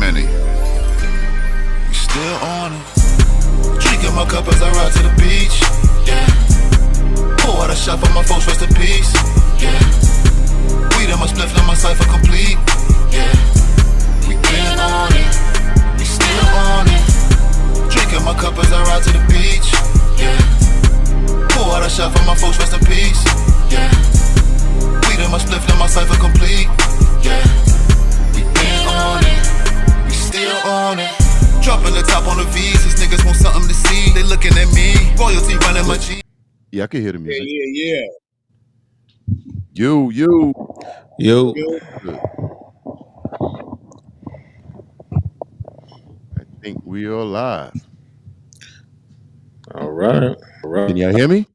Many. We still on it. Drinking my cup as I ride to the beach. Yeah. Pour out a shot for my folks, rest in peace. Yeah. Weed in my spliff, now my cipher complete. Yeah. We been on it. We still on it. Drinking my cup as I ride to the beach. Yeah. Pour out a shot for my folks, rest in peace. Yeah. Weed in my spliff, now my cipher complete. Yeah. We been on it. Still on it. Dropping the top on the V's. These niggas want something to see. They looking at me. Royalty running my G. Yeah, I can hear the music. Yeah. Yo. I think we are live. All right. Can y'all hear me?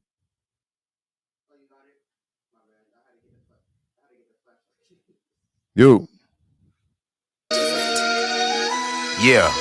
Yo. Yeah.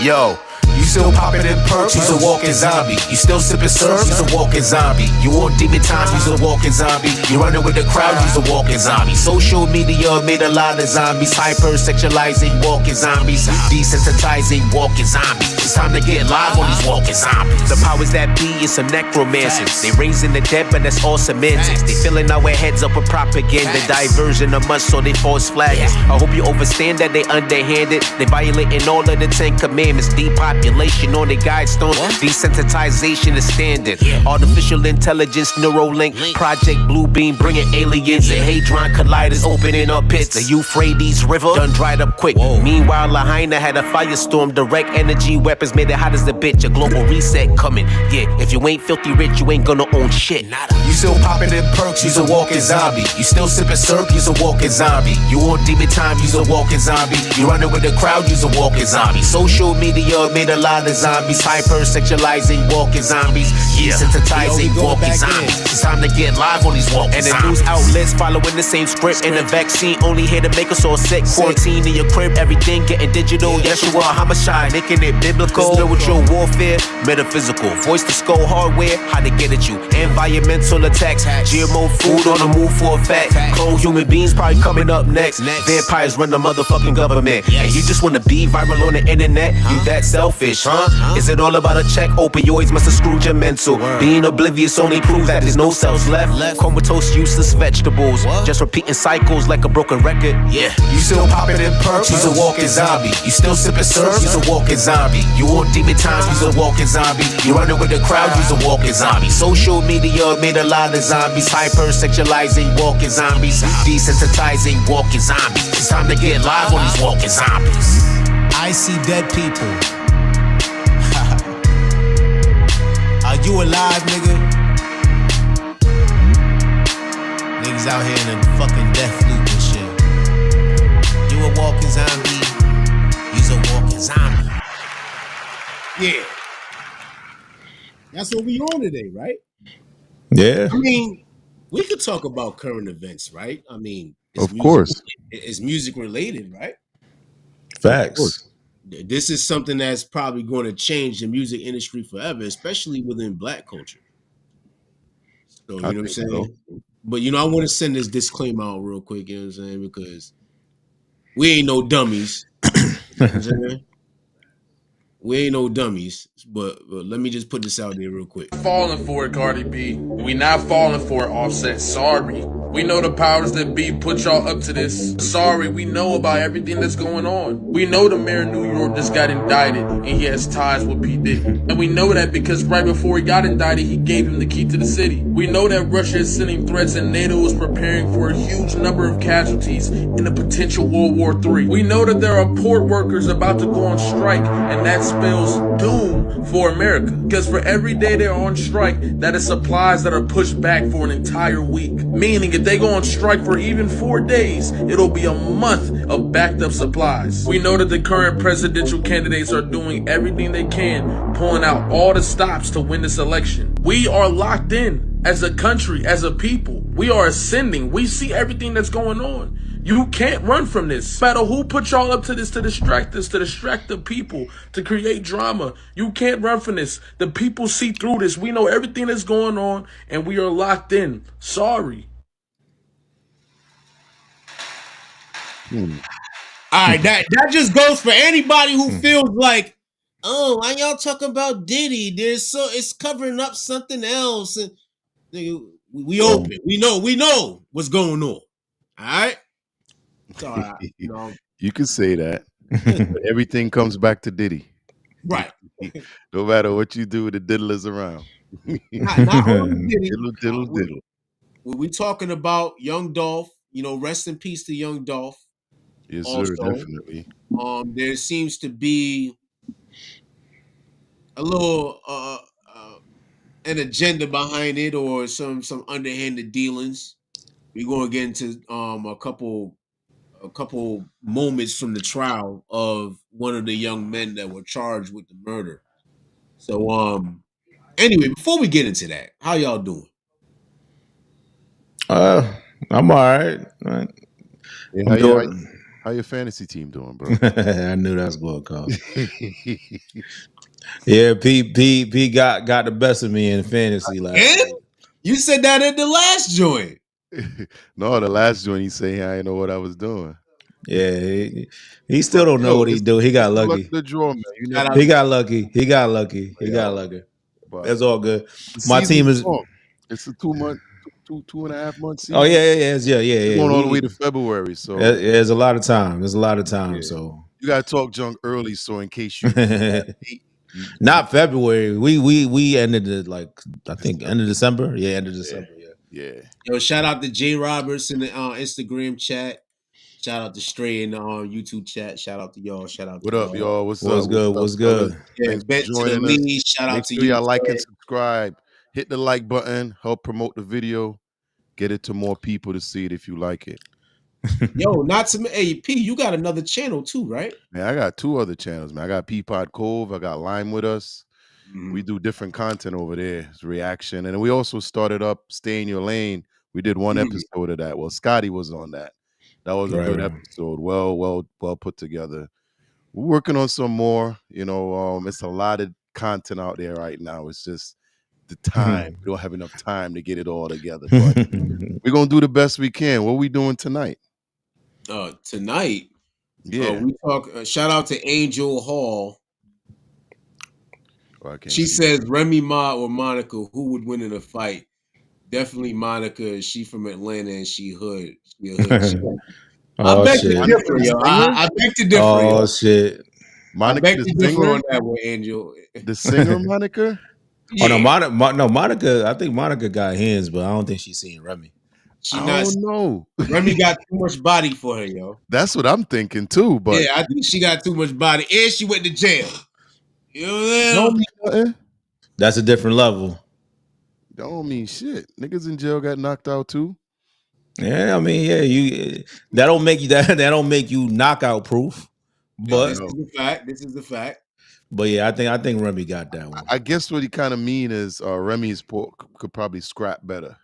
Yo. You still popping in perks, you's a walking zombie. You still sipping syrup, you's a walking zombie. You on demon time, you's a walking zombie. You running with the crowd, you's a walking zombie. Social media made a lot of zombies. Hypersexualizing walking zombies. Desensitizing walking zombies. It's time to get live on these walking zombies. The powers that be is some necromancers. They raising the dead, but that's all semantics. They filling our heads up with propaganda. Diversion of much, so they false flaggers. I hope you understand that they underhanded. They violating all of the 10 commandments. Depopulation on the guidestone. Desensitization is standard. Artificial intelligence, Neuralink, Project Bluebeam, bringing aliens. The Hadron Colliders opening up pits. The Euphrates River done dried up quick. Meanwhile, Lahaina had a firestorm. Direct energy weapons made it hot as a bitch. A global reset coming. Yeah, if you ain't filthy rich, you ain't gonna own shit. You still popping in perks, you's a walking zombie. You still sipping syrup, you's a walking zombie. You on demon time, you's a walking zombie. You running with the crowd, you's a walking zombie. Social media made a lot of zombies. Hypersexualizing walking zombies. Desensitizing walking zombies. It's time to get live on these walking zombies. And the news outlets following the same script. And the vaccine only here to make us all sick. Quarantine in your crib, everything getting digital. Yeshua homicide, making it biblical. Spiritual warfare, metaphysical. Voice to skull hardware, how to get at you. Environmental attacks, GMO food on the move for a fact. Cold human beings probably coming up next. Vampires run the motherfucking government. And you just wanna be viral on the internet? You that selfish, huh? Is it all about a check? Opioids must have screwed your mental. Being oblivious only proves that there's no cells left. Comatose, useless vegetables. Just repeating cycles like a broken record. Yeah. You still popping in perks, you's a walking zombie. You still sipping syrup, you's a walking zombie. You on demon time, you's a walking zombie. You running with the crowd, you's a walking zombie. Social media made a lot of zombies. Hypersexualizing walking zombies. Desensitizing walking zombies. It's time to get live on these walking zombies. I see dead people. Are you alive, nigga? Niggas out here in a fucking death loop and shit. You a walking zombie. You's a walking zombie. Yeah. That's what we on today, right? Yeah. I mean, we could talk about current events, right? I mean, of course. It's music related, right? Facts. This is something that's probably going to change the music industry forever, especially within Black culture. So, you know what I'm saying? So. But, I want to send this disclaimer out real quick, you know what I'm saying? Because we ain't no dummies. You know what I'm saying? We ain't no dummies, but let me just put this out there real quick. Falling for it, Cardi B. We not falling for it, Offset. Sorry. We know the powers that be put y'all up to this. Sorry, we know about everything that's going on. We know the mayor of New York just got indicted and he has ties with P. Diddy. And we know that because right before he got indicted, he gave him the key to the city. We know that Russia is sending threats and NATO is preparing for a huge number of casualties in a potential World War III. We know that there are port workers about to go on strike and that spells doom for America. Because for every day they're on strike, that is supplies that are pushed back for an entire week. Meaning If they go on strike for even 4 days, it'll be a month of backed up supplies. We know that the current presidential candidates are doing everything they can, pulling out all the stops to win this election. We are locked in as a country, as a people. We are ascending. We see everything that's going on. You can't run from this. No matter who put y'all up to this, to distract us, to distract the people, to create drama. You can't run from this. The people see through this. We know everything that's going on, and we are locked in. Sorry. All right, that just goes for anybody who feels like, oh, why y'all talking about Diddy? It's covering up something else. And nigga, we open. We know what's going on. All right. It's all right. You can say that. But everything comes back to Diddy. Right. No matter what you do, the diddlers around. Not only Diddy. Diddle. We talking about young Dolph. Rest in peace to young Dolph. Yes, also, sir, definitely. There seems to be a little an agenda behind it, or some underhanded dealings. We're going to get into a couple moments from the trial of one of the young men that were charged with the murder. So anyway, before we get into that, how y'all doing? I'm all right. How your fantasy team doing, bro? I knew that was going to come. Yeah, P got the best of me in fantasy last night. You said that at the last joint. No, the last joint he said I didn't know what I was doing. Yeah, he still don't know what he do. He got lucky. The draw, man. He got lucky. He got lucky. That's all good. My team is. It's a 2 month, 2.5 months. Season. Oh yeah. Going all the way to February, so there's a lot of time. So you gotta talk junk early, so in case you. Not February. We ended it I think end of December. Yeah, end of December. Yeah. Yo, shout out to Jay Roberts in the Instagram chat. Shout out to Stray in the YouTube chat. Shout out to y'all. What up, y'all? What's good? What's good? Yeah, bet to the lead. Shout out to you. Y'all like and subscribe. Hit the like button. Help promote the video. Get it to more people to see it if you like it. Yo, not to me. Hey, P, you got another channel too, right? Man, I got 2 other channels, man. I got Peapod Cove. I got Lime With Us. Mm-hmm. We do different content over there. It's reaction. And we also started up Stay in Your Lane. We did 1 episode of that. Well, Scotty was on that. That was a good episode. Well put together. We're working on some more. It's a lot of content out there right now. It's just the time. We don't have enough time to get it all together. But we're gonna do the best we can. What are we doing tonight? Tonight, yeah. We talk. Shout out to Angel Hall. She says Remy Ma or Monica, who would win in a fight? Definitely Monica. She from Atlanta and she hood. I beg to differ, yo. I beg to differ. Oh shit. Monica, I beg to differ on that one, Angel. The singer Monica? Yeah. Oh no, Monica. I think Monica got hands, but I don't think she's seen Remy. I don't know. Remy got too much body for her, yo. That's what I'm thinking too. But yeah, I think she got too much body, and she went to jail. You know what I'm saying? That's a different level. Don't mean shit. Niggas in jail got knocked out too. Yeah, I mean, that don't make you knockout proof. But this is the fact. But yeah, I think Remy got that one. I guess what he kind of mean is Remy's could probably scrap better.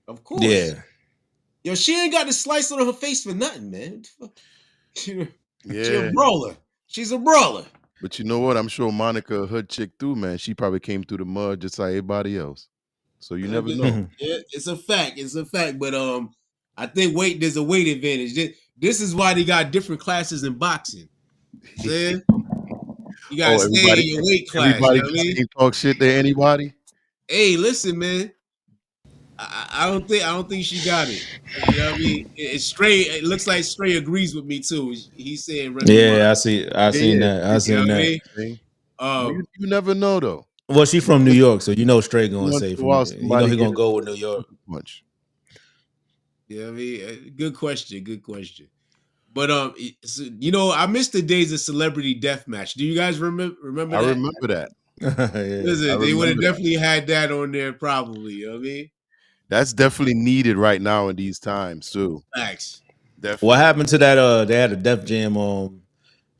Of course. Yeah. Yo, she ain't got the slice on her face for nothing, man. She's a brawler. She's a brawler. But you know what? I'm sure Monica, a hood chick too, man. She probably came through the mud just like everybody else. So you never know. Yeah, it's a fact. It's a fact. But I think there's a weight advantage. This is why they got different classes in boxing. See? You gotta stay in your weight class. Everybody can talk shit to anybody. Hey, listen, man. I don't think she got it. You know what I mean? It's Stray. It looks like Stray agrees with me too. He's saying, I seen that. You never know though. Well, she's from New York, so Stray gonna say he gonna go with New York. Much. Yeah, I mean, good question. But I missed the days of celebrity deathmatch. Do you guys remember that? I remember that. Listen, they would have definitely had that on there, probably. You know what I mean? That's definitely needed right now in these times too. Facts. Definitely. What happened to that? They had a Def Jam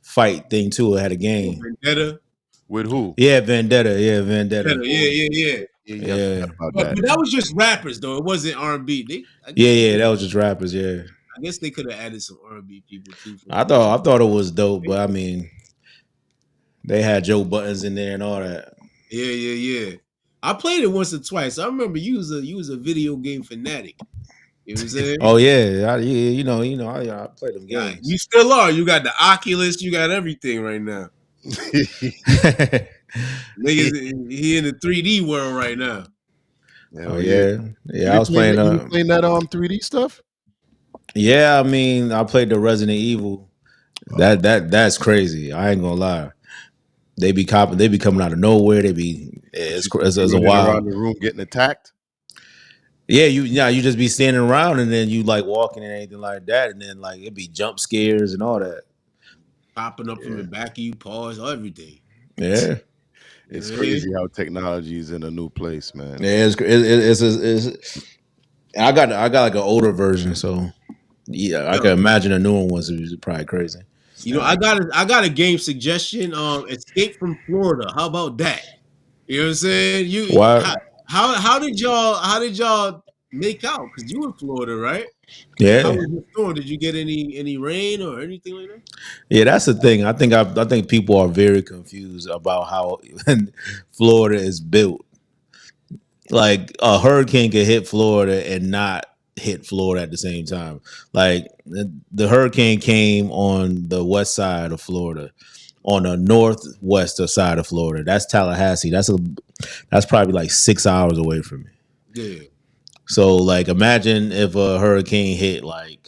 fight thing too. It had a game. Vendetta. With who? Yeah, Vendetta. Yeah, Vendetta. Yeah. Yeah. About But that was just rappers though. It wasn't R&B. Yeah, that was just rappers. Yeah, I guess they could have added some R&B people too. I thought it was dope, but I mean, they had Joe Buttons in there and all that. Yeah. I played it once or twice. I remember you was a video game fanatic. You know what I'm saying? Oh yeah, I played them games. You still are. You got the Oculus. You got everything right now. Niggas, he in the 3D world right now. Oh yeah. I was playing. You playing that 3D stuff? Yeah, I mean, I played the Resident Evil. That's crazy. I ain't gonna lie. They be coming out of nowhere. It's a wild around the room getting attacked. Yeah, you just be standing around and then you like walking and anything like that, and then like it'd be jump scares and all that. Popping up from the back of you, pause, everything. Yeah. It's crazy how technology is in a new place, man. Yeah, it's I got like an older version, so yeah, I can imagine a newer one is probably crazy. You know, I got a game suggestion. Escape from Florida. How about that? You know what I'm saying? How did y'all make out? Because you in Florida, right? Yeah. How was the storm? Did you get any rain or anything like that? Yeah, that's the thing. I think people are very confused about how Florida is built. Like a hurricane can hit Florida and not hit Florida at the same time. Like the hurricane came on the west side of Florida, on the northwest side of Florida. That's Tallahassee. That's probably like 6 hours away from me. Yeah. So like imagine if a hurricane hit like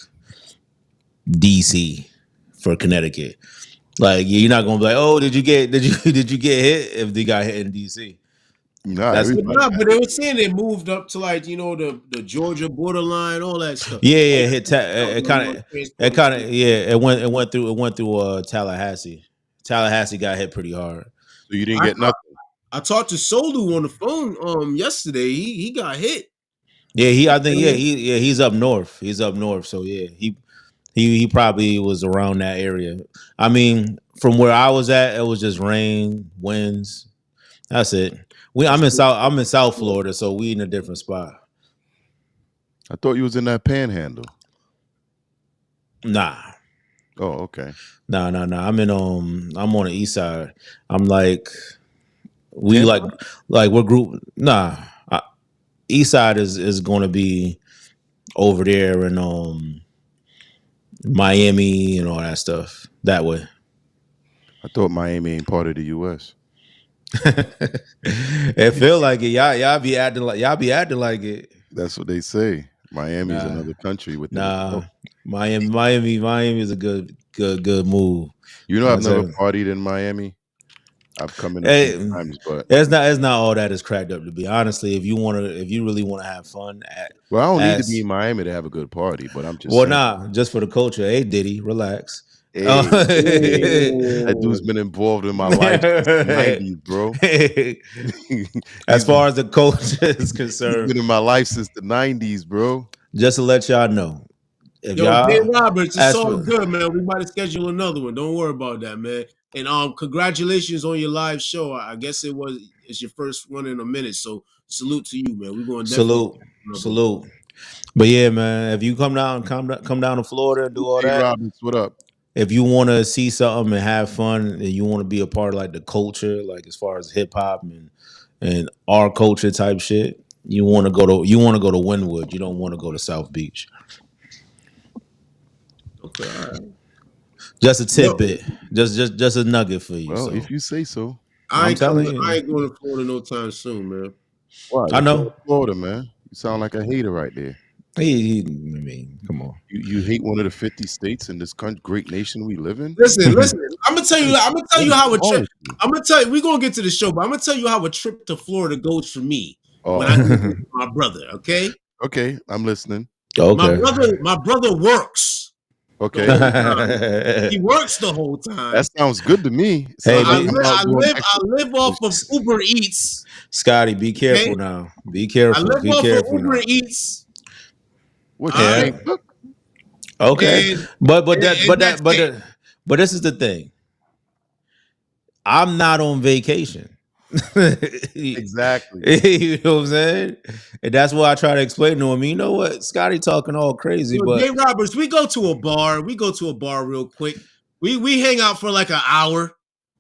DC for Connecticut. Like you're not gonna be like, oh, did you get hit if they got hit in DC? But they were saying they moved up to like the Georgia borderline, all that stuff. Yeah, it went through Tallahassee. Tallahassee got hit pretty hard. So you didn't get nothing. I talked to Solu on the phone yesterday. He got hit. Yeah, he's up north. He's up north. So yeah, he probably was around that area. I mean, from where I was at, it was just rain, winds. That's it. I'm in South Florida, so we in a different spot. I thought you was in that Panhandle. Nah. Oh, okay. Nah. I'm on the east side. I'm like we're group. Nah. East side is going to be over there in Miami and all that stuff that way. I thought Miami ain't part of the U.S. It feel like it. Y'all be acting like it. That's what they say. Miami's another country with Miami is a good move. You know, I've never partied in Miami. I've come in a few times, but it's not all that is cracked up to be. Honestly, if you really want to have fun, I don't need to be in Miami to have a good party. But I'm just just for the culture. Hey, Diddy, relax. Hey, that dude's been involved in my life since the 90s, bro. As far as the culture is concerned, he's been in my life since the 90s, bro. Just to let y'all know. Ben Roberts, it's all good, man. We might schedule another one. Don't worry about that, man. And congratulations on your live show. I guess it's your first one in a minute. So salute to you, man. We're going to salute. But yeah, man, if you come down to Florida and do all that. Roberts, what up? If you want to see something and have fun, and you want to be a part of like the culture, like as far as hip hop and our culture type shit, you want to go to Wynwood. You don't want to go to South Beach. Okay, all right. Just a tidbit, just a nugget for you. Well, if you say so. I ain't going to Florida no time soon, man. Why? I know Florida, man. You sound like a hater right there. I mean, come on. You hate one of the 50 states in this great nation we live in? Listen. I'm gonna tell you how a trip. I'm gonna tell you. We're gonna get to the show, but I'm gonna tell you how a trip to Florida goes for me when I go with my brother. Okay. Okay, I'm listening. Okay. My brother works. Okay. the whole time. He works the whole time. That sounds good to me. Hey, Sounds I, like I'm li- out I doing live extra I live off of business. Uber Eats. Scotty, be careful Okay? now. Be I careful. live Be off of careful Uber now. Eats. What, you All right, Yeah. can't cook? Okay. and, But and that's it. but this is the thing. I'm not on vacation. Exactly. You know what I'm saying? And that's why I try to explain to him, you know what? Scotty talking all crazy, Yo, but Jay Roberts, we go to a bar. We go to a bar real quick. We hang out for like an hour. You know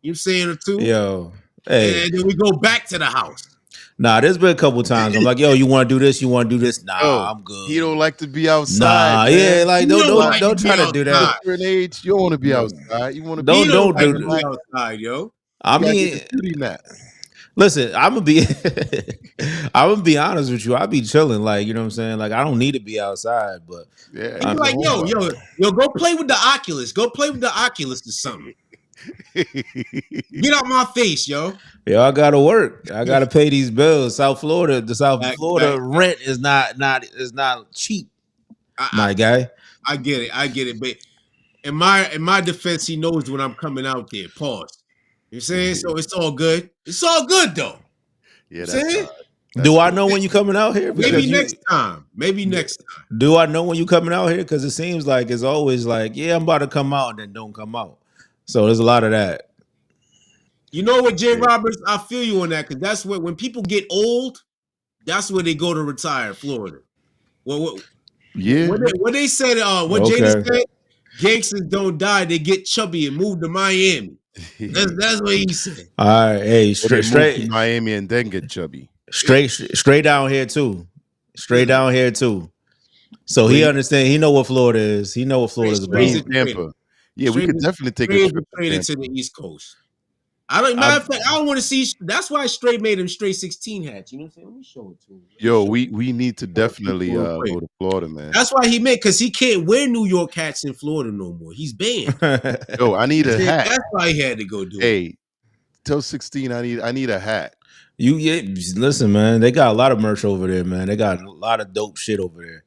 what I'm saying, or two, yo, hey, and then we go back to the house. nah, there's been a couple times I'm like, yo, you want to do this? You want to do this? Nah, Yo, I'm good. he don't like to be outside, Nah, man. yeah, like You don't like to don't be try to do At a that. outside. certain age, you don't want to be No. outside. You want to be He don't Don't like do. to be outside, yo. I You gotta get mean, the beauty nap. listen, I'm gonna be I'm gonna be honest with you. I be chilling, like, you know what I'm saying? Like, I don't need to be outside, but Yeah, And he's you're a like, homebody. yo, go play with the Oculus. Go play with the Oculus or something. Get out my face, yo. yo, I gotta work. I gotta pay these bills. The South Back, Florida rent is not cheap, I, my guy. I get it. But in my defense, he knows when I'm coming out there. Pause. You know what I'm saying? So it's all good. It's all good though. Yeah, See? that's Do I cool. know when you coming out here? Maybe Because next time. Maybe next time. do I know when you coming out here? Because it seems like it's always like, yeah, I'm about to come out and then don't come out. So there's a lot of that. You know what, Jay Yeah. Roberts? I feel you on that because that's what when people get old, that's where they go to retire, Florida. Yeah. What they said, what Okay. Jada said, gangsters don't die, they get chubby and move to Miami. That's what he said. All right, hey, Or they move to Miami and then get chubby. straight down here too. Straight down here too. So he Wait. understand. He know what Florida is. He know what Florida's Straight about. to Tampa. Yeah, we could definitely take a straight trip to to Tampa. the East Coast. I don't. Matter of fact, I don't want to see. That's why Straight made him straight 16 hats. You know what I'm saying? Let me show it to him. Yo, we need to definitely real quick. go to Florida, man. That's why he made because he can't wear New York hats in Florida no more. He's banned. Yo, I need a hat. That's why he had to go do it. Hey, till 16, I need a hat. Listen, man. They got a lot of merch over there, man. They got a lot of dope shit over there.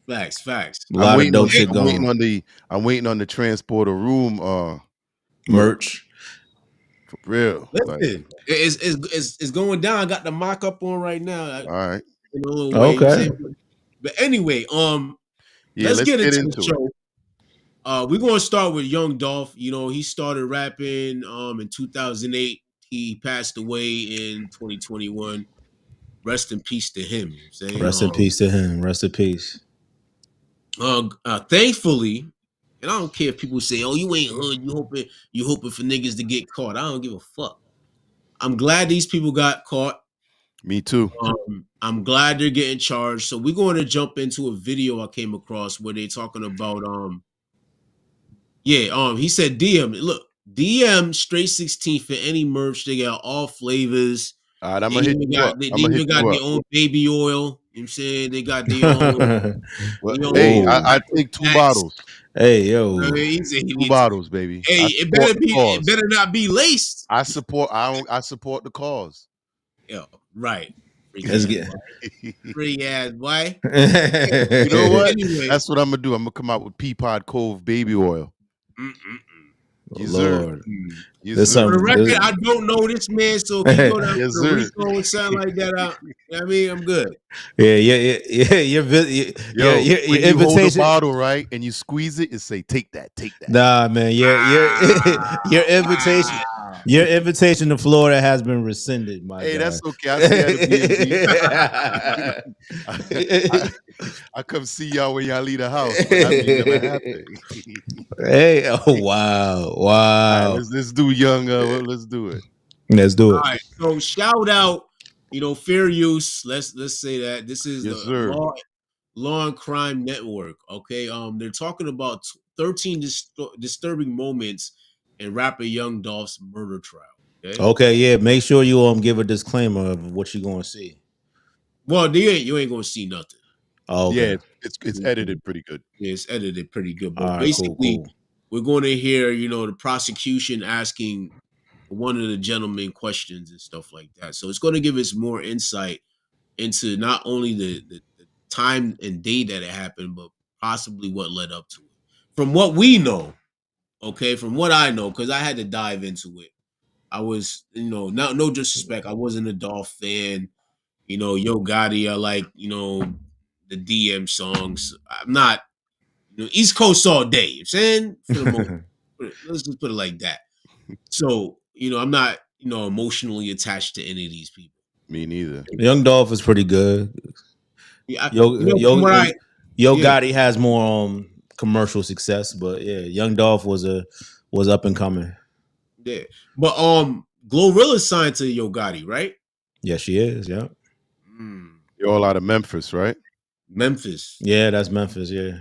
Facts. A lot of dope shit I'm going. waiting on the transporter room Merch. for real. Like, Listen, it's going down. I got the mock up on right now. all right. In a little way, Okay. but anyway, Yeah, let's get into into the show. We're gonna start with Young Dolph. You know, he started rapping in 2008. He passed away in 2021. Rest in peace to him. You know what I'm saying? Rest in peace to him. Rest in peace. Thankfully, and I don't care if people say, "Oh, you ain't hood. You hoping for niggas to get caught." I don't give a fuck. I'm glad these people got caught. Me too. I'm glad they're getting charged. So we're going to jump into a video I came across where they talking about he said DM straight 16 for any merch. They got all flavors. All right, I'm gonna hit you up. They even got their own baby oil. You know what I'm saying? They got their own. Hey, I take 2 bottles. Hey, yo. I mean, he said he 2 needs- bottles, baby. Hey, it better not be laced. I support the cause. Yo, right. Let's get. Free ass boy. You know what? Anyway. That's what I'm gonna do. I'm gonna come out with Peapod Cove baby oil. Yes, Lord. Yes, For the Some- record, there's- I don't know this man, so if you go down Yes, to sir. Rico and something like that, I mean, I'm good. Yeah. Your Yo, when you hold the invitation. bottle right and you squeeze it, say, "Take that." Nah, man. Your invitation. Your invitation to Florida has been rescinded, my Hey, guy. that's okay. I see I come see y'all when y'all leave the house, but that ain't never happened. Hey, oh wow. All right, let's do young. Let's do it. Let's do it. All right, so shout out, fair use. Let's say that this is Yes, the sir. Law and Crime Network. Okay, they're talking about 13 disturbing moments in rapper Young Dolph's murder trial. Okay, yeah. Make sure you give a disclaimer of what you're going to see. Well, you ain't gonna see nothing. Oh, okay. Yeah, it's edited pretty good. Yeah, it's edited pretty good. But All right, basically, cool. we're going to hear, the prosecution asking one of the gentlemen questions and stuff like that. So it's going to give us more insight into not only the time and day that it happened, but possibly what led up to it. from what we know, okay, from what I know, because I had to dive into it. I was, no disrespect. I wasn't a Dolph fan. Yo Gotti, I like, the DM songs. I'm not, East Coast all day. You know what I'm saying? For the most, let's just put it like that. So, I'm not, emotionally attached to any of these people. Me neither. Young Dolph is pretty good. Yeah, Yo from what yeah, Gotti has more commercial success, but yeah, Young Dolph was up and coming. yeah. But Glorilla signed to Yo Gotti, right? Yeah, she is. Yeah, You're all out of Memphis, right? Memphis. yeah, that's Memphis. Yeah,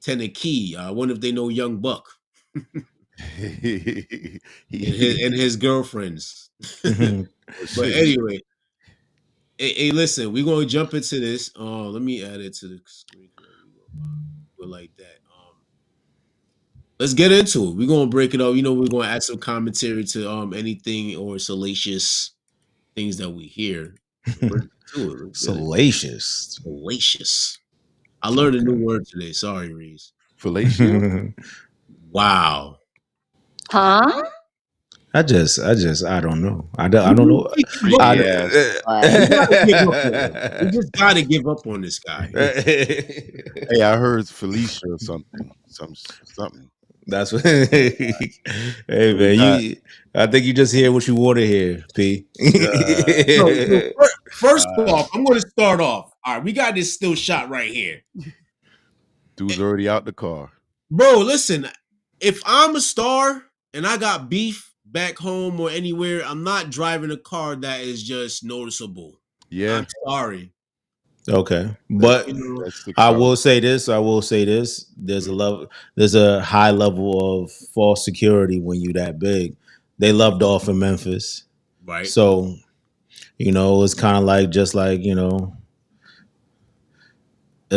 Tennessee. I wonder if they know Young Buck He- and his girlfriends. But anyway, hey, listen, we're gonna jump into this. Let me add it to the screen. Go like that. Let's get into it. We're gonna break it up. We're gonna add some commentary to anything or salacious things that we hear. salacious. Salacious. I learned a new word today. Sorry, Reese. Fellatio? Wow. Huh? I don't know. I don't know. Yes. We just gotta give up on this guy. Hey, I heard Felicia or something. Something. That's what. Hey man, I think you just hear what you want to hear, P. First off, I'm gonna start off. All right, we got this still shot right here. Dude's already out the car. Bro, listen, if I'm a star and I got beef back home or anywhere, I'm not driving a car that is just noticeable. Yeah. I'm sorry. Okay, but I will say this. There's a high level of false security when you that big. They love Dolph in Memphis, right? So it's kind of like there's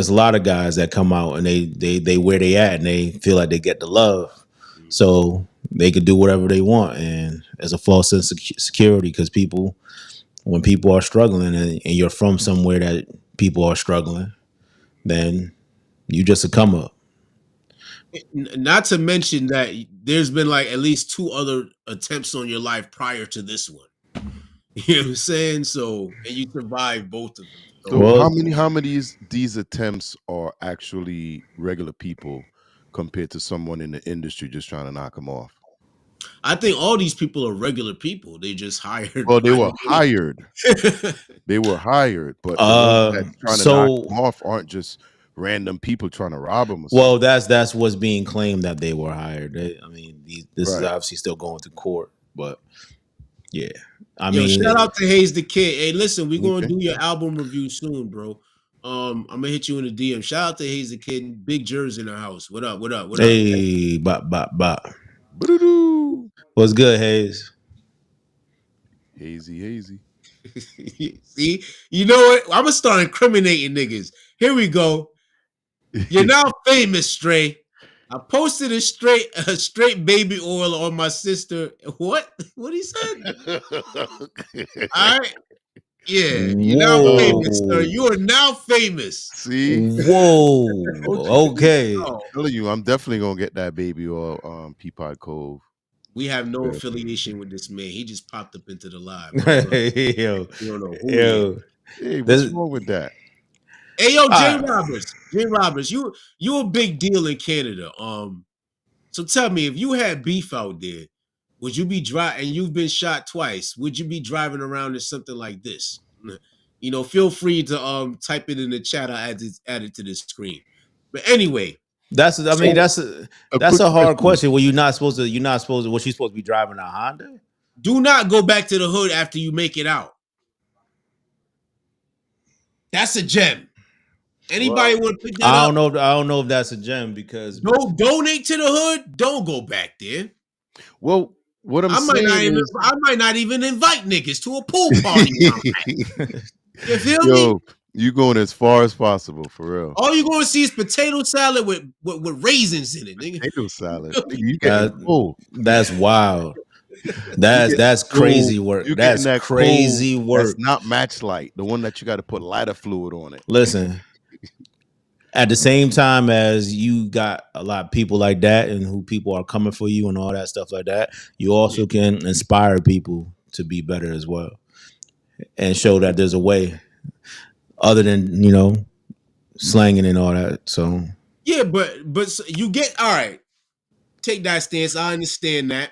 a lot of guys that come out and they where they at and they feel like they get the love, so they could do whatever they want, and there's a false sense of security because when people are struggling and you're from somewhere that people are struggling, then you just a come up. Not to mention that there's been like at least 2 other attempts on your life prior to this one. You know what I'm saying? So, and you survived both of them. So how many of these attempts are actually regular people compared to someone in the industry just trying to knock them off? I think all these people are regular people. They just hired. Well, they were hired. They were hired, but the ones that trying to knock them off aren't just random people trying to rob them. Well, that's what's being claimed, that they were hired. This is obviously still going to court, but yeah. I mean, shout out to Hayes the Kid. Hey, listen, we're gonna do your album review soon, bro. I'm gonna hit you in the DM. Shout out to Hayes the Kid. Big Jersey in the house. What up? Hey, bop. What's good, Hayes? Hazy. See, you know what? I'm gonna start incriminating niggas. Here we go. You're now famous, Stray. I posted a straight baby oil on my sister. What he said? All right. Yeah, you're now famous, sir. You are now famous. See? Whoa. Okay. I'm telling you, I'm definitely gonna get that baby oil, Peapod Cove. We have no affiliation with this man. He just popped up into the live. Yo. You don't know who Hey, what's wrong with that? Hey, yo, Jay Roberts, you a big deal in Canada. So tell me, if you had beef out there, would you be and you've been shot twice, would you be driving around in something like this? Feel free to type it in the chat. I add it to the screen. But anyway, that's a hard question. Well, you're not supposed to. Was she supposed to be driving a Honda? Do not go back to the hood after you make it out. That's a gem. Anybody want to pick that up? I don't know if that's a gem because don't donate to the hood. Don't go back there. Well, what I might not even invite niggas to a pool party. You feel me? You going as far as possible, for real. All you're going to see is potato salad with raisins in it, nigga. Potato salad. You that's wild. That's crazy work. That's crazy work. That's not Match Light, the one that you got to put lighter fluid on it. Listen, at the same time as you got a lot of people like that and who people are coming for you and all that stuff like that, you also can inspire people to be better as well and show that there's a way other than, slanging and all that. So Yeah, but you get all right. Take that stance. I understand that.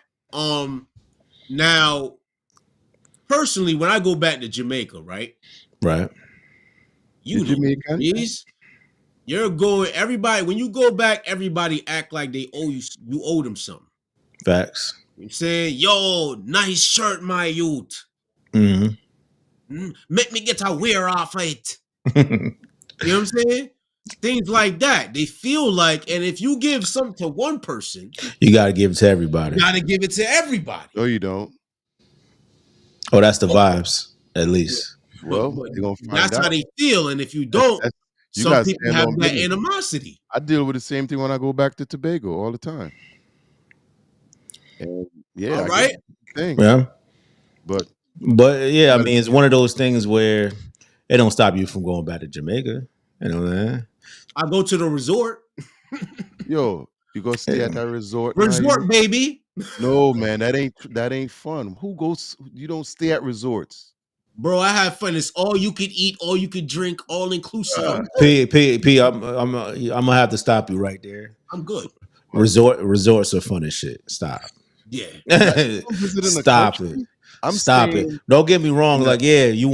Now, personally, when I go back to Jamaica, right? right. You know, Jamaican? please. You're going. Everybody, when you go back, everybody act like they owe you. You owe them something. Facts. I'm saying, yo, nice shirt, my youth. Mm-hmm. Make me get a wear off it. You know what I'm saying? Things like that. They feel like, and if you give something to one person, You got to give it to everybody. you got to give it to everybody. No, you don't. Oh, that's the vibes, at least. Well, But you're gonna find that's out. how they feel. And if you don't, You some gotta people stand have on that business. animosity. I deal with the same thing when I go back to Tobago all the time. And yeah, All right. thing. Yeah. But yeah, I mean, it's one of those things where it don't stop you from going back to Jamaica. You know what I mean? I go to the resort. yo, you go stay at that resort. Resort, baby. No, man, that ain't fun. Who goes? You don't stay at resorts. Bro, I have fun. It's all you could eat, all you could drink, all inclusive. P, I'm gonna have to stop you right there. I'm good. Resorts are fun as shit. Stop. Yeah. Stop it. Stop it. Don't get me wrong. Like, yeah, you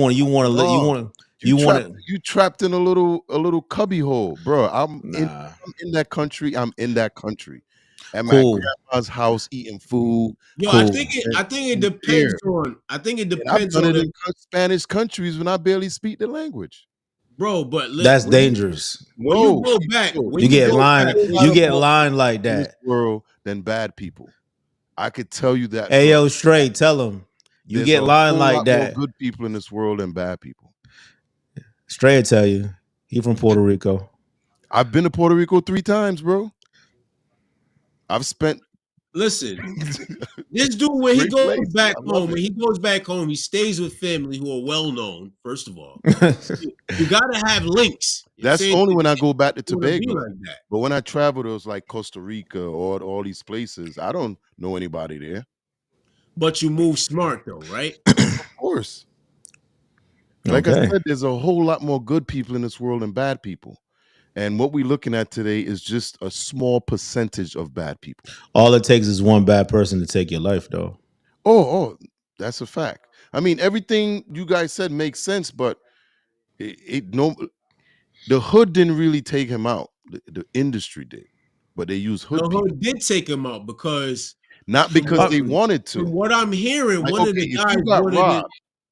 trapped in a little cubby hole, bro. I'm in that country. I'm in that country. At my grandma's house eating food. Yo, I think it depends on. I think it depends on in Spanish countries when I barely speak the language. Bro, but that's dangerous. When you go back, you get line like that. In this world than bad people. I could tell you that. Hey, yo, straight, tell them. You get line like that. More good people in this world than bad people. Straight tell you. He from Puerto Rico. I've been to Puerto Rico 3 times, bro. I've spent. Listen, this dude when he goes back home, he stays with family who are well known. First of all, you gotta have links. That's only when I go back to Tobago. Like but when I travel to like Costa Rica or all these places, I don't know anybody there. But you move smart though, right? Of course. Like I said, there's a whole lot more good people in this world than bad people. And what we're looking at today is just a small percentage of bad people. All it takes is one bad person to take your life, though. Oh, that's a fact. I mean, everything you guys said makes sense, but the hood didn't really take him out. The industry did, but they used hood. The hood did take him out because not because they wanted to. From what I'm hearing, like, one of the guys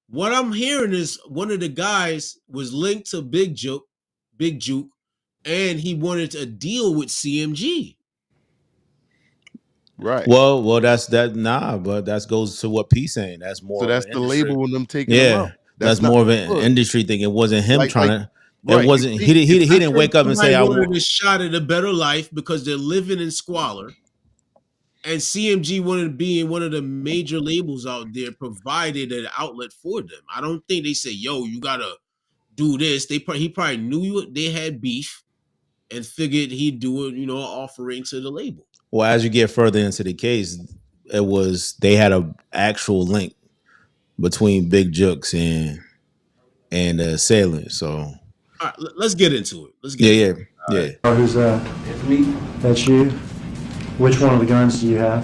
what I'm hearing is one of the guys was linked to Big Juke, and he wanted a deal with CMG. Right. Well, that's that. Nah, but that goes to what P's saying. That's more. So that's the label when them taking him out. That's more of an industry thing. It wasn't him trying to. It wasn't. He didn't wake up and say, "I want a shot at a better life" because they're living in squalor. And CMG wanted to be in one of the major labels out there, provided an outlet for them. I don't think they say, "Yo, you gotta do this." He probably knew they had beef, and figured he'd do it, offering to the label. Well, as you get further into the case, they had a actual link between Big Jukes and Assailant. So, all right, let's get into it. Let's get into it. Yeah. Oh, who's that? It's me. That's you. Which one of the guns do you have?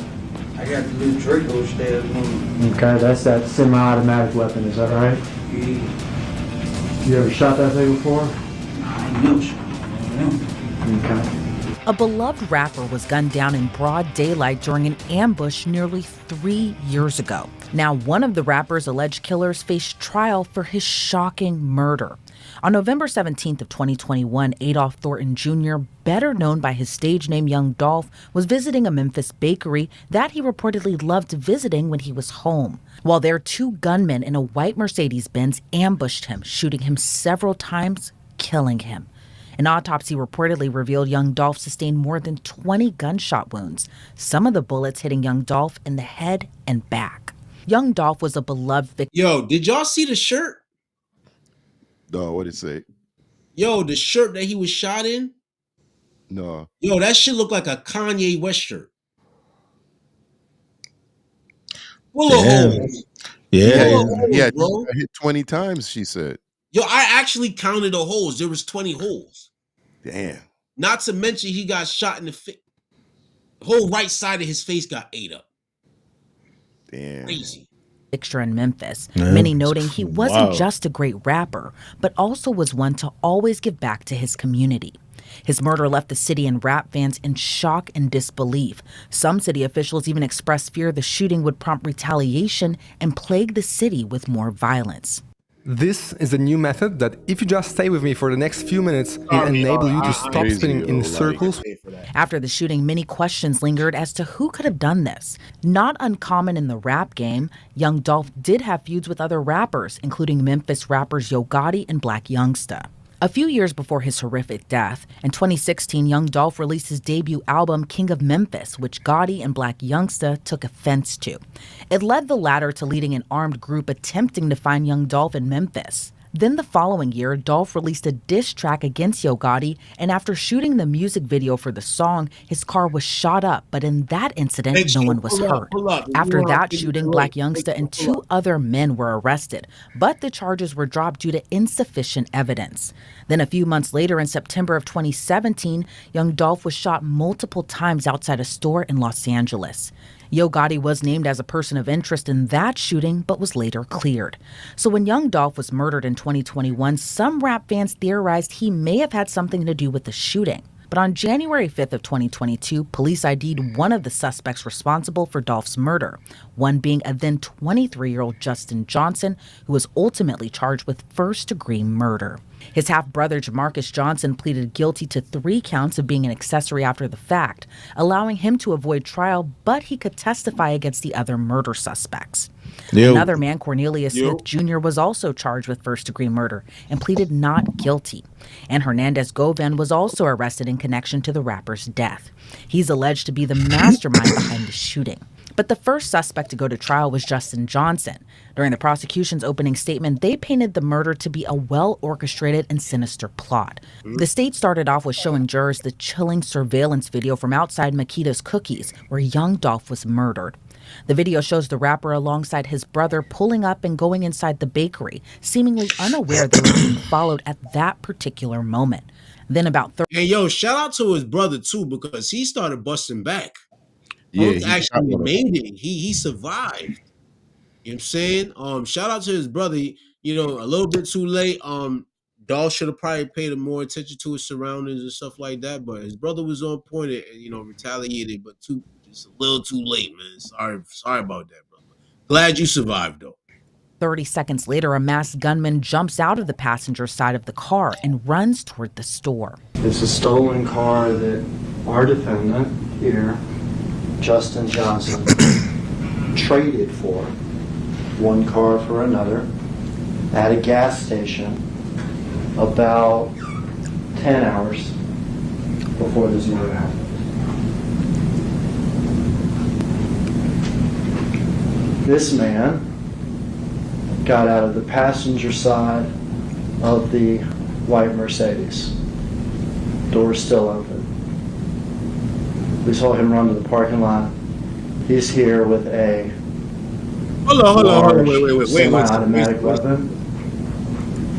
I got the little Draco stairs one. Okay, that's that semi-automatic weapon. Is that right? Yeah. You ever shot that thing before? I ain't never shot. Okay. A beloved rapper was gunned down in broad daylight during an ambush nearly 3 years ago. Now, one of the rapper's alleged killers faced trial for his shocking murder. On November 17th of 2021, Adolph Thornton Jr., better known by his stage name Young Dolph, was visiting a Memphis bakery that he reportedly loved visiting when he was home. While there, 2 gunmen in a white Mercedes-Benz ambushed him, shooting him several times, killing him. An autopsy reportedly revealed Young Dolph sustained more than 20 gunshot wounds, some of the bullets hitting Young Dolph in the head and back. Young Dolph was a beloved victim. Yo, did y'all see the shirt? No, what did it say? Yo, the shirt that he was shot in, No. Yo, that shit look like a Kanye West shirt. Full of Damn. holes. Yeah. Full of He holes, had bro. hit 20 times, she said. Yo, I actually counted the holes. There was 20 holes. Damn. Not to mention he got shot in the face. The whole right side of his face got ate up. Damn. Crazy. Picture in Memphis, Yeah. many noting he wasn't Wow. just a great rapper, but also was one to always give back to his community. His murder left the city and rap fans in shock and disbelief. Some city officials even expressed fear the shooting would prompt retaliation and plague the city with more violence. This is a new method that, if you just stay with me for the next few minutes, will enable you to stop crazy, spinning in yo, like- circles. After the shooting, many questions lingered as to who could have done this. Not uncommon in the rap game, young Dolph did have feuds with other rappers, including Memphis rappers Yo Gotti and Black Youngsta. A few years before his horrific death, in 2016, young Dolph released his debut album, King of Memphis, which Gotti and Black Youngsta took offense to. It led the latter to leading an armed group attempting to find young Dolph in Memphis. Then the following year, Dolph released a diss track against Yo Gotti, and after shooting the music video for the song, his car was shot up, but in that incident, no one was hurt. After that shooting, Black Youngsta and 2 other men were arrested, but the charges were dropped due to insufficient evidence. Then a few months later, in September of 2017, young Dolph was shot multiple times outside a store in Los Angeles. Yo Gotti was named as a person of interest in that shooting, but was later cleared. So when young Dolph was murdered in 2021, some rap fans theorized he may have had something to do with the shooting. But on January 5th of 2022, police ID'd one of the suspects responsible for Dolph's murder, one being a then 23-year-old Justin Johnson, who was ultimately charged with first-degree murder. His half-brother, Jamarcus Johnson, pleaded guilty to 3 counts of being an accessory after the fact, allowing him to avoid trial, but he could testify against the other murder suspects. Yo. Another man, Cornelius Smith Jr., was also charged with first-degree murder and pleaded not guilty. And Hernandez Govan was also arrested in connection to the rapper's death. He's alleged to be the mastermind behind the shooting. But the first suspect to go to trial was Justin Johnson. During the prosecution's opening statement, they painted the murder to be a well-orchestrated and sinister plot. The state started off with showing jurors the chilling surveillance video from outside Makita's Cookies, where young Dolph was murdered. The video shows the rapper alongside his brother pulling up and going inside the bakery, seemingly unaware they were being followed at that particular moment. Then about 30 And yo, shout out to his brother too, because he started busting back. Yeah, He actually made it. He survived. You know what I'm saying? Shout out to his brother. You know, a little bit too late. Dolph should have probably paid more attention to his surroundings and stuff like that. But his brother was on point and retaliated, but just a little too late, man. Sorry about that, brother. Glad you survived though. 30 seconds later, a masked gunman jumps out of the passenger side of the car and runs toward the store. It's a stolen car that our defendant here, Justin Johnson, traded for one car for another at a gas station about 10 hours before this murder happened. This man got out of the passenger side of the white Mercedes. Door's still open. We saw him run to the parking lot. He's here with a Hold on. Wait. semi-automatic weapon.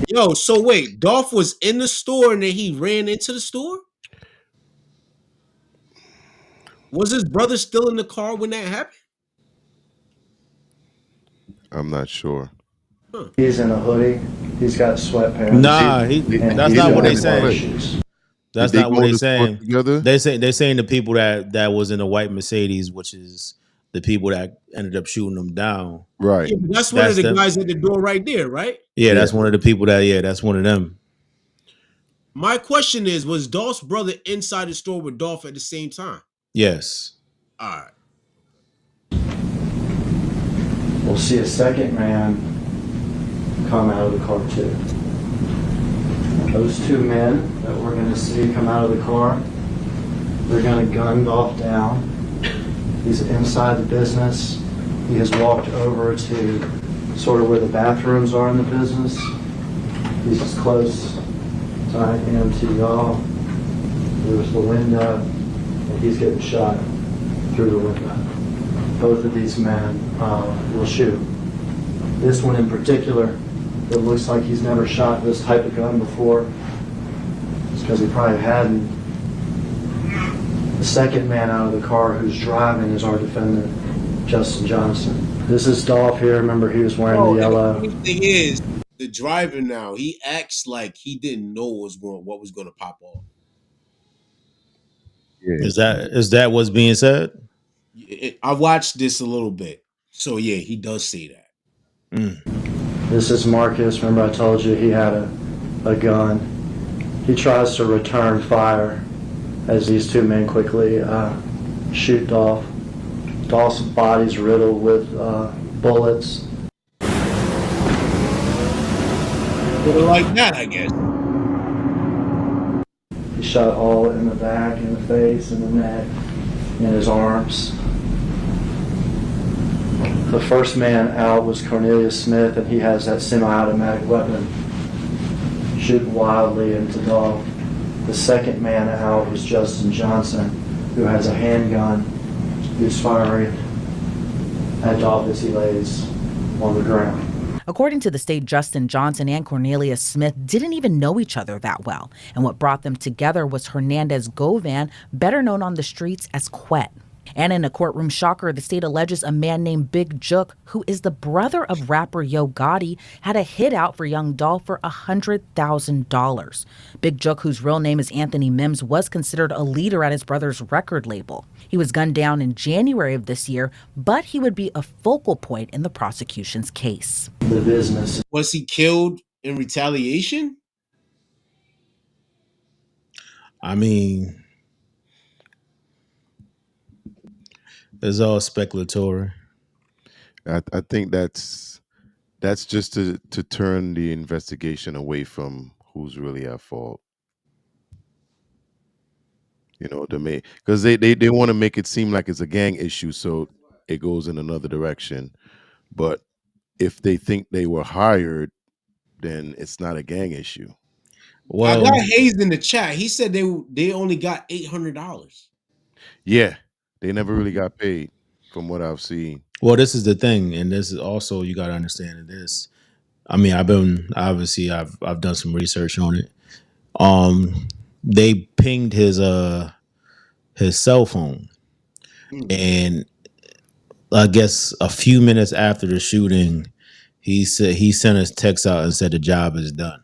Yo, so wait, Dolph was in the store and then he ran into the store? Was his brother still in the car when that happened? I'm not sure. He's in a hoodie. He's got sweatpants. Nah, and that's he's not what got they saying. white shoes. That's Did they not what go they to the store saying. together? They're saying the people that was in a white Mercedes, which is the people that ended up shooting them down. Right. Yeah, but that's one of the them. guys at the door right there, right? Yeah, that's one of the people that's one of them. My question is, was Dolph's brother inside the store with Dolph at the same time? Yes. All right. We'll see a second man come out of the car too. Those 2 men that we're going to see come out of the car, they're going to gun Dolph down. He's inside the business. He has walked over to sort of where the bathrooms are in the business. He's as close as I am to y'all. There was the window, and he's getting shot through the window. Both of these men will shoot. This one in particular, it looks like he's never shot this type of gun before. It's because he probably hadn't. The second man out of the car who's driving is our defendant, Justin Johnson. This is Dolph here. Remember, he was wearing the yellow. The thing is, the driver now, he acts like he didn't know what was going to pop off. Yeah. Is that what's being said? I watched this a little bit. So, yeah, he does say that. This is Marcus. Remember I told you he had a gun. He tries to return fire as these two men quickly shoot Dolph. Dolph's body's riddled with bullets. Like that, I guess. He shot all in the back, in the face, in the neck, in his arms. The first man out was Cornelius Smith, and he has that semi-automatic weapon shooting wildly into Dolph. The second man out was Justin Johnson, who has a handgun who's firing at Dolph as he lays on the ground. According to the state, Justin Johnson and Cornelius Smith didn't even know each other that well. And what brought them together was Hernandez Govan, better known on the streets as Quet. And in a courtroom shocker, the state alleges a man named Big Jook, who is the brother of rapper Yo Gotti, had a hit out for young Dolph for $100,000. Big Jook, whose real name is Anthony Mims, was considered a leader at his brother's record label. He was gunned down in January of this year, but he would be a focal point in the prosecution's case. The business. Was he killed in retaliation? I mean, it's all speculatory. I think that's just to turn the investigation away from who's really at fault. You know, because they want to make it seem like it's a gang issue, so it goes in another direction. But if they think they were hired, then it's not a gang issue. Well, I got Hayes in the chat. He said they only got $800. Yeah, they never really got paid, from what I've seen. Well, this is the thing, and this is also, you got to understand this. I mean, I've done some research on it. They pinged his cell phone, and I guess a few minutes after the shooting, he sent a text out and said the job is done.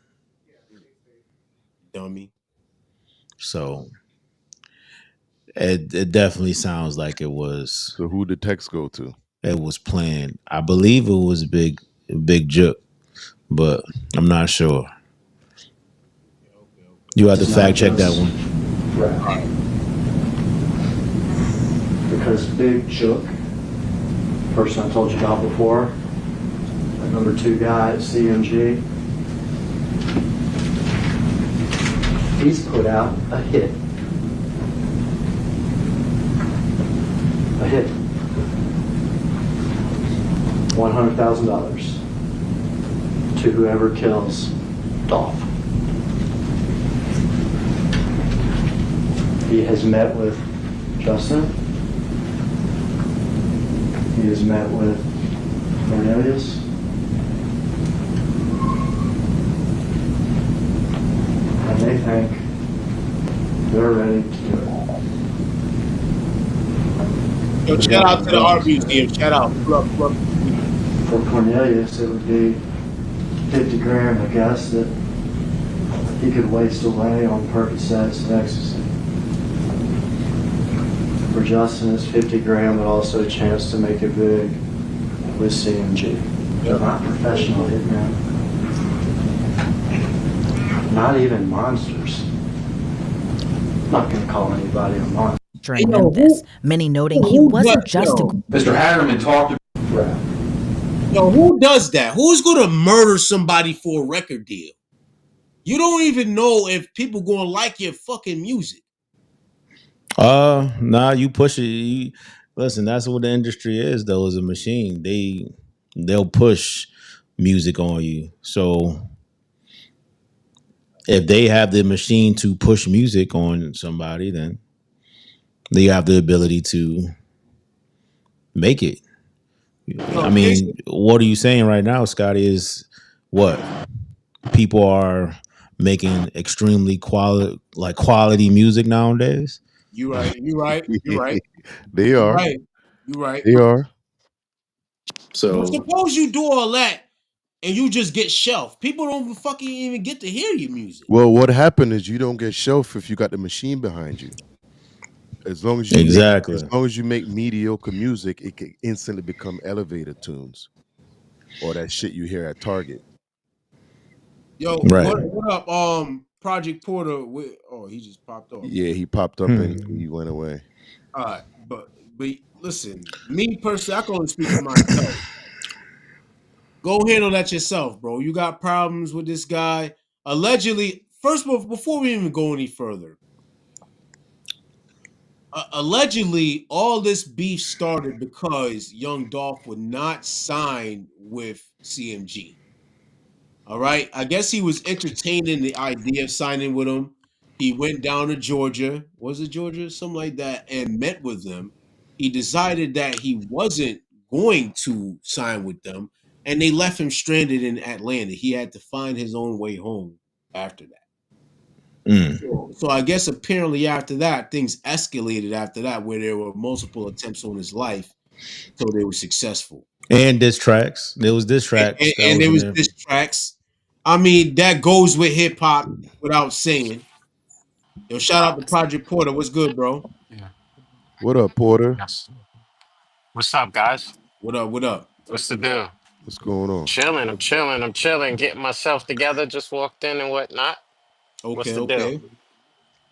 Dummy. So it definitely sounds like it was. So who did the text go to? It was planned. I believe it was Big Jook, but I'm not sure. You have to fact check that one. Right. Because Big Jook, person I told you about before, the number 2 guy at CMG, he's put out a hit. A hit. $100,000 to whoever kills Dolph. He has met with Justin. He has met with Cornelius. And they think they're ready to do it. Yo, shout out to the art museum. Shout out. For Cornelius, it would be 50 grand, I guess, that he could waste away on Percocets and ecstasy. For Justin, it's 50 grand, but also a chance to make it big with CMG. They're not professional hitmen. Not even monsters. I'm not going to call anybody a monster. During this, many noting he wasn't just a... Mr. Hatterman talked about... Yo, who does that? Who's going to murder somebody for a record deal? You don't even know if people going to like your fucking music. Nah, you push it. Listen, that's what the industry is, though, is a machine. They'll push music on you. So if they have the machine to push music on somebody, then they have the ability to make it. I mean, what are you saying right now, Scotty? Is what people are making extremely quality music nowadays. You're right. You're right. You're right. They You're are. right. You're right. They are. But So suppose you do all that and you just get shelved. People don't fucking even get to hear your music. Well, what happened is you don't get shelf if you got the machine behind you. As long as exactly. you make mediocre music, it can instantly become elevator tunes or that shit you hear at Target. Yo, Right. what up? Project Porter. Oh, he just popped off. Yeah, he popped up and he went away. All right, but listen, me personally, I can only speak for myself. Go handle that yourself, bro. You got problems with this guy. Allegedly, first of all, before we even go any further, allegedly, all this beef started because Young Dolph would not sign with CMG. All right. I guess he was entertaining the idea of signing with him. He went down to Georgia. Was it Georgia? Something like that. And met with them. He decided that he wasn't going to sign with them. And they left him stranded in Atlanta. He had to find his own way home after that. So I guess apparently after that, things escalated after that, where there were multiple attempts on his life until they were successful. And diss tracks. There was diss tracks. And there was diss tracks. I mean, that goes with hip hop without saying. Yo, shout out to Project Porter. What's good, bro? Yeah. What up, Porter? Yes. What's up, guys? What up? What up? What's the deal? What's going on? Chilling. I'm chilling. I'm chilling. Getting myself together. Just walked in and whatnot. What's Okay, the deal? okay.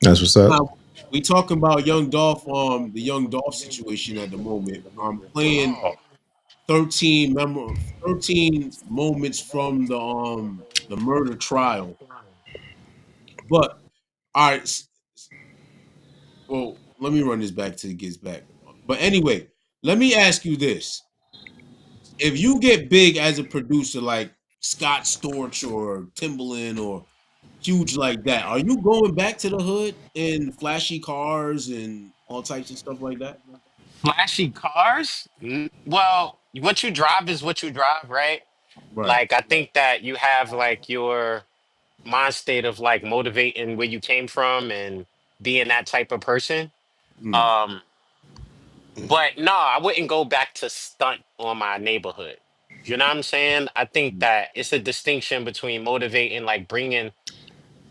That's what's up. Now, we talking about Young Dolph, the Young Dolph situation at the moment. I'm playing Oh, 13 moments from the murder trial. But all right, well, let me run this back till it gets back. But anyway, let me ask you this. If you get big as a producer like Scott Storch or Timbaland or huge like that, are you going back to the hood in flashy cars and all types of stuff like that? flashy cars? Well, what you drive is what you drive, right? Right. Like, I think that you have like your mind state of like motivating where you came from and being that type of person. Mm. Um, But no, I wouldn't go back to stunt on my neighborhood. You know what I'm saying? I think that it's a distinction between motivating, like bringing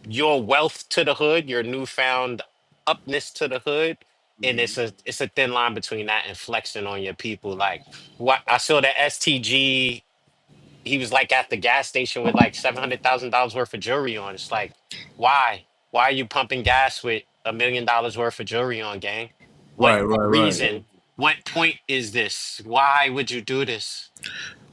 your wealth to the hood, your newfound upness to the hood, and it's a thin line between that and flexing on your people. Like what I saw the STG, he was like at the gas station with like $700,000 worth of jewelry on. It's like, why? Why are you pumping gas with $1 million worth of jewelry on, gang? What Right. reason? What point is this? Why would you do this?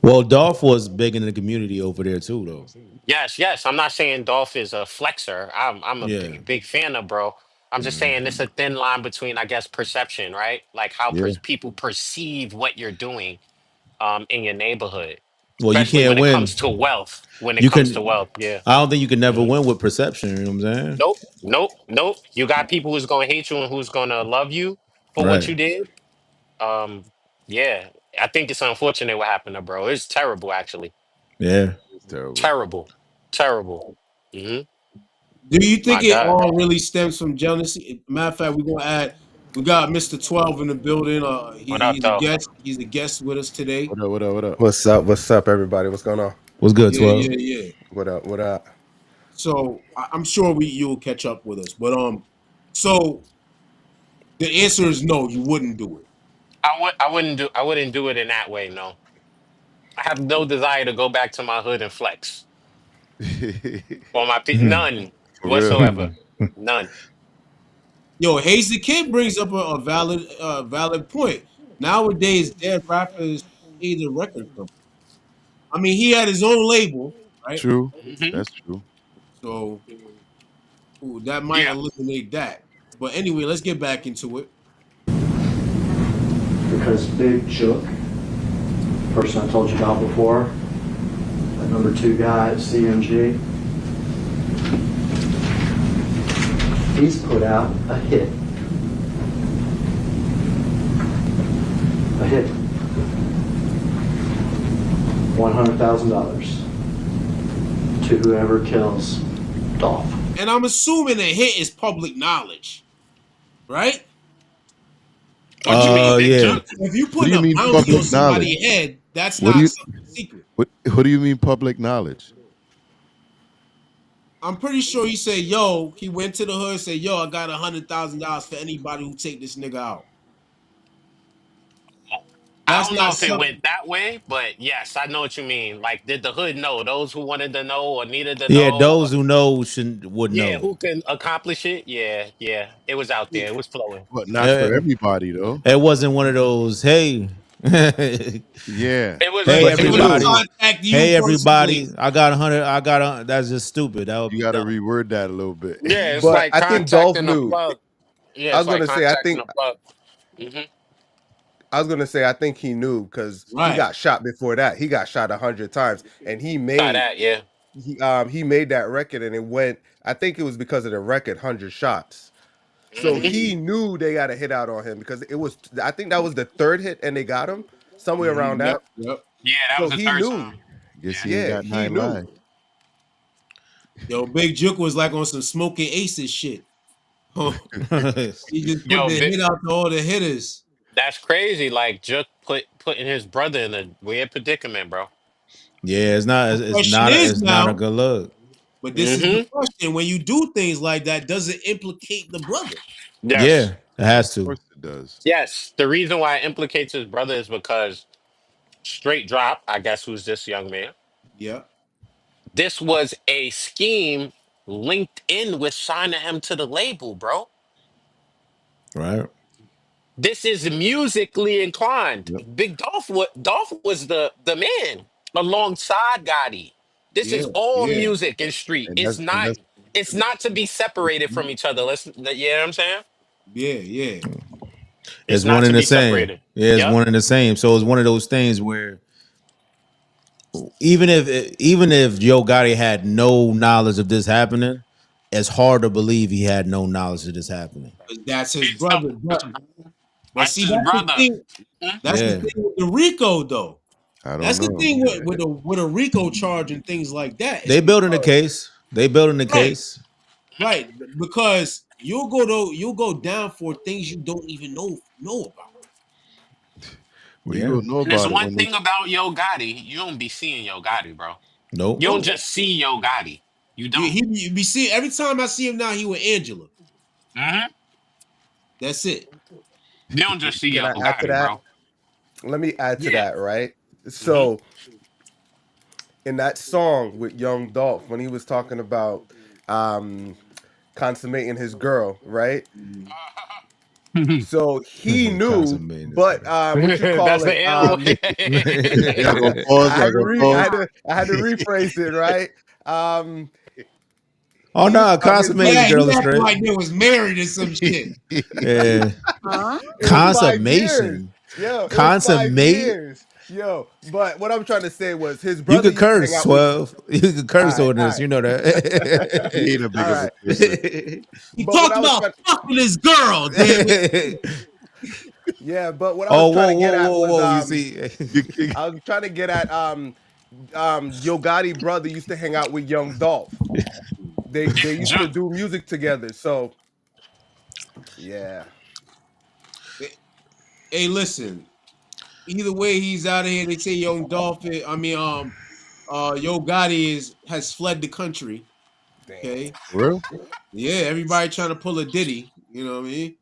Well, Dolph was big in the community over there too, though. Yes. I'm not saying Dolph is a flexer. I'm a Yeah. big fan of bro. I'm just saying it's a thin line between, I guess, perception, right? Like how Yeah. people perceive what you're doing in your neighborhood, Well, you especially can't when it win. comes to wealth. When it You comes to can. wealth, yeah. I don't think you can never Mhm. win with perception. You know what I'm saying? Nope. You got people who's gonna hate you and who's gonna love you for what Right. you did. Um, yeah, I think it's unfortunate what happened to bro. It's terrible, actually. Yeah. It's terrible. Terrible. Hmm. Do you My think it God. all really stems from jealousy? Matter of fact, we got Mr. 12 in the building. What up, He's a though? guest. He's a guest with us today. What up? What up? What up? What's up? What's up, everybody? What's going on? What's good, Yeah, 12? What up? What up? So I'm sure you'll catch up with us. But so the answer is no, you wouldn't do it. I wouldn't do it in that way. No, I have no desire to go back to my hood and flex or my none For real. whatsoever. None. Yo, Hayes the Kid brings up a valid point. Nowadays, dead rappers pay the record company. I mean, he had his own label, right? True. Hmm. That's true. So that might Yeah. eliminate that. But anyway, let's get back into it. Because Big Chook, person I told you about before, the number 2 guy at CMG, he's put out a hit. A hit. $100,000 to whoever kills Dolph. And I'm assuming a hit is public knowledge, right? What you mean, Big Yeah. Chuck? If you What put do you a mean bounty on public knowledge? somebody's head, that's What do not you something secret. what do you mean public knowledge? I'm pretty sure he said, "Yo," he went to the hood and said, "Yo, I got $100,000 for anybody who take this nigga out." I That's don't know not if it something. went that way, but yes, I know what you mean. Like, did the hood know? Those who wanted to know or needed to Yeah, know, those who know would yeah, know. who can accomplish it? Yeah, yeah, it was out there. It was flowing. But not for Uh, everybody though. it wasn't one of those, hey, Yeah. It was, hey But it they was would a, everybody, contact you hey personally. everybody, I got 100, that's just stupid. That would You be gotta dumb. reword that a little bit. yeah, it's But like I think Dolph contacting a knew. plug. Yeah, I it's was like gonna say, contacting a plug. Hmm. I think he knew because he Right. got shot before that. He got shot 100 times, and Saw that, yeah. he made that record, and it went. I think it was because of the record, 100 shots. So Hmm. he knew they got a hit out on him because it was. I think that was the third hit, and they got him somewhere around Yep. that. Yep. Yeah, that was So the he third knew. song. Guess he Yeah. ain't Yeah, got he 9 knew. lives. Yo, Big Juke was like on some smoking aces shit. He just put Yo, the hit out to all the hitters. that's crazy. Like, Jook putting his brother in a weird predicament, bro. Yeah, it's not, The it's question not, is it's not a now, good look. but this is the Hmm. question: when you do things like that, does it implicate the brother? Yes. Yeah, it has Of to. course it does. Yes. The reason why it implicates his brother is because straight drop, I guess who's this young man? Yeah. This was a scheme linked in with signing him to the label, bro. Right. This is musically inclined. Yep. Dolph was the man alongside Gotti. This Yeah. is all Yeah. music and street. And that's It's not to be separated from each other. You know what I'm saying? Yeah. Yeah. It's It's not one to and the be same. separated. Yeah, it's Yep. one and the same. So it's one of those things where even if Yo Gotti had no knowledge of this happening, it's hard to believe he had no knowledge of this happening. That's his It's the brother. But That's see, his that's the brother. thing. Hmm? That's the Yeah, thing with the Rico, though. I don't That's the know. thing with a Rico charge and things like that. It's they building the because case. They building the right, case. right, because you'll go down for things you don't even know about. Well, you Yeah. don't know And there's about it one when they thing about Yo Gotti, you don't be seeing Yo Gotti, bro. Nope. You don't No, just see Yo Gotti. You don't. you be seeing every time I see him now. He with Angela. Hmm. That's it. You don't just see Can Yo I add to Gotti, that? bro. Let me add to Yeah. that. Right. Hmm. So in that song with Young Dolph, when he was talking about um, consummating his girl, right? So he knew, Consummated this but girl. what you call That's the it? L. y'all gonna pause, y'all gonna pause. I had to rephrase it, right? Um, Oh no, his consummate the Yeah, girl he is acting straight. like they was married or some shit. Yeah. it was 5 years, Consummation. yo. It was five Consummate. years, yo. But what I'm trying to say was his You brother could used to hang curse, out with. 12. You could All curse right, on all this. right, You know that. He ain't a big all of a right. cursor. He But what talked I was about trying, fucking his girl, damn it. yeah. But what I was Oh, trying whoa, to get whoa, at whoa, was whoa. You see. I was trying to get at Yo Gotti brother used to hang out with Young Dolph. They used to Jump. do music together. So yeah. Hey, listen. Either way, he's out of here. They say Young Dolphin. I mean, Yo Gotti has fled the country. Damn. Okay. For real? Yeah, everybody trying to pull a Diddy. You know what I mean?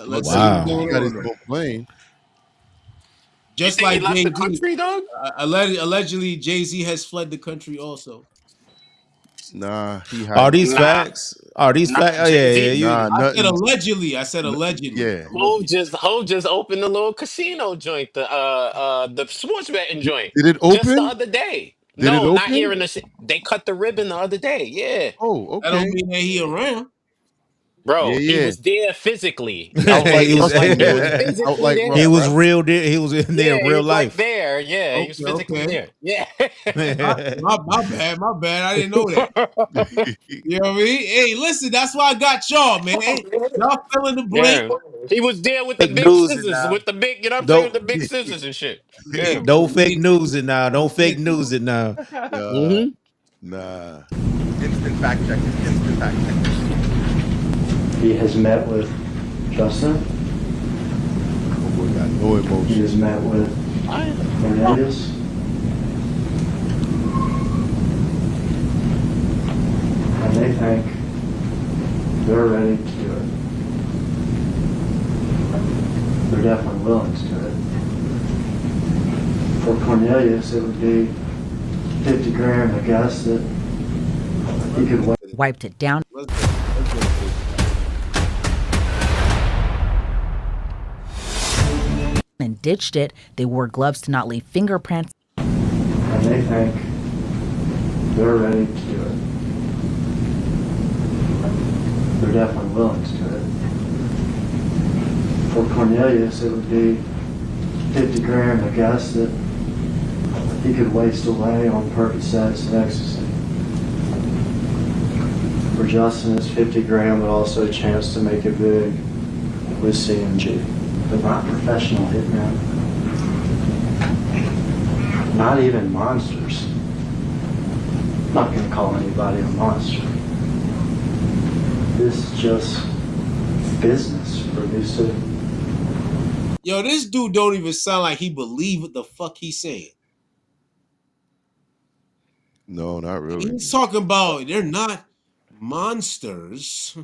Well, Let's see Diddy, what's Wow. going Diddy got on his though. own plane. You Just think he like left Jay the Z, country, dog? allegedly Jay Z has fled the country also. Nah, he Are hiding. these Nah, facts? Are these nah, facts? Oh, Jay yeah, yeah. Z. You, Nah, I said nothing. allegedly. I said n- allegedly. Yeah. Hove just opened a little casino joint, the sports betting joint, Did it just the open? other day. Did it No, not here open? in the. They cut the ribbon the other day. Yeah. Oh, That okay. don't mean that he around. Bro, he Yeah. was there physically. Out like he was Like he was Russell. Out physically like he there, was bro. Russell. real there. He was in there Yeah, in he real was like life. there. Yeah, he was Okay, physically okay. there. Yeah. My bad. I didn't know that. You know what I mean? Hey, listen, that's why I got y'all, man. Y'all fill in the blank. Yeah. He was there with the Fake big news and scissors, now. with the big, you know what I'm saying, with the Don't big scissors and shit. Yeah. don't fake news it now. Don't fake news it now. Mm-hmm. Nah. Instant fact check. Instant fact check. He has met with Justin. Oh boy, got no He emotion. has met with Cornelius. And they think they're ready to do it. They're definitely willing to do it. For Cornelius, it would be 50 grand, I guess, that he could wait. Wiped it down Let's go. and ditched it. They wore gloves to not leave fingerprints. And they think they're ready to do it. They're definitely willing to do it. For Cornelius, it would be 50 grand, I guess, that he could waste away on Percocets and ecstasy. For Justin, it's 50 grand, but also a chance to make it big with CMG. But not professional hitmen. Not even monsters. I'm not going to call anybody a monster. This is just business for these two. Yo, this dude don't even sound like he believe what the fuck he's saying. No, not really. He's talking about they're not monsters.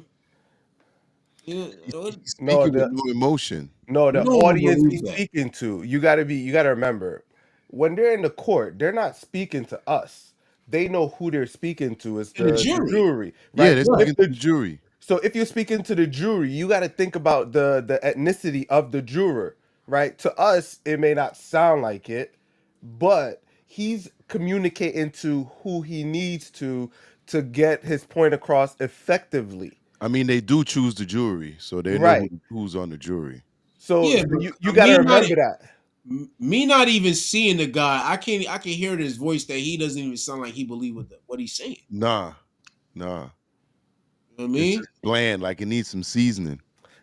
Yeah, He's No, speaking with no emotion. No, the No one audience believes he's that. speaking to, you gotta remember, when they're in the court, they're not speaking to us. They know who they're speaking to. It's And the the jury. jury, Yeah, right? they're So speaking to the jury. so if you're speaking to the jury, you got to think about the ethnicity of the juror, right? To us, it may not sound like it, but he's communicating to who he needs to get his point across effectively. I mean, they do choose the jury, so they know Right. who's on the jury. So Yeah, but you got to remember that. Me not even seeing the guy, I can hear in his voice that he doesn't even sound like he believe what he's saying. Nah. You know what I It's mean? just bland, like it needs some seasoning.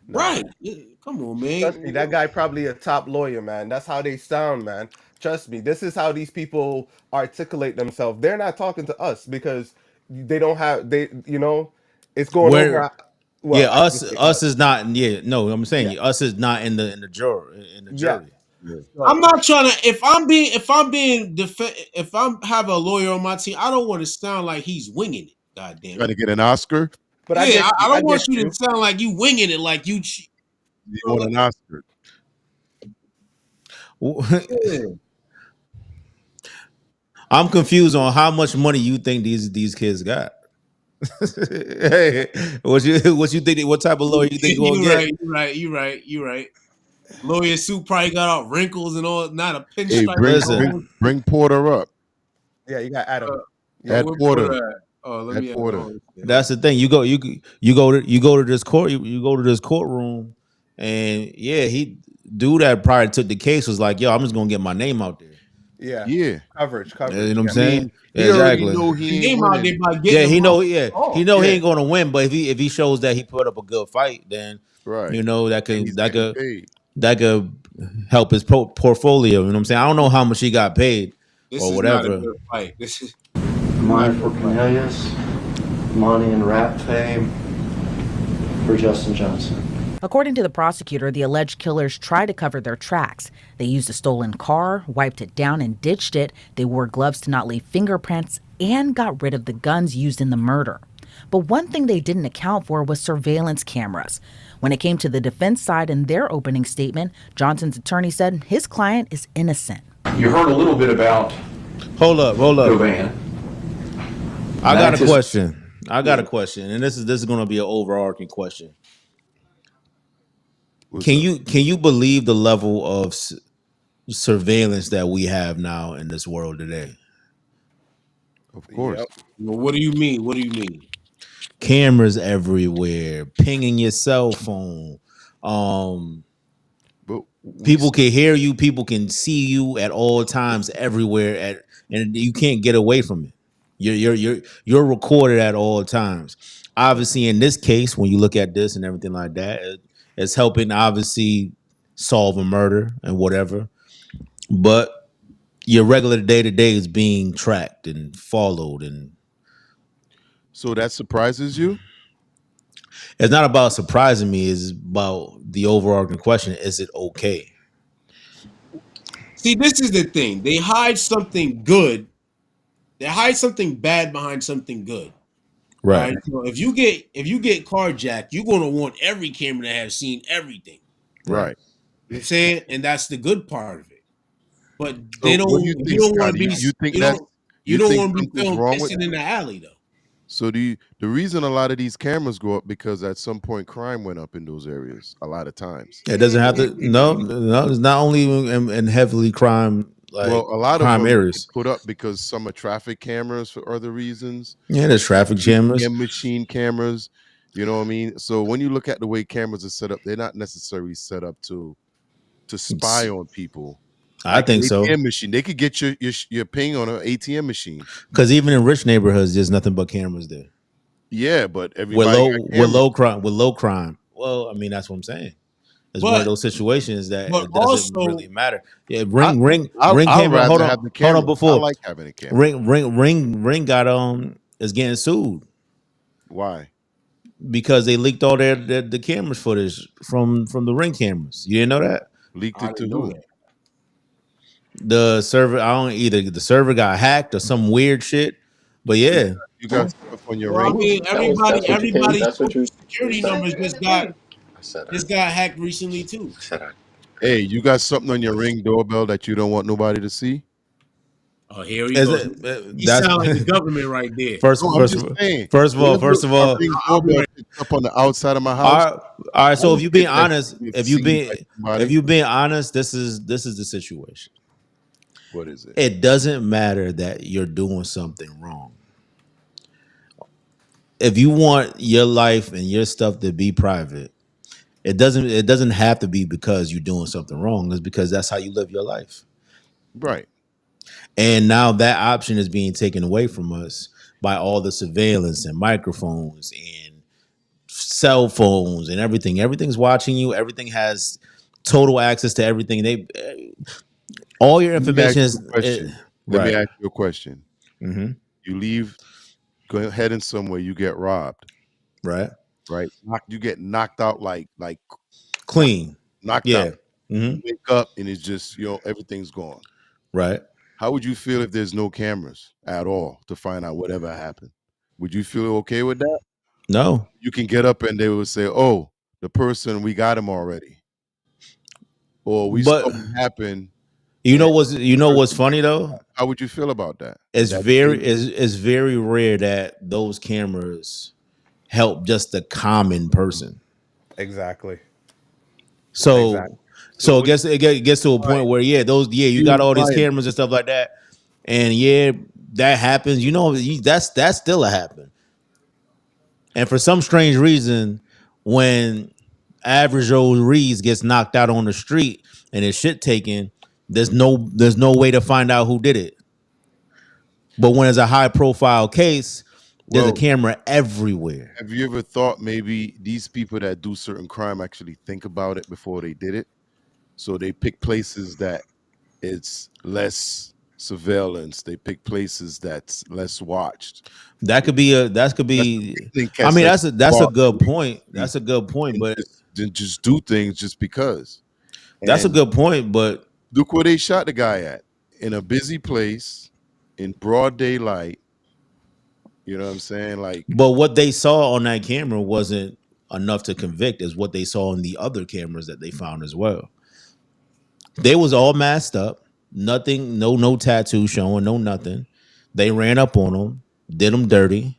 Right. Yeah, come on, man. Trust me, that guy probably a top lawyer, man. That's how they sound, man. Trust me, this is how these people articulate themselves. They're not talking to us because they don't have it's going over. Where Well, I us can say us is not no, I'm saying Yeah. us is not in the Yeah. jury. I'm not trying to. If I'm being if I'm have a lawyer on my team, I don't want to sound like he's winging it. God damn Trying it. to get an Oscar? But Yeah, I don't want get you to sound like you winging it, like you. You want an Oscar? Yeah. I'm confused on how much money you think these kids got. Hey, what you think? What type of lawyer you think you gonna get? You right. Lawyer suit probably got all wrinkles and all, not a Hey, pinstripe. Listen. bring Porter up. Yeah, you got Adam. Yeah, Add where Porter. Porter at? Oh, let Add me. Porter. That's the thing. You go to this court. You go to this courtroom, and yeah, he dude that prior took the case was like, "Yo, I'm just gonna get my name out there." Yeah. Yeah. Coverage. You know what I'm Yeah. saying? He already Exactly. know he ain't Name out there winning. by Yeah, getting he him know. out. Yeah, Oh, he know he yeah. ain't gonna win. But if he shows that he put up a good fight, then Right. you know that And could he's getting paid. help his portfolio. You know what I'm saying? I don't know how much he got paid this or is not a whatever. good fight. This is Money for Cornelius, money and rap fame for Justin Johnson. According to the prosecutor, the alleged killers tried to cover their tracks. They used a stolen car, wiped it down, and ditched it. They wore gloves to not leave fingerprints and got rid of the guns used in the murder. But one thing they didn't account for was surveillance cameras. When it came to the defense side in their opening statement, Johnson's attorney said his client is innocent. You heard a little bit about Hold up. the van. I got a question. And this is going to be an overarching question. Can you believe the level of surveillance that we have now in this world today? Of course. Well, what do you mean? What do you mean? cameras everywhere, pinging your cell phone. But People can hear you, people can see you at all times, everywhere, and you can't get away from it. You're recorded at all times. Obviously, in this case, when you look at this and everything like that, it's helping obviously solve a murder and whatever. But your regular day to day is being tracked and followed, and so that surprises you? it's not about surprising me. It's about the overarching question: is it okay? See, this is the thing. They hide something good. They hide something bad behind something good. Right. Right. So if you get carjacked, you're gonna want every camera to have seen everything. Right. You know what I'm saying? And that's the good part of it. But So they don't what do you you think, don't want to Scotty? be You think you that's don't you don't think want to be something's filmed wrong with pissing in the alley though. so the reason a lot of these cameras go up because at some point crime went up in those areas a lot of times. It doesn't have to. No. It's not only in heavily Well, a lot of crime them areas. put up because some are traffic cameras for other reasons. Yeah, there's traffic cameras. ATM machine cameras. You know what I mean? So when you look at the way cameras are set up, they're not necessarily set up to spy on people. I Like think an so. ATM machine, they could get your ping on an ATM machine. Because even in rich neighborhoods, there's nothing but cameras there. Yeah, but everybody got with cameras. low crime. Well, I mean that's what I'm saying. It's one of But those situations that but it doesn't also really matter. Yeah, I'd ring rather camera. Hold have the on camera. I before like having a camera. ring got is getting sued Why? because they leaked all the cameras footage from the ring cameras. You didn't know that? Leaked I it to didn't know who? that. The server, I don't either the server got hacked or some weird shit. But So yeah, you got stuff on your Well, I ring. mean, everybody's That's what you're security numbers just got hacked recently too. Hey, you got something on your ring doorbell that you don't want nobody to see? Oh, here he is goes. it He that's sound like the government right there. first No, I'm just saying. first of Whenever all, my ring I'll be doorbell right. picks up on the outside of my all house, right, all right. I So don't if you think being that honest, should be if you seen being by somebody. if you being honest, this is the situation. What is it? It doesn't matter that you're doing something wrong. If you want your life and your stuff to be private, it doesn't have to be because you're doing something wrong. It's because that's how you live your life. Right. And now that option is being taken away from us by all the surveillance and microphones and cell phones and everything. Everything's watching you. Everything has total access to everything. All your Let me ask information you a question. Let me right. ask you a question. Mm-hmm. You leave, go heading somewhere, you get robbed, Right. right? You get knocked out like Clean. knocked Yeah. out. Mm-hmm. You wake up and it's just, everything's gone. Right. How would you feel if there's no cameras at all to find out whatever happened? Would you feel okay with that? No. You can get up and they would say, "Oh, the person, we got him already," or "We But saw what happened." you And know what's funny though? how would you feel about that? Would It's that be dangerous? it's very rare that those cameras help just the common person. Exactly. So Exactly. so it gets to a point where you got You all these implying cameras and stuff like that, and that happens. That's still a happen. And for some strange reason, when average Joe Reeves gets knocked out on the street and his shit taken, there's no way to find out who did it. But when it's a high profile case, there's a well, camera everywhere. have you ever thought maybe these people that do certain crime actually think about it before they did it? So they pick places that it's less surveillance. They pick places that's less watched. That could be They I catch mean that that's a bar good point. That's a good point, and but just do things just because. that's a And good point, but look where they shot the guy at, in a busy place, in broad daylight. You know what I'm saying? Like, what they saw on that camera wasn't enough to convict is what they saw in the other cameras that they found as well. They was all masked up, nothing, no tattoo showing, no nothing. They ran up on them, did them dirty.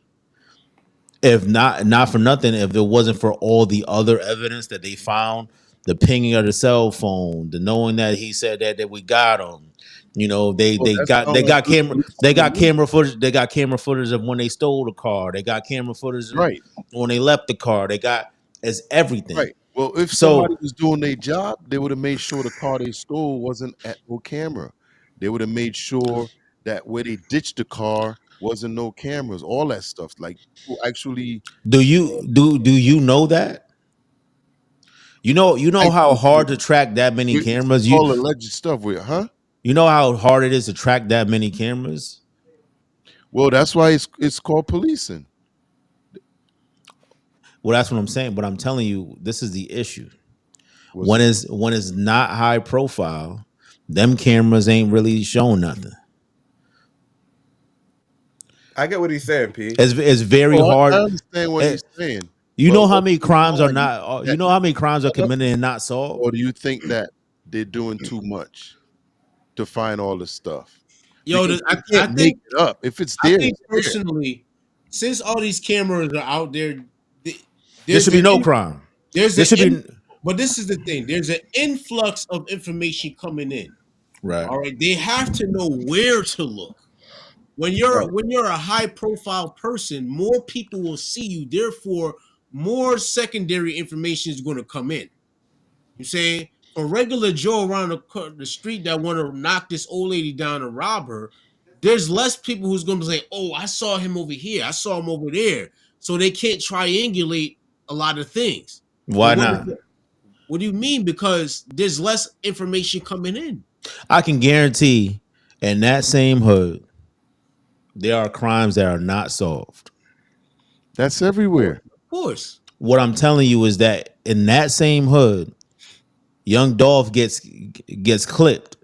If not for nothing, if it wasn't for all the other evidence that they found, the pinging of the cell phone, the knowing that he said that we got him, You know, they Well, they that's got all they like got good camera police they got officers. camera footage. They got camera footage of when they stole the car. They got camera footage of Right, when they left the car. They got it's everything. right. Well, if somebody So was doing their job, they would have made sure the car they stole wasn't at no camera. They would have made sure that where they ditched the car wasn't no cameras. All that stuff. Like people actually do you know that? You know I how do, hard but to track that many it's cameras. all alleged stuff with, huh? You know how hard it is to track that many cameras. Well, that's why it's called policing. Well, that's what I'm saying. But I'm telling you, this is the issue. Was it? When it's not high profile, them cameras ain't really showing nothing. I get what he's saying, P. It's very Oh, I hard. understand what Eh, he's saying, You but know how what's many the crimes are line? You not? think You that know how many crimes are enough, committed and not solved? or do you think that they're doing too much to find all this stuff? Yo, Because I, they I can't make think it up. If it's I there, think it's there. personally, since all these cameras are out there, There there's should be an no crime. there's There an should be but this is the thing. There's an influx of information coming in. right. All right, they have to know where to look. Right. When you're a high profile person, more people will see you. Therefore, more secondary information is going to come in. You saying for regular Joe around the street that want to knock this old lady down and rob her, there's less people who's going to say, "Oh, I saw him over here. I saw him over there." So they can't triangulate a lot of things. Why not? What do you mean? Because there's less information coming in. I can guarantee in that same hood, there are crimes that are not solved. That's everywhere. Of course. What I'm telling you is that in that same hood, young Dolph gets clipped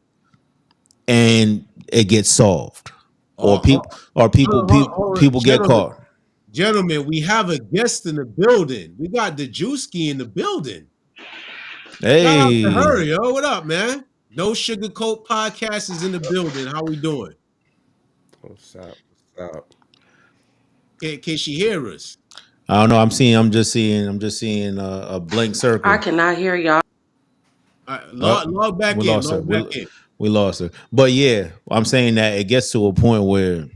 and it gets solved. Or people get caught. Gentlemen, we have a guest in the building. We got the Drewski in the building. Shout out to her, Hey. yo. What up, man? No Sugarcoat Podcast is in the building. How we doing? What's up? What's up? Can she hear us? I don't know. I'm just seeing a blank circle. I cannot hear y'all. Log back We in. lost her. Log back in. We lost her. But yeah, I'm saying that it gets to a point where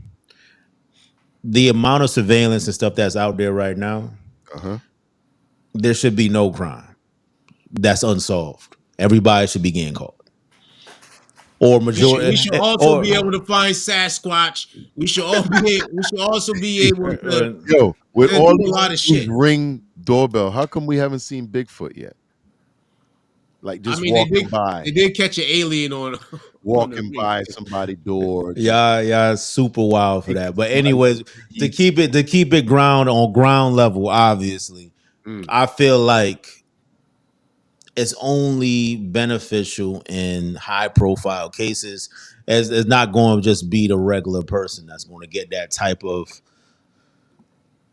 the amount of surveillance and stuff that's out there right now, there should be no crime that's unsolved. Everybody should be getting caught. Or majority. We should also be able to find Sasquatch. We should also be able to. Yo, with all do a lot of these shit. Ring doorbell, how come we haven't seen Bigfoot yet? Like just walking by. They did catch an alien on walking by somebody's door. Yeah, super wild for that. But anyways, to keep it ground level, obviously, I feel like it's only beneficial in high profile cases. As it's not going to just be the regular person that's going to get that type of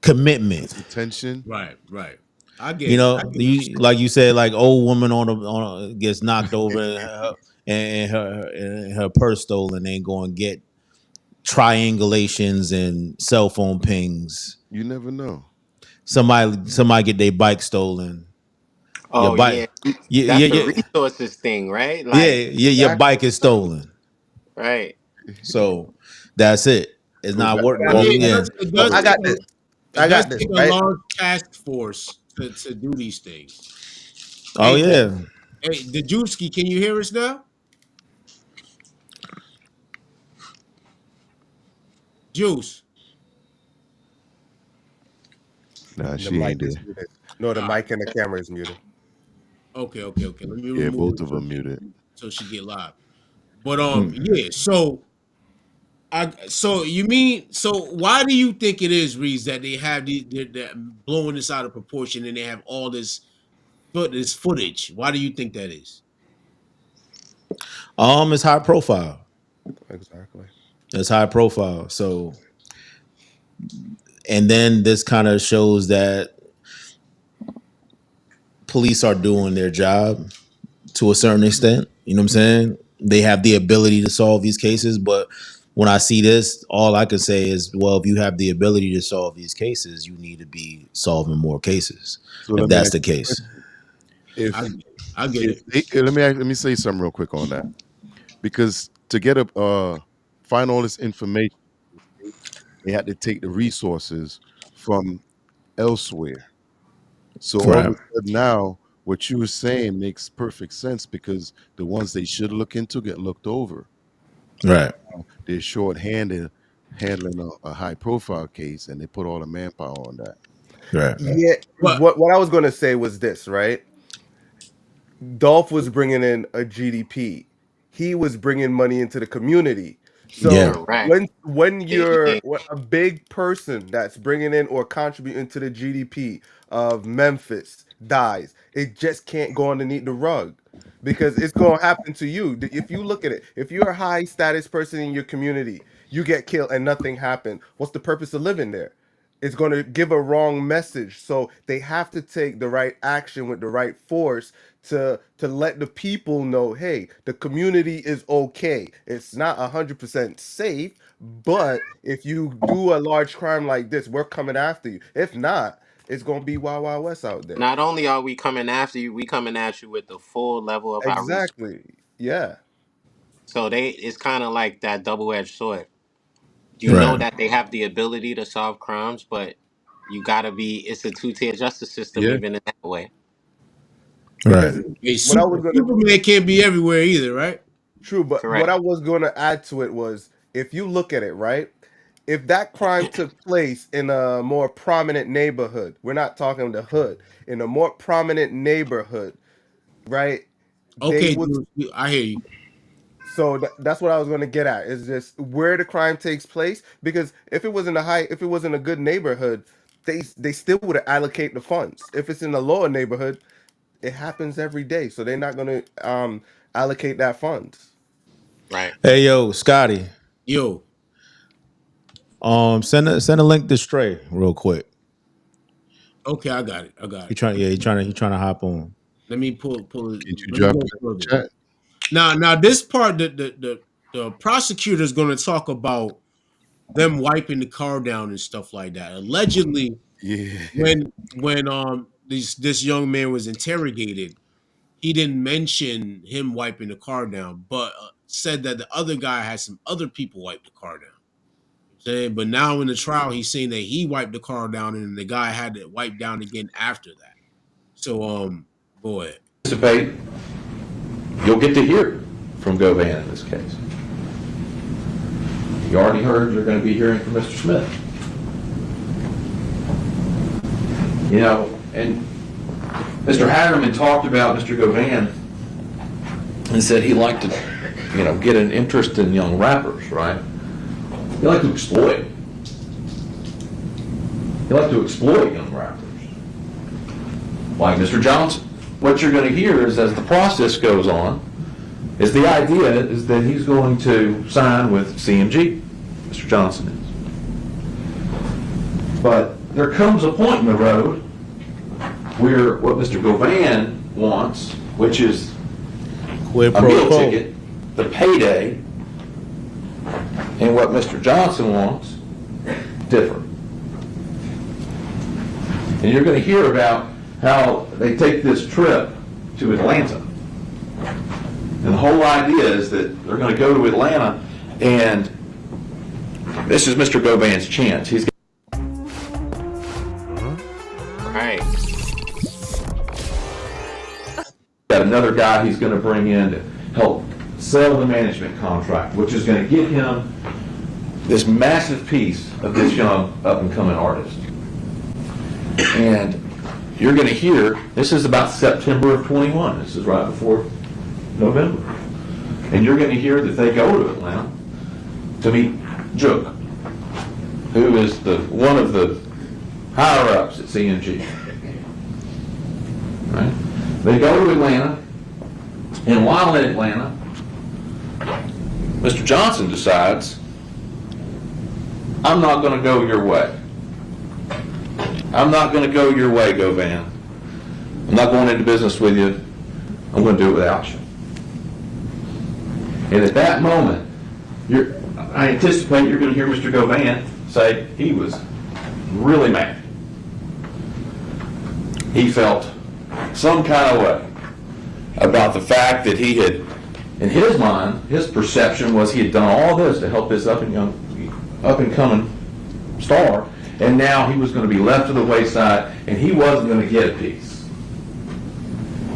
commitment. Attention. Right. I get Like you said, like old woman gets knocked over and her purse stolen, ain't going to get triangulations and cell phone pings. You never know. Somebody get their bike stolen. Oh, your bike, yeah. That's the resources thing, right? Like, your bike is stolen. Right. So that's it. It's not working. It does I got this. I got this. Take a Right? large task force to do these things. Oh yeah. Hey, the Drewski, can you hear us now? Juice. Nah, The she mic ain't is there. muted. No, the mic and the camera is muted. Okay. Let me Yeah, remove both it of them muted. so she get live. But yeah. So why do you think it is, Reese, that they have they're blowing this out of proportion and they have all this footage? Why do you think that is? It's high profile. Exactly. It's high profile. So, and then this kind of shows that police are doing their job to a certain extent. You know what I'm saying? They have the ability to solve these cases, but when I see this, all I can say is, well, if you have the ability to solve these cases, you need to be solving more cases. So if that's the case. I get it. Let me say something real quick on that, because to get find all this information, they had to take the resources from elsewhere. So all of a Right. sudden now, what you were saying makes perfect sense because the ones they should look into get looked over. Right. They're short-handed handling a high-profile case, and they put all the manpower on that. Right. Yeah, But what I was gonna say was this, right? Dolph was bringing in a GDP. He was bringing money into the community. Yeah. So Correct. when you're Yeah. a big person that's bringing in or contributing to the GDP of Memphis dies, it just can't go underneath the rug because it's going to happen to you. If you look at it, if you're a high status person in your community, you get killed and nothing happened. What's the purpose of living there? It's going to give a wrong message. So they have to take the right action with the right force to let the people know, hey, the community is okay. It's not 100% safe, but if you do a large crime like this, we're coming after you. If not, it's going to be Wild Wild West out there. Not only are we coming after you, we coming at you with the full level of our resources. Exactly. Yeah. So it's kind of like that double-edged sword. You know Right. that they have the ability to solve crimes, but you gotta be. It's a two-tier justice system, Yeah. even in that way. Right. Because hey, what I was going to Superman can't be everywhere either, right? True, but what Correct. I was going to add to it was if you look at it, right? If that crime took place in a more prominent neighborhood, we're not talking the hood, in a more prominent neighborhood, right? They Okay, would. dude, I hear you. So that's what I was going to get at. Is just where the crime takes place. Because if it was in if it was in a good neighborhood, they still would allocate the funds. If it's in a lower neighborhood, it happens every day, so they're not going to allocate that funds. Right. Hey, yo, Scotty. Yo, Send a link to Stray real quick. okay, I got it. He trying to hop on. Let me pull it. Can't you Let me drop go it in the further. chat? Now this part, the prosecutor is going to talk about them wiping the car down and stuff like that. Allegedly, Yeah. when this young man was interrogated, he didn't mention him wiping the car down, but said that the other guy had some other people wipe the car down. Saying, but now in the trial, he's saying that he wiped the car down and the guy had to wipe down again after that. So, go ahead. Anticipate you'll get to hear from Govan in this case. You already heard you're going to be hearing from Mr. Smith. You know, and Mr. Hatterman talked about Mr. Govan and said he liked to, you know, get an interest in young rappers, right? He liked to exploit. He liked to exploit young rappers. Like Mr. Johnson. What you're going to hear is as the process goes on, is the idea is that he's going to sign with CMG, Mr. Johnson is. But there comes a point in the road where what Mr. Govan wants, which is Quid a pro meal quo. ticket, the payday, and what Mr. Johnson wants, different. And you're going to hear about how they take this trip to Atlanta. And the whole idea is that they're going to go to Atlanta, and this is Mr. Govan's chance. He's Right. got another guy he's going to bring in to help sell the management contract, which is going to get him this massive piece of this young up-and-coming artist. And you're going to hear, this is about September of 21. This is right before November. And you're going to hear that they go to Atlanta to meet Jook, who is one of the higher-ups at CMG. Right? They go to Atlanta, and while in Atlanta, Mr. Johnson decides, I'm not going to go your way. I'm not going to go your way, Govan. I'm not going into business with you. I'm going to do it without you. And at that moment, I anticipate you're going to hear Mr. Govan say he was really mad. He felt some kind of way about the fact that he had In his mind, his perception was he had done all this to help this up and coming star, and now he was going to be left to the wayside, and he wasn't going to get a piece.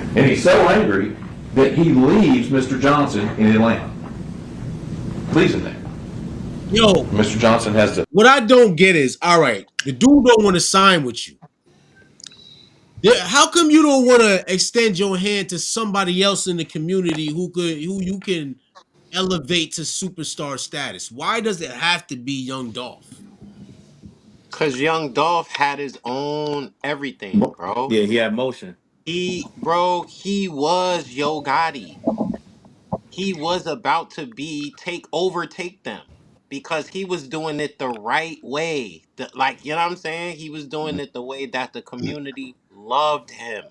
And he's so angry that he leaves Mr. Johnson in Atlanta. Leaves him there. Yo, Mr. Johnson has to. what I don't get is, all right, the dude don't want to sign with you. How come you don't want to extend your hand to somebody else in the community who you can elevate to superstar status? Why does it have to be Young Dolph? Cause Young Dolph had his own everything, bro. Yeah, he had motion. He was Yo Gotti. He was about to overtake them because he was doing it the right way. Like, you know what I'm saying? He was doing it the way that the community loved him.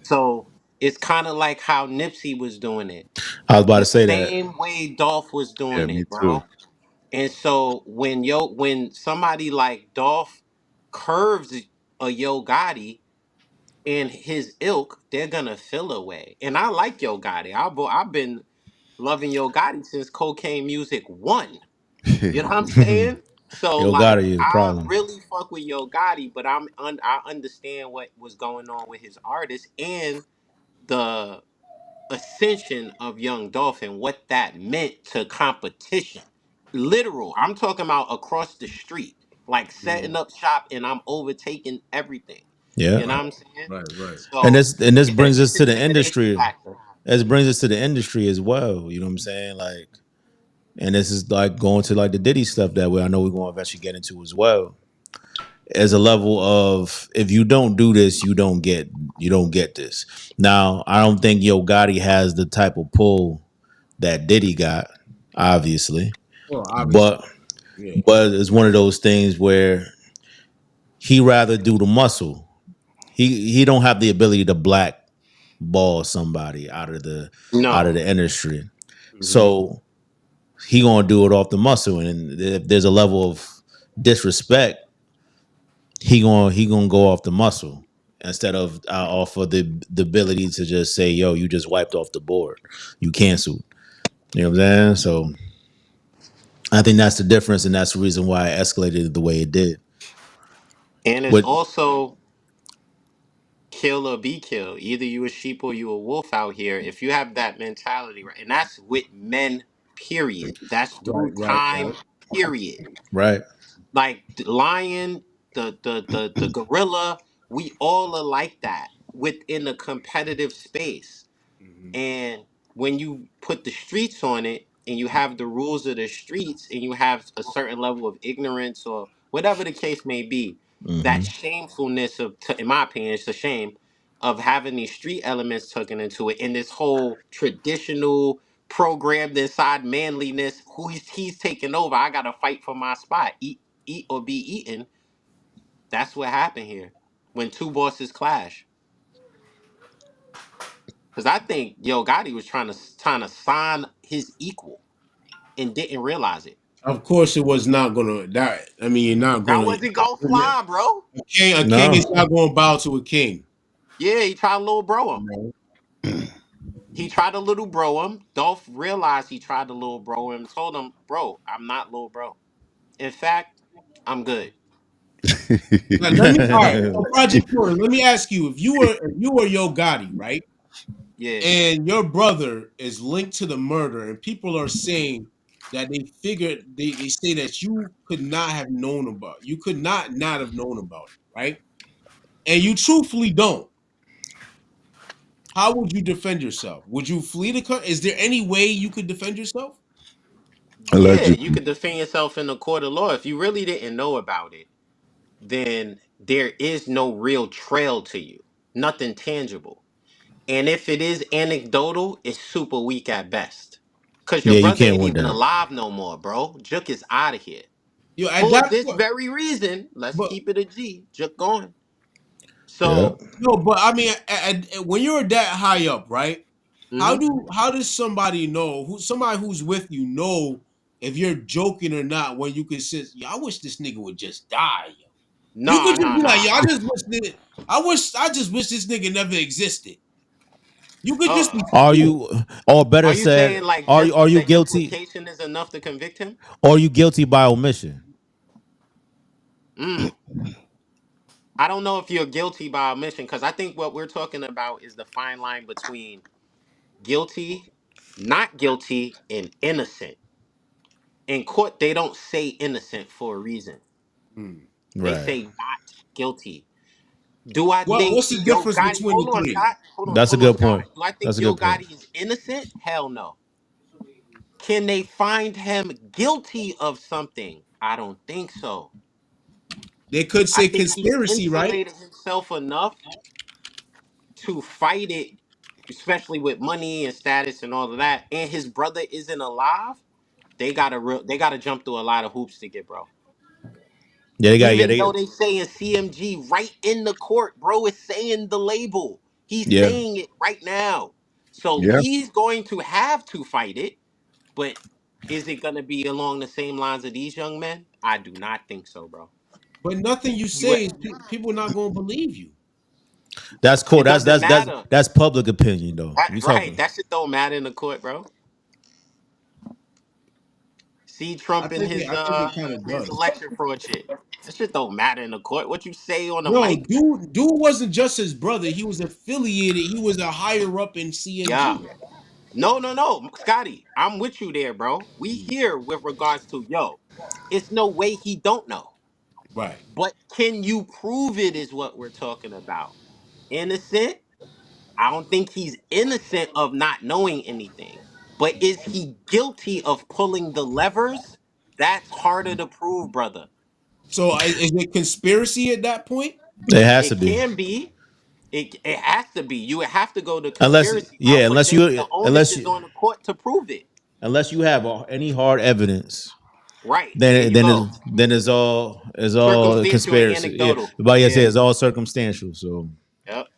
So it's kind of like how Nipsey was doing it. I was about to The say that. same way Dolph was Yeah, doing me it, too. bro. And so when somebody like Dolph curves a Yo Gotti in his ilk, they're gonna feel away. And I like Yo Gotti. I've been loving Yo Gotti since Cocaine Music 1. You know what I'm saying? So Yo like Gotti is a I problem. really fuck with Yo Gotti, but I understand what was going on with his artist and the ascension of Young Dolph and what that meant to competition. Literal. I'm talking about across the street, like setting up shop and I'm overtaking everything. Yeah. You know what I'm saying? Right. And So this brings us it's to the intimidation industry. factor. This brings us to the industry as well. You know what I'm saying? Like, and this is like going to like the Diddy stuff that way. I know we're going to eventually get into as well. As a level of if you don't do this, you don't get this. Now, I don't think Yo Gotti has the type of pull that Diddy got, obviously, Well, obviously, but yeah. it's one of those things where he rather do the muscle. He don't have the ability to blackball somebody out of No. the industry. Mm-hmm. So he gonna do it off the muscle, and if there's a level of disrespect, he gonna go off the muscle instead of off of the ability to just say, "Yo, you just wiped off the board, you canceled." You know what I'm saying? So I think that's the difference, and that's the reason why it escalated the way it did. And it's With also kill or be killed. Either you a sheep or you a wolf out here. If you have that mentality, right? And that's with men, period. That's through time, Right. period. right, Like the lion, the gorilla, we all are like that within a competitive space. Mm-hmm. And when you put the streets on it and you have the rules of the streets and you have a certain level of ignorance or whatever the case may be, that hmm shamefulness of, in my opinion, it's a shame of having these street elements taken into it and this whole traditional programmed inside manliness, who he's taking over. I gotta fight for my spot, eat or be eaten. That's what happened here when two bosses clash. Because I think Yo Gotti was trying to sign his equal and didn't realize it. Of course, it was not gonna. That I mean, you're not That gonna. wasn't gonna fly, bro. A king is no, not going to bow to a king. Yeah, he tried to little bro him. You He tried to little bro him. Dolph realized he tried to little bro him. Told him, bro, I'm not little bro. In fact, I'm good. Now, let me. All right, so Project Porter. Let me ask you: if you were Yo Gotti, right, Yeah. and your brother is linked to the murder, and people are saying that they say that you could not have known about, you could not have known about it, right? And you truthfully don't. How would you defend yourself? Would you flee the country? Is there any way you could defend yourself? Yeah, you Allegedly. could defend yourself in the court of law. If you really didn't know about it, then there is no real trail to you. Nothing tangible. And if it is anecdotal, it's super weak at best. Cause your yeah, you brother can't ain't win even that. alive no more, bro. Juk is out of here. You at For that this point, very reason, let's but keep it a G. Juk going. Yeah, So, no, but I mean, when you're that high up, right? hmm How does somebody know somebody who's with you know if you're joking or not? When you can say, "Yo, I wish this nigga would just die." Yo. You could nah, just nah, be like, nah. "Yo, I just wish this nigga never existed." You could just be Are cool. you, or better Are you saying said, like are just you the guilty? implication is enough to convict him? Or are you guilty by omission? Mm. I don't know if you're guilty by omission because I think what we're talking about is the fine line between guilty, not guilty, and innocent. In court, they don't say innocent for a reason. Hmm. They Right. say not guilty. Do I What's think the Yo difference Gotti? between the Hold on, three? Scott. That's a Hold on, good Scott. point. Do I think That's a Yo good point. Gotti is innocent? Hell no. Can they find him guilty of something? I don't think so. They could I say think he's conspiracy, right? insulated himself enough to fight it, especially with money and status and all of that. And his brother isn't alive. They gotta jump through a lot of hoops to get bro. Yeah, they got. Yeah, Even they. though they saying CMG right in the court, bro is saying the label. He's Yeah, saying it right now. So Yeah. he's going to have to fight it, but is it gonna be along the same lines of these young men? I do not think so, bro. But nothing you You say is people not gonna believe you. that's cool. it doesn't matter. That's public opinion though. You Right. talking? That shit don't matter in the court, bro. See Trump I think it kind of in his does. election fraud shit. That shit don't matter in the court. What you say on the No, mic, dude wasn't just his brother. He was affiliated. He was a higher up in yeah. CMG. No, Scotty, I'm with you there, bro. We here with regards to it's no way he don't know. Right. But can you prove it is what we're talking about. Innocent? I don't think he's innocent of not knowing anything. But is he guilty of pulling the levers? That's harder to prove, brother. So is it conspiracy at that point? It has to It be. can be. It has to be. You would have to go the Unless, conspiracy route, yeah, but then the onus is on the court to prove it. unless you have any hard evenence, Right. There then you go. it's all Circumstantial and conspiracy. Yeah, anecdotal. but yeah, say Yeah. it's all circumstantial. So, Yep.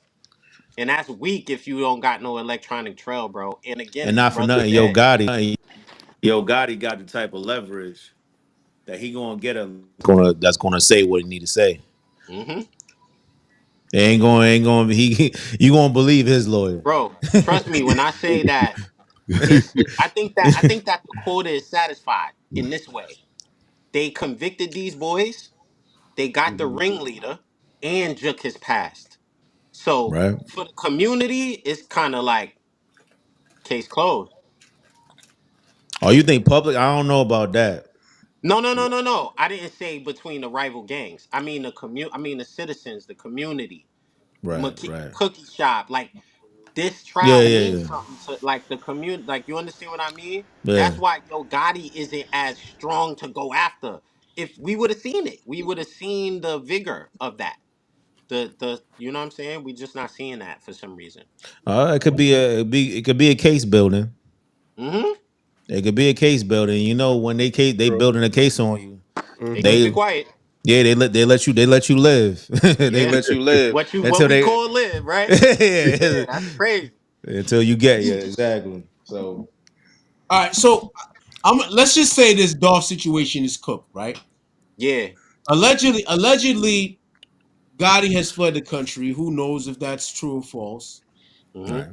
And that's weak if you don't got no electronic trail, bro. And again, and his not for brother's nothing, dead. Yo Gotti got the type of leverage that he gonna get that's gonna say what he need to say. Hmm. Ain't gonna he you gonna believe his lawyer. Bro, trust me when I say that I think that the quota is satisfied in this way. They convicted these boys, they got the ringleader, and Jook his past. So Right? for the community, it's kind of like case closed. Oh, you think public? I don't know about that. No. I didn't say between the rival gangs. I mean I mean the citizens, the community, Right, right. cookie shop. Like this Yeah, trial yeah, means yeah. something to like the community. Like you understand what I mean? Yeah. That's why Yo Gotti isn't as strong to go after. If we would have seen it, we would have seen the vigor of that. The you know what I'm saying? We just not seeing that for some reason. It could be it could be a case building. Hmm. It could be a case building. You know, when they True. building a case on you, They Hmm. keep it they quiet. yeah they let you live. They Yeah. let you live What until we they call live, right? Yeah, yeah, that's crazy. until you get exactly. So All right. So let's just say this Dolph situation is cooked, right? Yeah. Allegedly, Gotti has fled the country. Who knows if that's true or false? Hmm. right.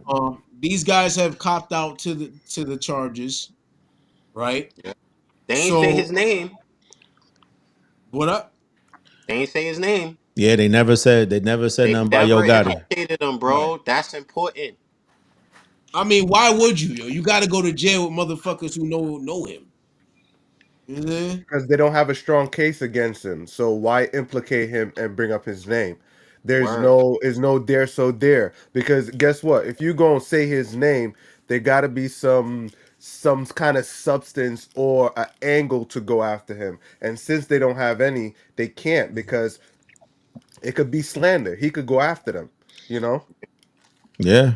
These guys have copped out to the charges, right? Yeah. They ain't say his So name. what up? They ain't say his name. Yeah, they never said They nothing about Yo never Gotti. implicated him, Right. bro. That's important. I mean, why would you? Yo, you got to go to jail with motherfuckers who know him. You know what I'm saying? Because they don't have a strong case against him. So why implicate him and bring up his name? Word. Is no there so there. Because guess what? If you go and say his name, there gotta be some kind of substance or an angle to go after him. And since they don't have any, they can't because it could be slander. He could go after them, you know? Yeah,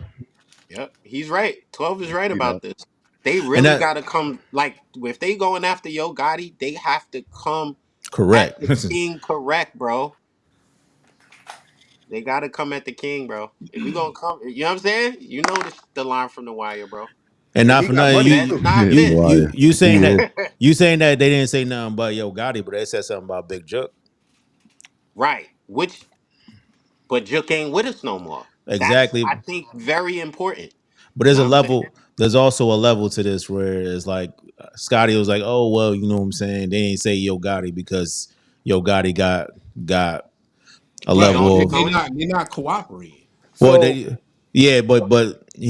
Yep, he's right. 12 is right You know. about this. They and really that gotta come like if they going after Yo Gotti, they have to come at correct. the king correct, bro. They gotta come at the king, bro. If we gonna come, you know what I'm saying? You know the line from the wire, bro. And And not he for got nothing, money Feds too. not Yeah, fit. wire. Buil. you saying that they didn't say nothing about Yo Gotti, but they said something about Big Juck. Right. Which but Jook ain't with us no more. That's Exactly. I think very important. But there's a I'm saying? level. There's also a level to this where it's like Scotty was like, "Oh well, you know what I'm saying." They ain't say Yo Gotti because Yo Gotti got a You Right. don't level They, of know it? they're not cooperating. well, So they yeah, but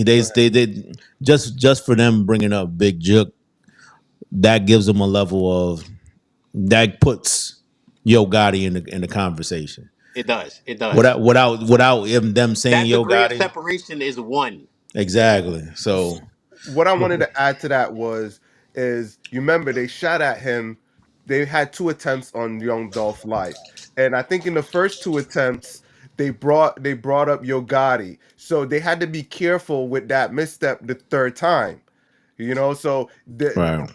go ahead. they did just for them bringing up Big Jook, that gives them a level of that puts Yo Gotti in the conversation. It does. It does. Without even them saying That Yo degree of Gotti, separation is one. exactly. So What I wanted to add to that was is you remember they shot at him. They had two attempts on young Dolph life, and I think in the first two attempts they brought up Yo Gotti, so they had to be careful with that misstep the third time. So right.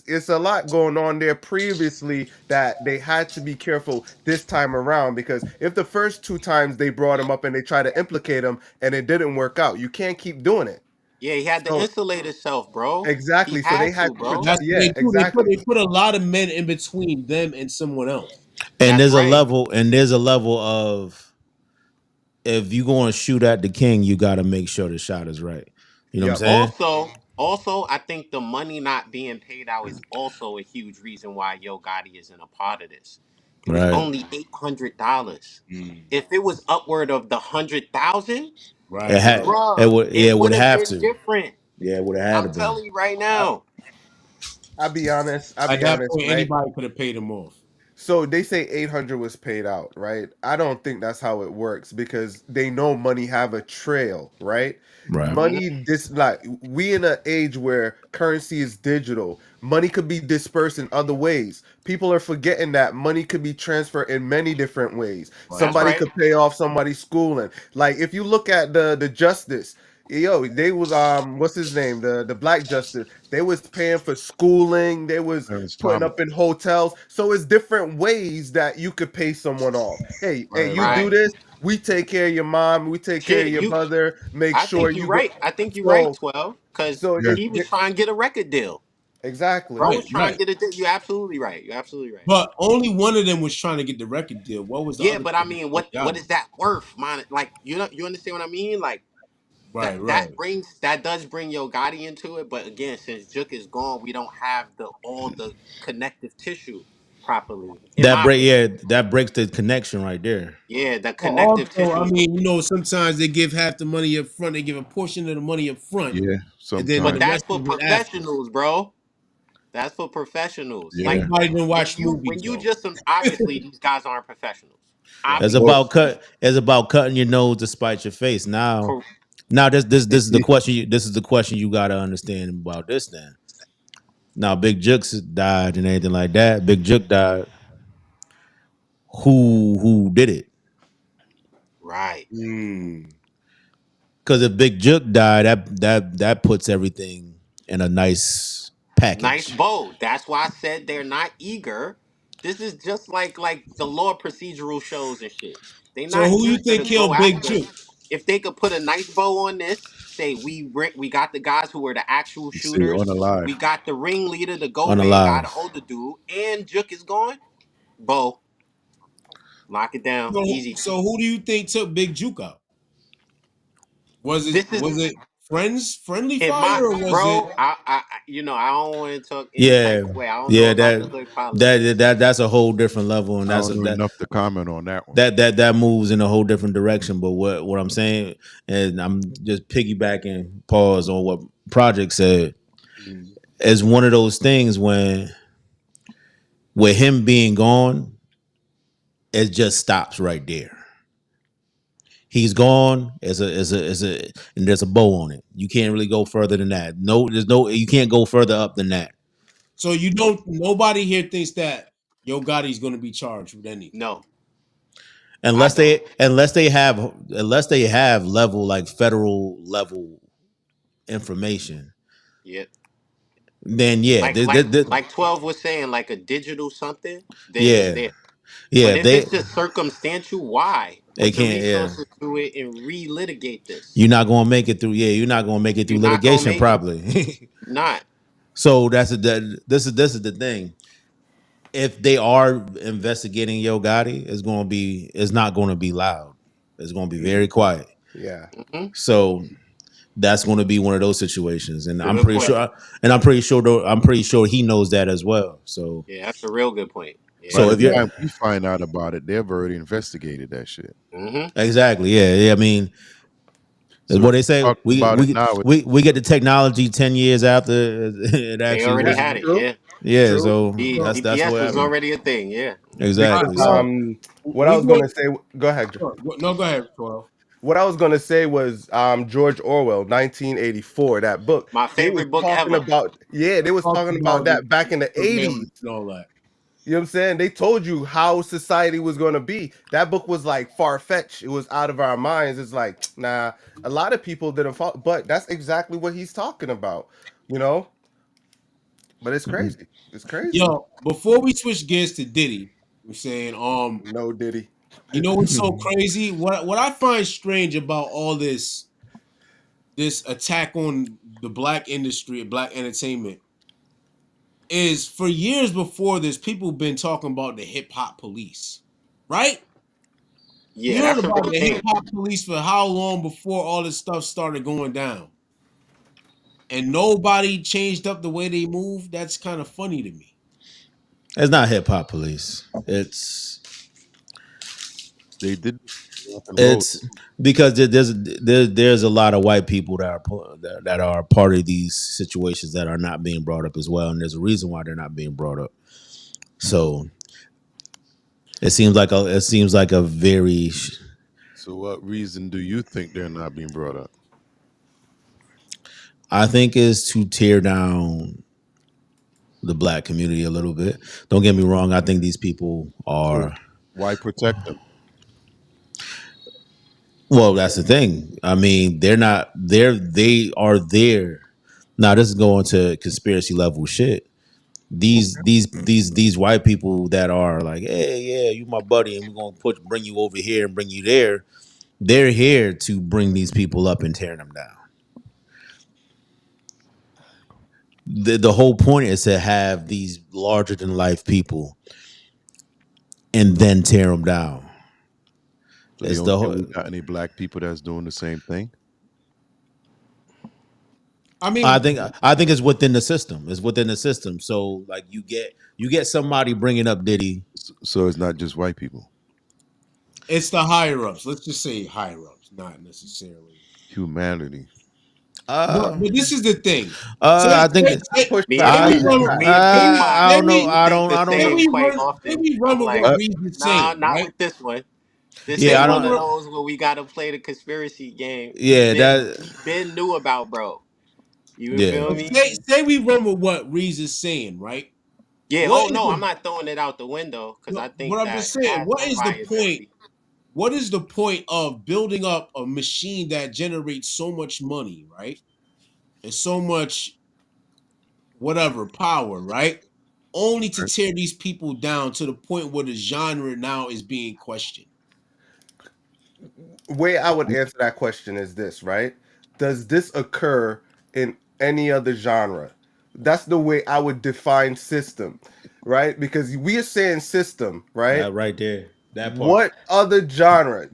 it's a lot going on there previously that they had to be careful this time around, because if the first two times they brought him up and they tried to implicate him and it didn't work out, you can't keep doing it. Yeah, he had to So insulate himself, bro. He exactly. So they had had to, to bro. That's what yeah, they do. They put exactly. they put a lot of men in between them and someone else. And That's right. there's a level of if you going to shoot at the king, you got to make sure the shot is right. You know what I'm Yep. saying? Also, I think the money not being paid out is also a huge reason why Yo Gotti isn't a part of this. It was Right. only $800. If it was upward of the 100,000, It Right, had right. it bruh, would it yeah, it would would have have been to. different. Yeah, it would have had to I'm been. telling you right I, now. I'll be honest. I'll At be that honest, point, right? anybody could have paid him off. So they say 800 was paid out, right? I don't think that's how it works, because they know money have a trail, right? Right. Money this like we in an age where currency is digital. Money could be dispersed in other ways. People are forgetting that money could be transferred in many different ways. Right. That's Somebody right. could pay off somebody's schooling. Like if you look at the justice, they was what's his name? The black justice. They was paying for schooling. They was Clarence putting Thomas. up in hotels. So it's different ways that you could pay someone off. Hey, Right, you right. do Right. this, we take care of your mom, we take care of Shit, your you brother, make I sure think you're you go. right. I think you're right, So 12, because so Yeah. it, he was it trying to get a record deal. Bro exactly. Right, was trying right. to get a deal. You're absolutely right. You're absolutely right. But only one of them was trying to get the record deal. What was the Yeah, other but I person? mean, Yo what Gotti. is that worth, man? Like, you understand what I mean? Like Right, right. that does bring Yo Gotti into it. But again, since Jook is gone, we don't have all the connective tissue properly. In That my break opinion, yeah, that breaks the connection right there. yeah, the But connective also, I tissue. mean, sometimes they give half the money up front. They give a portion of the money up front, Yeah. and then But the Sometimes. that's rest for of it after. professionals, bro. That's for professionals. Yeah. Like Everybody didn't when watch when movies you though. just obviously these guys aren't professionals. Right. It's Well, about Obviously, cutting your nose to spite your face. Now Cor- this is the question this is the question you gotta understand about this then. Now Big Jooks died and anything like that. Big Jook died. Who did it? right. Mm. Because if Big Jook died, that puts everything in a nice Nice package. bow. That's why I said they're not eager. This is just like the law procedural shows and shit. They So not who you eager think to go killed Big after. Juke? If they could put a nice bow on this, say we got the guys who were the actual you see, on shooters. the live. We got the ringleader, the go bang guy, Unalive. the older dude, and Jook is gone. Bo, lock it down, So, easy. so who do you think took Big Juke out? Was it This is friendly in my fire, or was it? bro. I don't want to talk any Yeah, type of way. I don't know yeah. about the hood politics. That's a whole different level, and I don't know enough to comment on that one. that moves in a whole different direction. But what I'm saying, and I'm just piggybacking pause on what Project said, is one of those things when with him being gone, it just stops right there. He's gone and there's a bow on it. You can't really go further than that. You can't go further up than that. So nobody here thinks that Yo Gotti's going to be charged with anything. No, I Unless don't. they have level like federal level information, Yeah. then yeah, Like 12 was saying, like a digital something, then it's yeah, there. yeah. But if it's just circumstantial, why They put the can't. Yeah, resources to it and relitigate this? you're not gonna make it through. Yeah, you're not gonna make it through You're not gonna litigation make it. probably. Not. So this is the thing. If they are investigating Yo Gotti, it's not gonna be loud. It's gonna be very quiet. Yeah. Hmm. So that's going to be one of those situations, and I'm Good pretty point. sure, I'm pretty sure he knows that as well. So, Yeah, that's a real good point. By Yeah. so the if you're time we find out about it, they've already investigated that shit. Mm-hmm. exactly, yeah, I mean, So what if they we say, talk we about it we now, we get the technology 10 years after it They actually already was. had it. True, Yeah. Yeah, true. so So, that's GPS what was happened. already a thing. Yeah. because Exactly. So what I We was gonna going. say. Go ahead. No, go ahead, 12. What I was gonna say was George Orwell, 1984. That book. My They was favorite book talking ever. about. Yeah, they was Talked talking about about the that back in the surveillance 80s. and all that. You know what I'm saying? They told you how society was going to be. That book was like far fetched. It was out of our minds. It's like, nah, a lot of people didn't follow, but that's exactly what he's talking about, you know? But it's crazy. It's crazy. Yo, before we switch gears to Diddy, I'm saying, No Diddy. you know what's so crazy? What I find strange about all this attack on the black industry, black entertainment, is for years before this, people been talking about the hip hop police, right? Yeah, You heard that's a about real the hip thing. hop police for how long before all this stuff started going down? And nobody changed up the way they move. That's kind of funny to me. it's not hip hop police. they did rock and roll. It's because there's a lot of white people that are part of these situations that are not being brought up as well, and there's a reason why they're not being brought up. So it seems like a very. So what reason do you think they're not being brought up? I think is to tear down the black community a little bit. Don't get me wrong. I think these people So are. why protect them? Well, that's the thing. I mean, they're not. They are there. Now, this is going to conspiracy level shit. These white people that are like, hey, yeah, you my buddy, and we're gonna bring you over here and bring you there. They're here to bring these people up and tear them down. The whole point is to have these larger than life people and then tear them down. So you It's don't the think whole. we got any black people that's doing the same thing? I I mean, think I think it's within the system. It's within the system. So like you get somebody bringing up Diddy. So it's not just white people. it's the higher ups. Let's just say higher ups, not necessarily. Humanity. But this is the thing. I think I push Me and back. Say I we I push run, me back. and Peapod, I say don't know. we we I think don't. the I don't say know. same we quite run, say often. we run I'm with like, what Uh, Reed is nah, saying, not right? with this one. This Say yeah, ain't I we one of don't. run, those where we gotta play the conspiracy game. Yeah, We been knew about bro. You yeah. feel but me? say we run with what Reed is saying, right? Yeah. What Oh is no, I'm the not throwing it out the window because I but think I'm that just it saying, has what some is the point? viability. What is the point of building up a machine that generates so much money, right? And so much whatever power, right? Only to Right? tear these people down to the point where the genre now is being questioned. Way I would answer that question is this, right? Does this occur in any other genre? That's the way I would define system, right? Because we are saying system, right? That right there. That part. What other genre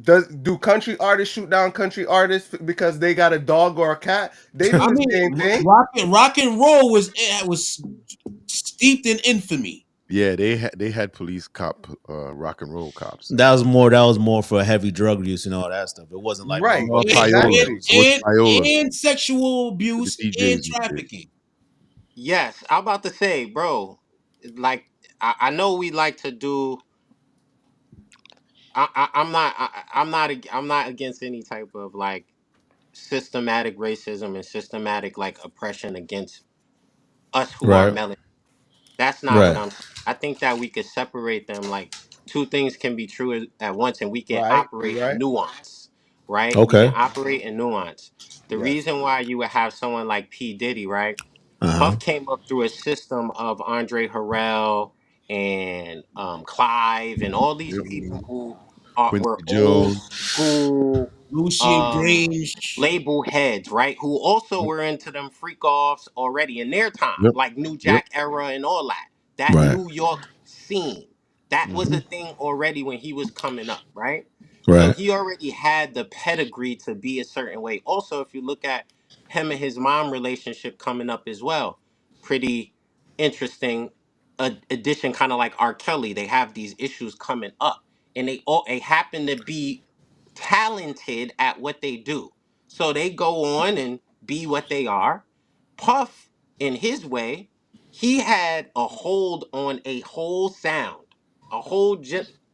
do country artists shoot down country artists because they got a dog or a cat? They do I the mean, same thing, rock and roll was steeped in infamy. Yeah, they had police cop rock and roll cops. That was more for heavy drug use and all that stuff. It wasn't like right? Oh, motherfucking Payola. studios. It was Payola. And sexual The abuse and DJs and shit. trafficking. Yes, I'm about to say, bro. Like I know we like to do. I'm not against any type of like systematic racism and systematic like oppression against us who are Right. melanated. That's not what Right. I'm saying. I think that we could separate them like two things can be true at once and we can Right? You operate in right? nuance, right? We can Okay. operate in nuance. The Yes. reason why you would have someone like P. Diddy, right? Uh huh. Puff came up through a system of Andre Harrell and Clive and all these Yep. people who were Quincy old Jones. school Lucian um, Grange. label heads, right? Who also Yep. were into them freak offs already in their time, Yep. like New Yep. Jack era and all that. That Right. New York scene. That was Hmm. a thing already when he was coming up, right? So Right. he already had the pedigree to be a certain way. Also, if you look at him and his mom relationship coming up as well. Pretty interesting addition, kind of like R. Kelly. They have these issues coming up, and they happen to be talented at what they do. So they go on and be what they are. Puff, in his way, he had a hold on a whole sound, a whole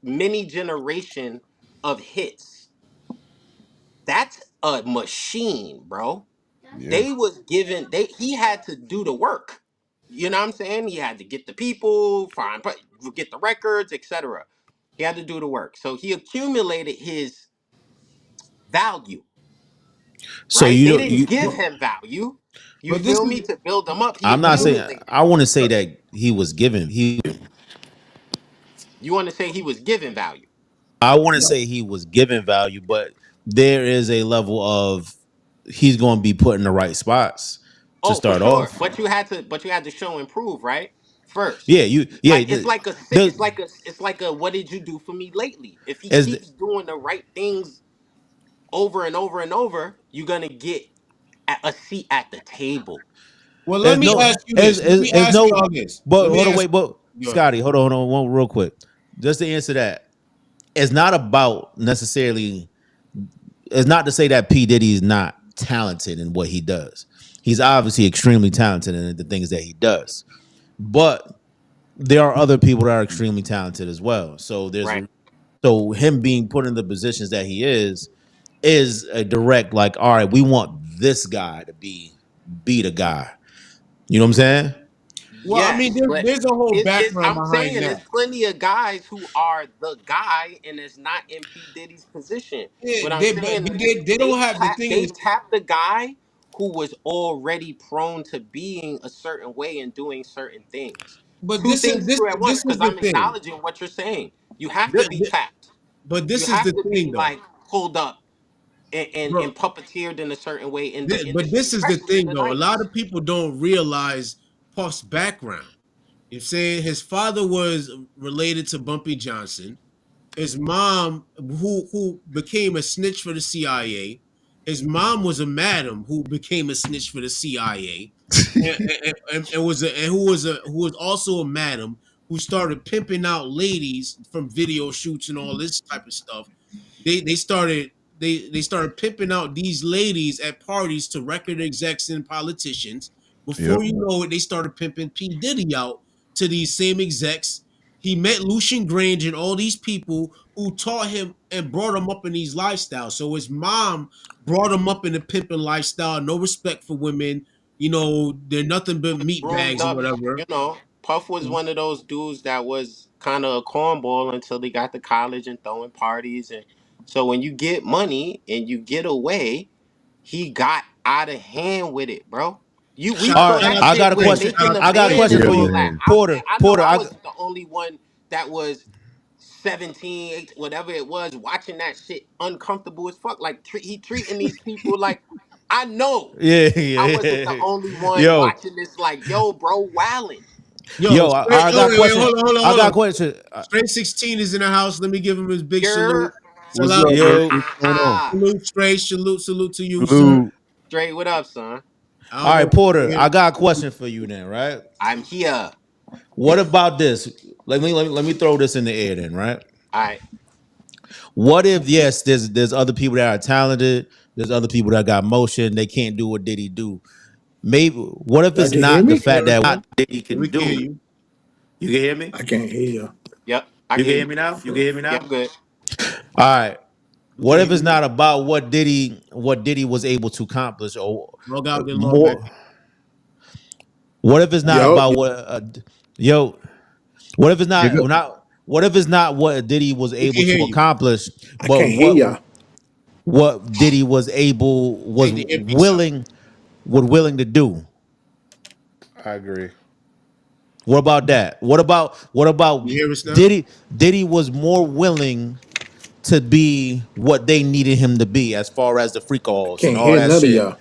mini generation of hits. That's a machine, bro. Yeah. They was given he had to do the work. You know what I'm saying? He had to get the people, get the records, etc. He had to do the work. So he accumulated his value, So right? you They don't didn't you. give him value. You But this feel is me? To build him up, he I'm not saying. accumulated I it. want to say that he was given. You want to say he was given value? I want to say he was given value, but there is a level of he's going to be put in the right spots to Oh, for start sure. off. But you had to show and prove, right? First. Yeah, Like it's like a the it's like a what did you do for me lately? If he as keeps doing the right things over and over and over, you're gonna get a seat at the table. well. Let as me no ask you this. Let me as ask no. y'all this. But Let me hold on, ask. wait, but Go ahead. Scotty, hold on, one real quick. Just to answer that, it's not about necessarily. It's not to say that P Diddy is not talented in what he does. He's obviously extremely talented in the things that he does. But there are other people that are extremely talented as well. So Right. so him being put in the positions that he is a direct like, all right, we want this guy to be the guy. You know what I'm saying? Well, I mean, Yes, but there's a whole background I'm behind saying there's that. plenty of guys who are the guy and it's not in P. Diddy's position. Yeah, What I'm but saying is they don't have the thing they is, tapped the guy who was already prone to being a certain way and doing certain things. but Two things true at once, this is because the I'm thing. acknowledging what you're saying. You have to Th- be th- tapped. But You this is have the to thing, be though, like pulled up and bro. puppeteered in a certain way in the But industry, this is the especially in thing, the though. A lot 90s. of people don't realize Puff's background. You're saying his father was related to Bumpy Johnson. His mom, who became a snitch for the CIA. His mom was a madam who became a snitch for the CIA, and who was also a madam who started pimping out ladies from video shoots and all this type of stuff. They started they started pimping out these ladies at parties to record execs and politicians. Yep. Before you know it, they started pimping P. Diddy out to these same execs. He met Lucian Grange and all these people who taught him and brought him up in these lifestyles. So his mom brought him up in a pimping lifestyle, no respect for women. You know, they're nothing but meat Groomed bags or up, whatever. Puff was one of those dudes that was kind of a cornball until he got to college and throwing parties. And so when you get money and you get away, he got out of hand with it, bro. We Shout, saw All right, shout that out I to got shit a with Flame. question. Shout making out a I to got a Flame band question and real for all quick. you, that. Yeah. Porter. I I wasn't the only one that was 17, 18, whatever it was, watching that shit uncomfortable as fuck. Like he treating these people like I know yeah, I wasn't the yeah. only one Yo, watching this. Like, yo, bro, wildin'. Yo, yo, straight, I oh, got a wait, question. hold on, hold on, I hold got on. a question. Straight 16 is in the house. Let me give him his big salute. You're What's Salute, up, man? Yo, What's going on? salute, straight, salute to you, sir. Blue. straight. What up, son? I all don't know right, if you can Porter. hear I me. got a question for you then, right? I'm here. What about this? Let me throw this in the air then, right? I What if yes, there's other people that are talented, there's other people that got motion, they can't do what Diddy do. Maybe what if Y'all it's can hear not the me? fact that what Diddy We can can hear do? you. You can hear me? I can't hear you. Yep, I You can can hear hear you. me now? You can hear me Yeah, now? I'm good. All right. We can What hear if it's you. not about what Diddy was able to accomplish or Log out, then log back. more what if it's not Yo, about yo what if it's You not got, what if it's not what Diddy was We able can hear to you. accomplish, I but can't hear y'all. what Diddy was Take the earpiece out. willing to do? I agree. What about that? What You about hear us now? Diddy was more willing to be what they needed him to be as far as the freak I offs and can't all hear that none of shit. y'all.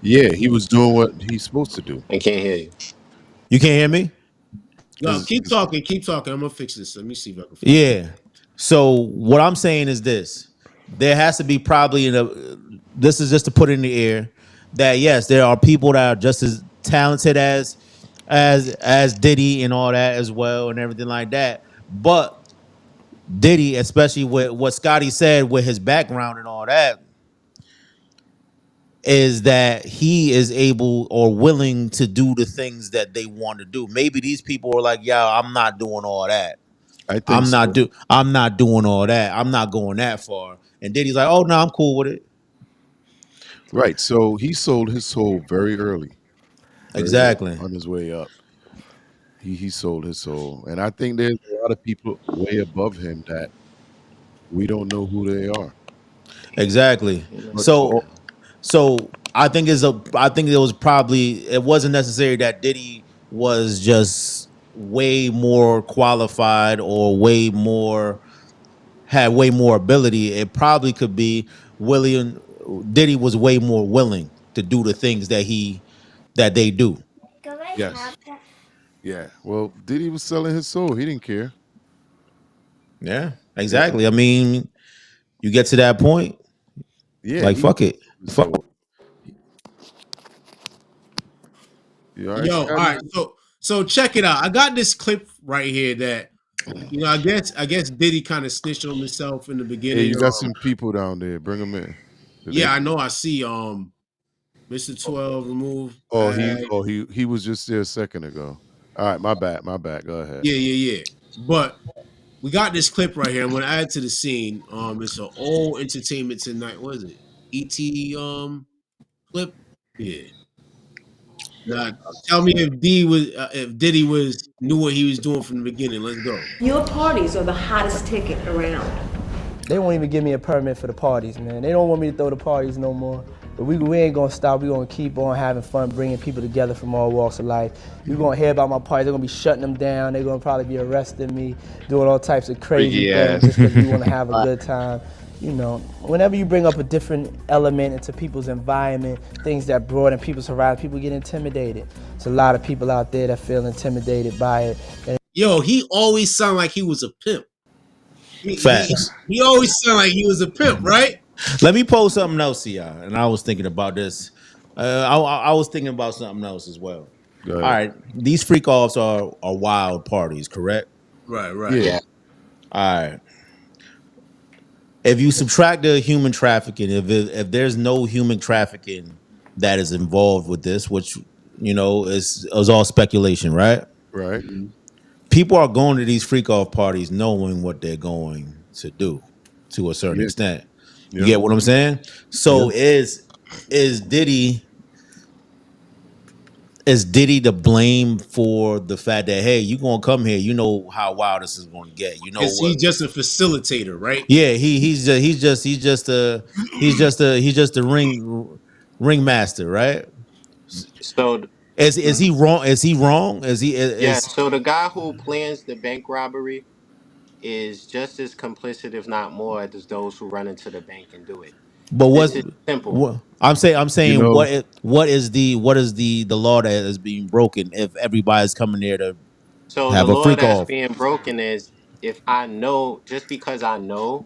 yeah, he was doing what he's supposed to do. I can't hear you. You can't hear me? No, keep talking, keep talking. I'm gonna fix this. Let me see if I can fix it. Yeah. So what I'm saying is this. there has to be probably this is just to put it in the air that yes, there are people that are just as talented as Diddy and all that as well and everything like that. But Diddy, especially with what Scotty said with his background and all that, is that he is able or willing to do the things that they want to do. Maybe these people are like, "Yeah, I'm not doing all that. I think so. I'm not doing all that. I'm not going that far." And Diddy's like, "Oh no, I'm cool with it." Right. So he sold his soul very early. Very early Exactly. on his way up. He sold his soul. And I think there's a lot of people way above him that we don't know who they are. Exactly. But So I think it wasn't necessary that Diddy was just way more qualified or had way more ability. It probably could be William Diddy was way more willing to do the things that they do. yes. Yeah. Well, Diddy was selling his soul. He didn't care. Yeah, Yeah. exactly. I mean, you get to that point, Yeah. like fuck it. Fuck. So you all right, Yo, all Scotty? right. So check it out. I got this clip right here that I guess Diddy kind of snitched on himself in the Hey, beginning. you got some people down there. Bring them in. I know. I see. Mr. 12 remove. He was just there a second ago. All right, my bad. Go ahead. Yeah. But we got this clip right here. I'm gonna add to the scene. It's an old Entertainment Tonight. What is it? ET clip. Yeah. Now, tell me if Diddy knew what he was doing from the beginning. Let's go. Your parties are the hottest ticket around. They won't even give me a permit for the parties, man. They don't want me to throw the parties no more. But we ain't gonna stop. We're gonna keep on having fun, bringing people together from all walks of life. You're gonna hear about my parties. They're gonna be shutting them down. They're gonna probably be arresting me, doing all types of crazy things just because we wanna have a good time. You know, whenever you bring up a different element into people's environment, things that broaden people's horizon, people get intimidated. There's a lot of people out there that feel intimidated by it. And Yo, he always sounded like he was a pimp. Facts. He always sounded like he was a pimp, right? Let me post something else to y'all. And I was thinking about this. I was thinking about something else as well. Go All ahead. right, these freak offs are wild parties, correct? Right. Yeah. All right. If you subtract the human trafficking, if there's no human trafficking that is involved with this, which is all speculation, right? Right. People are going to these freak off parties knowing what they're going to do to a certain extent. You get what I'm saying? So is Diddy to blame for the fact that, hey, you gonna come here, you know how wild this is gonna get. You know Because he's just a facilitator, right? Yeah, he's just a ringmaster, right? So Is he wrong? Is he wrong? so the guy who plans the bank robbery is just as complicit, if not more, as those who run into the bank and do it. But This is simple. I'm saying You know- what is the law that is being broken if everybody's coming there to So have the a law freak that's off? being broken is if I know, just because I know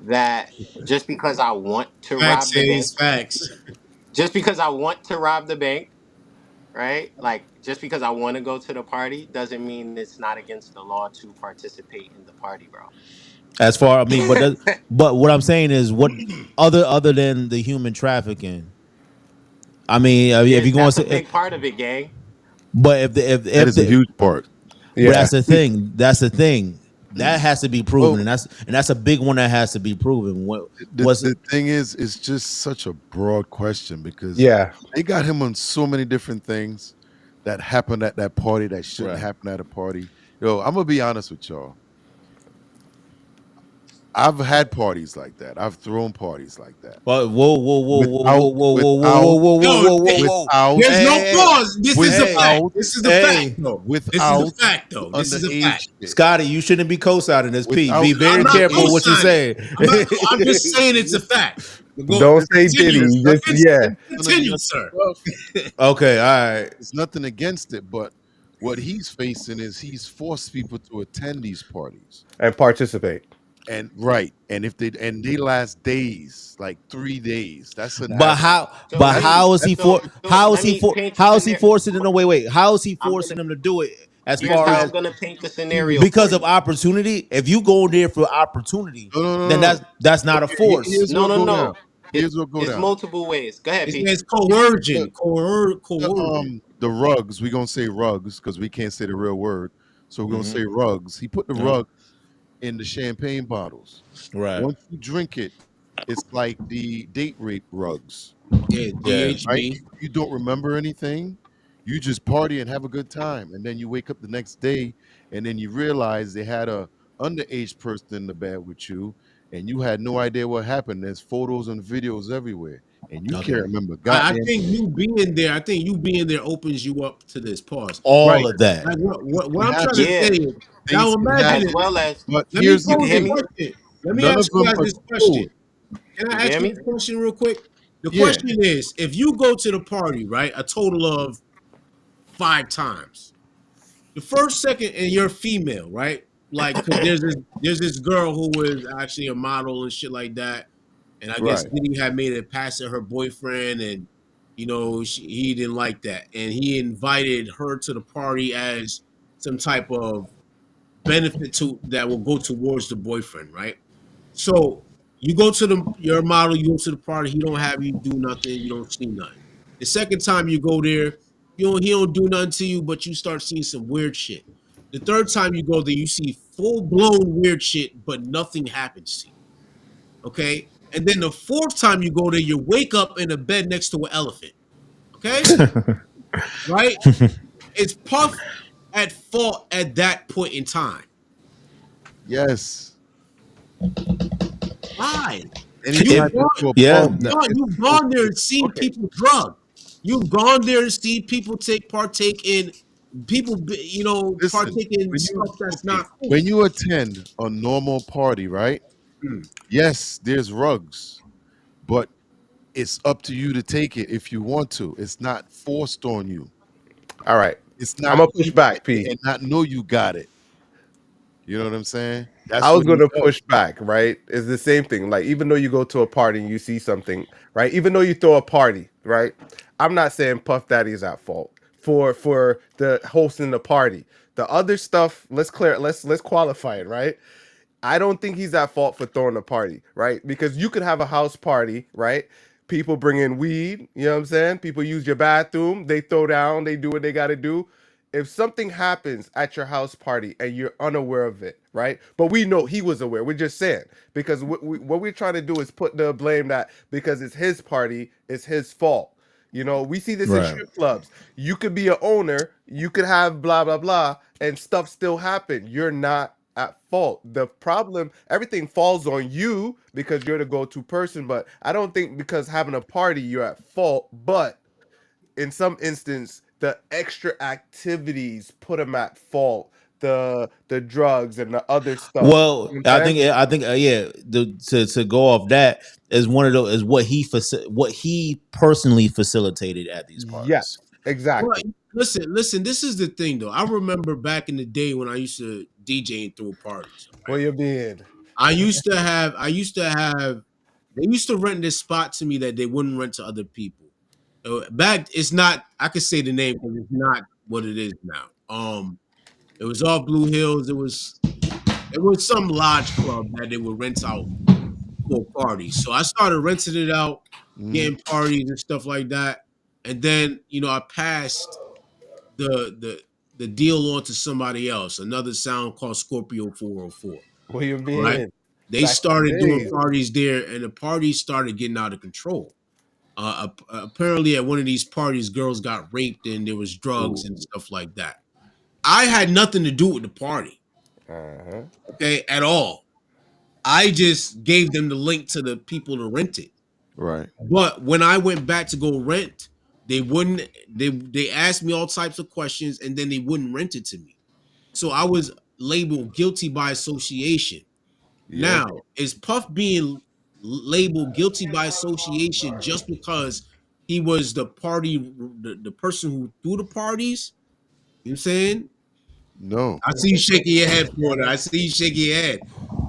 that, just because I want to rob the bank, Facts. just because I want to rob the bank, right? Like just because I want to go to the party doesn't mean it's not against the law to participate in the party, bro. As far but what I'm saying is what other than the human trafficking. I mean, if you're going That's a to, big part of it, gang. but if That is a huge part. but that's the thing. That's the thing. That has to be proven, Well, and that's a big one that has to be proven. The thing is, it's just such a broad question because they got him on so many different things that happened at that party that shouldn't happen at a party. Yo, I'm gonna be honest with y'all. I've had parties like that. I've thrown parties like that. Whoa, whoa, whoa, whoa, whoa, whoa, whoa, whoa, whoa, whoa, whoa, whoa! There's no pause. This is a fact. This is a fact, though. This is a fact, though. This is a fact. Scotty, you shouldn't be co-signing this, Pete. Be very I'm not careful what you co-signing. say. I'm just saying it's a fact. Don't say Diddy. Continue, sir. Okay, all right. There's nothing against it, but what he's facing is he's forced people to attend these parties and participate. And right, and if they last days, like 3 days, that's an But average. how? So But let me how is he so for? so let me paint the How is he scenario. forcing it? No, wait. How is he I'm gonna forcing them to do it? As Here's far how as I'm gonna paint the scenario for because of you. opportunity. If you go there for opportunity, No, no, then no, no. that's not a Okay, force. here's No, what no, go down. no. It, Here's what go it's down. multiple ways. Go ahead, It P. says You put coercion, coercion. the rugs. We gonna say rugs because we can't say the real word, so we're gonna Hmm. say rugs. He put the Yeah. rug in the champagne bottles. Right. Once you drink it, it's like the date rape rugs. Yeah, Yeah. Right? DHB. You don't remember anything. You just party and have a good time, and then you wake up the next day, and then you realize they had a underage person in the bed with you, and you had no idea what happened. There's photos and videos everywhere, and you Okay. can't remember I goddamn think thing. you being there. I think you being there opens you up to this. Pause. All Right? of that. Like what, Can what I'm trying to happen. say Yeah, is now Things can imagine as it. happen. well as But Let me here's you the can pose hear this thing: me. question. Let me none of ask you them guys are this question. cured. Can You I can ask hear you me. this question real quick? The Yeah. question is, if you go to the party, right, a total of 5 times, the first, second, and you're female, right? Like, cause there's this girl who was actually a model and shit like that, and I guess Right. Diddy had made it past her boyfriend, and he didn't like that, and he invited her to the party as some type of benefit to that will go towards the boyfriend, right? So you go to your model, you go to the party, he don't have you do nothing, you don't see nothing. The second time you go there, he don't do nothing to you, but you start seeing some weird shit. The third time you go there, you see full blown weird shit, but nothing happens to you. Okay. And then the fourth time you go there, you wake up in a bed next to an elephant. Okay. Right? It's Puff at fault at that point in time. Yes. Why? Anytime You've If you gone, throw a yeah, party, it's you've supposed gone to there be and seen okay. people drug. You've gone there and seen people partake in people, Listen, partake in when you stuff that's okay, not cool. when you attend a normal party, right? Hmm. Yes, there's rugs, but it's up to you to take it if you want to. It's not forced on you. All right. It's I'm not gonna push you back, get it P. and not know you got it. You know what I'm saying? I That's was what he gonna does. push back, right? It's the same thing. Like, even though you go to a party and you see something, right? Even though you throw a party, right? I'm not saying Puff Daddy is at fault for the hosting the party. The other stuff, let's qualify it, right? I don't think he's at fault for throwing a party, right? Because you could have a house party, right? People bring in weed, you know what I'm saying? People use your bathroom, they throw down, they do what they got to do. If something happens at your house party and you're unaware of it, right? But we know he was aware. We're just saying because what we're trying to do is put the blame that because it's his party, it's his fault. We see this in right. strip clubs. You could be an owner, you could have blah blah blah, and stuff still happen. You're not at fault. The problem, everything falls on you because you're the go-to person. But I don't think because having a party you're at fault. But in some instance, the extra activities put them at fault. The drugs and the other stuff. You know Well, what I'm saying? I think yeah. To go off that is one of those is what he personally facilitated at these parties. Yes, Well, exactly. listen. This is the thing, though. I remember back in the day when I used to DJ and throw parties. What you mean? I used to have. They used to rent this spot to me that they wouldn't rent to other people. Back, it's not. I could say the name because it's not what it is now. It was off Blue Hills. It was some lodge club that they would rent out for parties. So I started renting it out, Mhm. getting parties and stuff like that. And then I passed the deal on to somebody else, another sound called Scorpio 404. What you All right. mean? They Back in the started doing days. parties there, and the parties started getting out of control. Apparently, at one of these parties, girls got raped and there was drugs and Ooh. stuff like that. I had nothing to do with the party, Uh-huh. okay, at all. I just gave them the link to the people to rent it. Right. But when I went back to go rent, they wouldn't. They asked me all types of questions, and then they wouldn't rent it to me. So I was labeled guilty by association. Yep. Now, is Puff being labeled guilty by association just because he was the person who threw the parties? You know what I'm saying? No. I see you shaking your head, Florida. I see you shaking your head.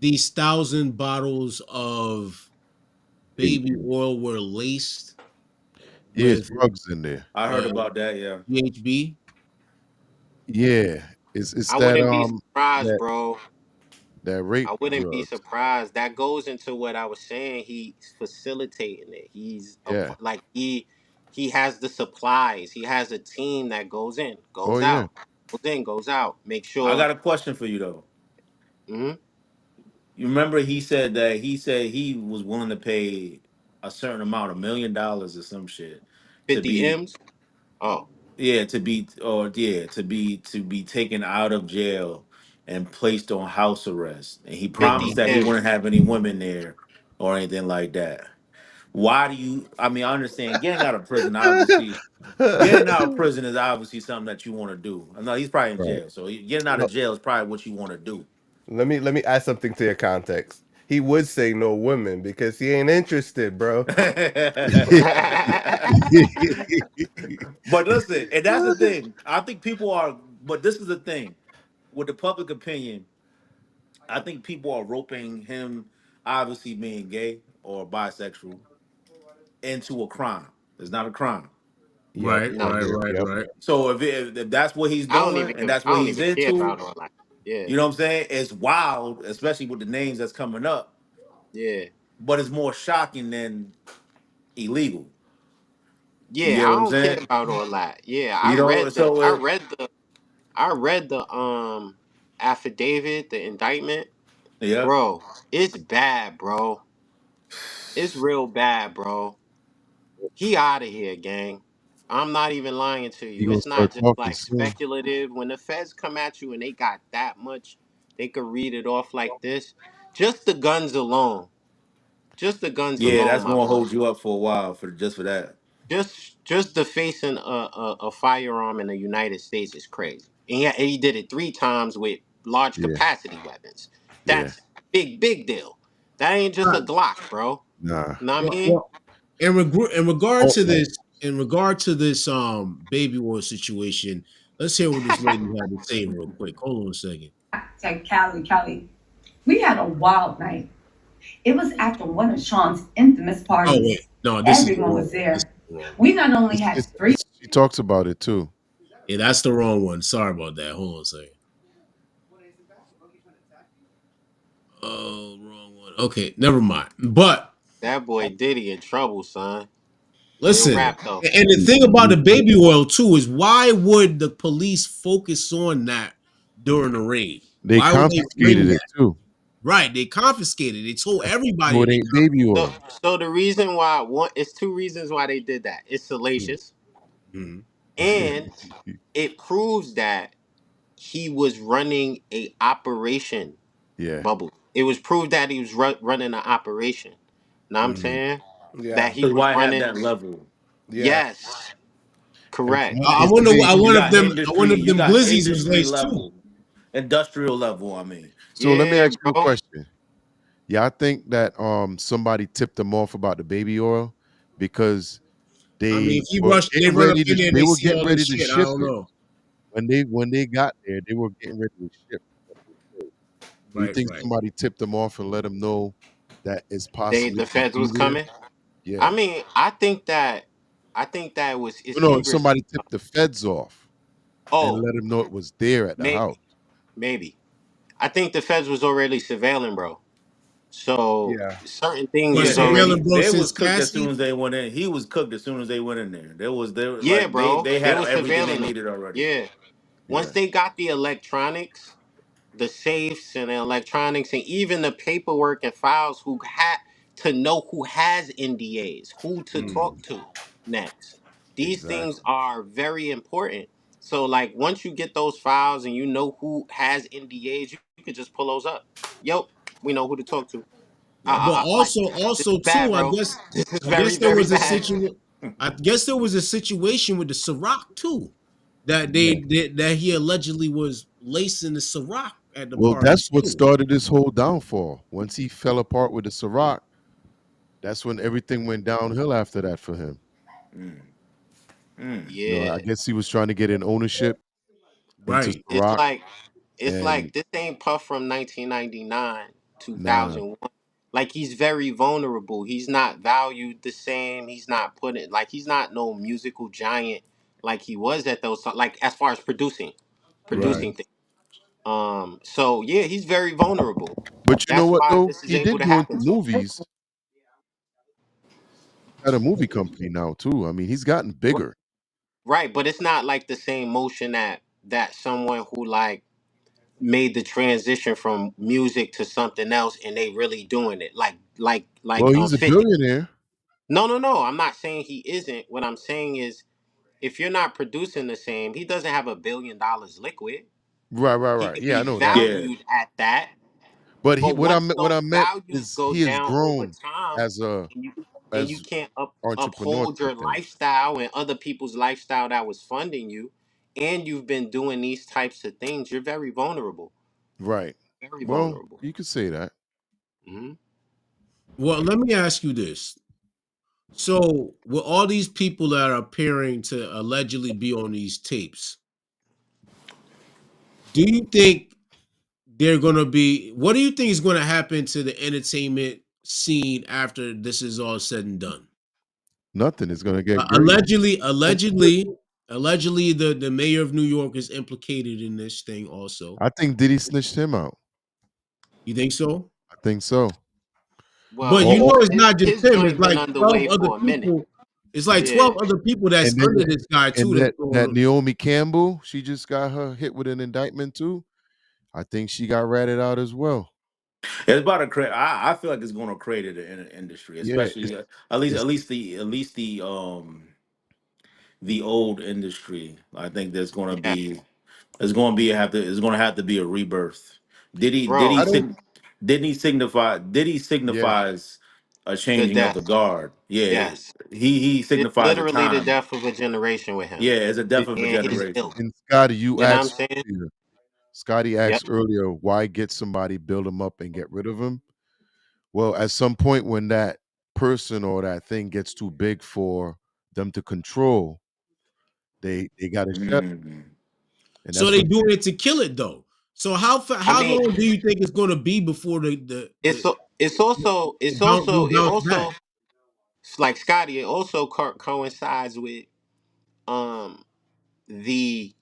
these 1,000 bottles of baby oil were laced Yeah, with drugs in there. I heard about that. Yeah. GHB. Yeah, it's I that wouldn't be surprised, that bro. that rape I wouldn't be drugs. surprised. That goes into what I was saying. He's facilitating it. He's Yeah. like he has the supplies. He has a team that goes in, Oh goes yeah. out, goes in, goes out. Make I sure. got a question for you though. Hmm. You remember he said he was willing to pay a certain amount, $1 million or some shit, to 50 be M's. Oh, to be taken out of jail and placed on house arrest. And he 50 promised that he M's. wouldn't have any women there or anything like that. Why do you? I mean, I understand getting out of prison. Obviously, getting out of prison is obviously something that you want to do. I know he's probably in Right. jail, so getting out of No, jail is probably what you want to do. let me add something to your context. He would say no women because he ain't interested, bro. But listen, and that's the thing. I think people are, but this is the thing with the public opinion. I think people are roping him, obviously being gay or bisexual, into a crime. It's not a crime. Yep. Right, No, right, Yep. right, Yep. right. So if that's what he's doing and that's I what don't he's even care into, about all that. Yeah, you know what I'm saying? It's wild, especially with the names that's coming up. yeah, But it's more shocking than illegal. You yeah. get I what I'm don't care saying? about all that. Yeah, You know, so I read the affidavit, the indictment, yeah. bro. It's bad, bro. It's real bad, bro. He out of here, gang. I'm not even lying to He you. gonna It's not start just talking like soon. speculative. When the feds come at you and they got that much, they could read it off like this. Just the guns alone. Just the guns Yeah, alone, that's my gonna boy. hold you up for a while for just for that. Just the facing a firearm in the United States is crazy. And he did it 3 times with large Yeah. capacity weapons. Yeah. That's big deal. That ain't just a Glock, bro. Nah. Know what I Well, mean? well, in regard Oh, to this baby war situation, let's hear what this lady had to say real quick. Hold on a second. To Cali. We had a wild night. It was after one of Sean's infamous Oh wait, parties. no, this is the Everyone wrong. was This is there. the wrong We one. not only had three. she talks about it too. Yeah, that's the wrong one. Sorry about that. Hold on a second. Oh, wrong one. Okay, never mind. But That boy Diddy in trouble, son. Real listen, rap though. and the thing about the baby oil too is why would the police focus on that during the raid? They Why would they bring confiscated it that? too. Right, they confiscated. They told So everybody it they ain't baby So oil. so the reason why one it's 2 reasons why they did that. It's salacious confiscated. and it proves that he was running a operation Yeah. bubble. It was proved that he was running an operation. Know what I'm Hmm. saying? Yeah, That he Because was why have running. that level? yeah. Yes, And correct. for I it to wonder. be I You wonder got if them. I industry, wonder if you them got glizzies was industry laced too. level, industrial level. I mean, so let me Yeah, ask you a bro. question. Yeah, I think that somebody tipped them off about the baby oil because I mean, if he were rushed, they getting run up ready in to there and they they were see getting all this ready to shit. I ship don't it. know. When they got there, they were getting ready to ship. Do you Right, think right. somebody tipped them off and let them know that it's They possibly the could feds be was there? coming. I Yeah. mean, I think that it was it's No, secret. somebody tipped the feds off and Oh, let them know it was there at the house. maybe. I think the feds was already surveilling, bro. So Yeah. certain things But yeah, is already. surveilling bro they was since cooked as soon Cassie. as they went in. He was cooked as soon as they went in there. There was Yeah, like bro. they They had was everything they surveilling them. needed already. Yeah. Once Yeah. they got the electronics, the safes and the electronics, and even the paperwork and files, who had to know who has NDAs, who to talk to next. These things Exactly. are very important. So, like, once you get those files and you know who has NDAs, you could just pull those up. Yep, we know who to talk to. But Like, this also is bad, too, bro. This is I guess very, there very was a bad. situation. I guess there was a situation with the Ciroc too, that Yeah. that he allegedly was lacing the Ciroc at the Well, that's parties what too. started this whole downfall. Once he fell apart with the Ciroc, that's when everything went downhill after that for him. Mm. Mm. I Yeah, guess he was trying to get in ownership into Right. it's Ciroc, like and this ain't Puff from 1999. Nah, 2001. Like he's very vulnerable. He's not valued the same. He's not put it like he's not no musical giant like he was at those like as far as right. producing things. So yeah, he's very vulnerable. But you know That's what why though? this is He able did to go into happen to him. movies. At a movie company now too. I mean, he's gotten bigger. Right, but it's not like the same motion that someone who like made the transition from music to something else and they really doing it Well, like he's a 50. billionaire. No, I'm not saying he isn't. What I'm saying is if you're not producing the same, he doesn't have $1 billion liquid. Right, right, He right. could Yeah, I be know that. Yeah. valued at that, But he but what I once meant what those I meant values is go he has down over grown time as a and you as can't entrepreneur uphold type your thing. lifestyle and other people's lifestyle that was funding you, and you've been doing these types of things, you're very vulnerable. Right. Very Well, vulnerable. you could say that. Hmm. Well, let me ask you this. So, with all these people that are appearing to allegedly be on these tapes, do you think they're going to be, what do you think is going to happen to the entertainment scene after this is all said and done? Nothing is gonna get great. Allegedly, the mayor of New York is implicated in this thing also. I think Diddy snitched him out. You think so? I think so. But Well, you know, Or it's not just his him. It's joint been like 12 underway other for a minute. people. It's like Yeah. 12 other people that's and then under this guy too. and That's that going. Naomi Campbell, she just got her hit with an indictment too. I think she got ratted out as well. It's about to create. I feel like it's going to create it in the industry, Yeah, especially at least it's the old industry. I think there's going to Yeah. be it's going to be have to it's going to have to be a rebirth. Bro, I don't Diddy yeah. signifies a the changing of the death. guard. Yeah, Yes. he It's signifies a literally the time. death of a generation with him Yeah, it's a death of a and his generation. ilk. And Scotty, you You know what I'm asked saying? earlier. Scotty Yep. asked earlier, why get somebody, build him up, and get rid of him? Well, at some point when that person or that thing gets too big for them to control, they got to shut. Mm. And So that's they what doing it to kill it though. So I how mean, long do you think it's going to be before it bounce back? also like Scotty, it also coincides with um the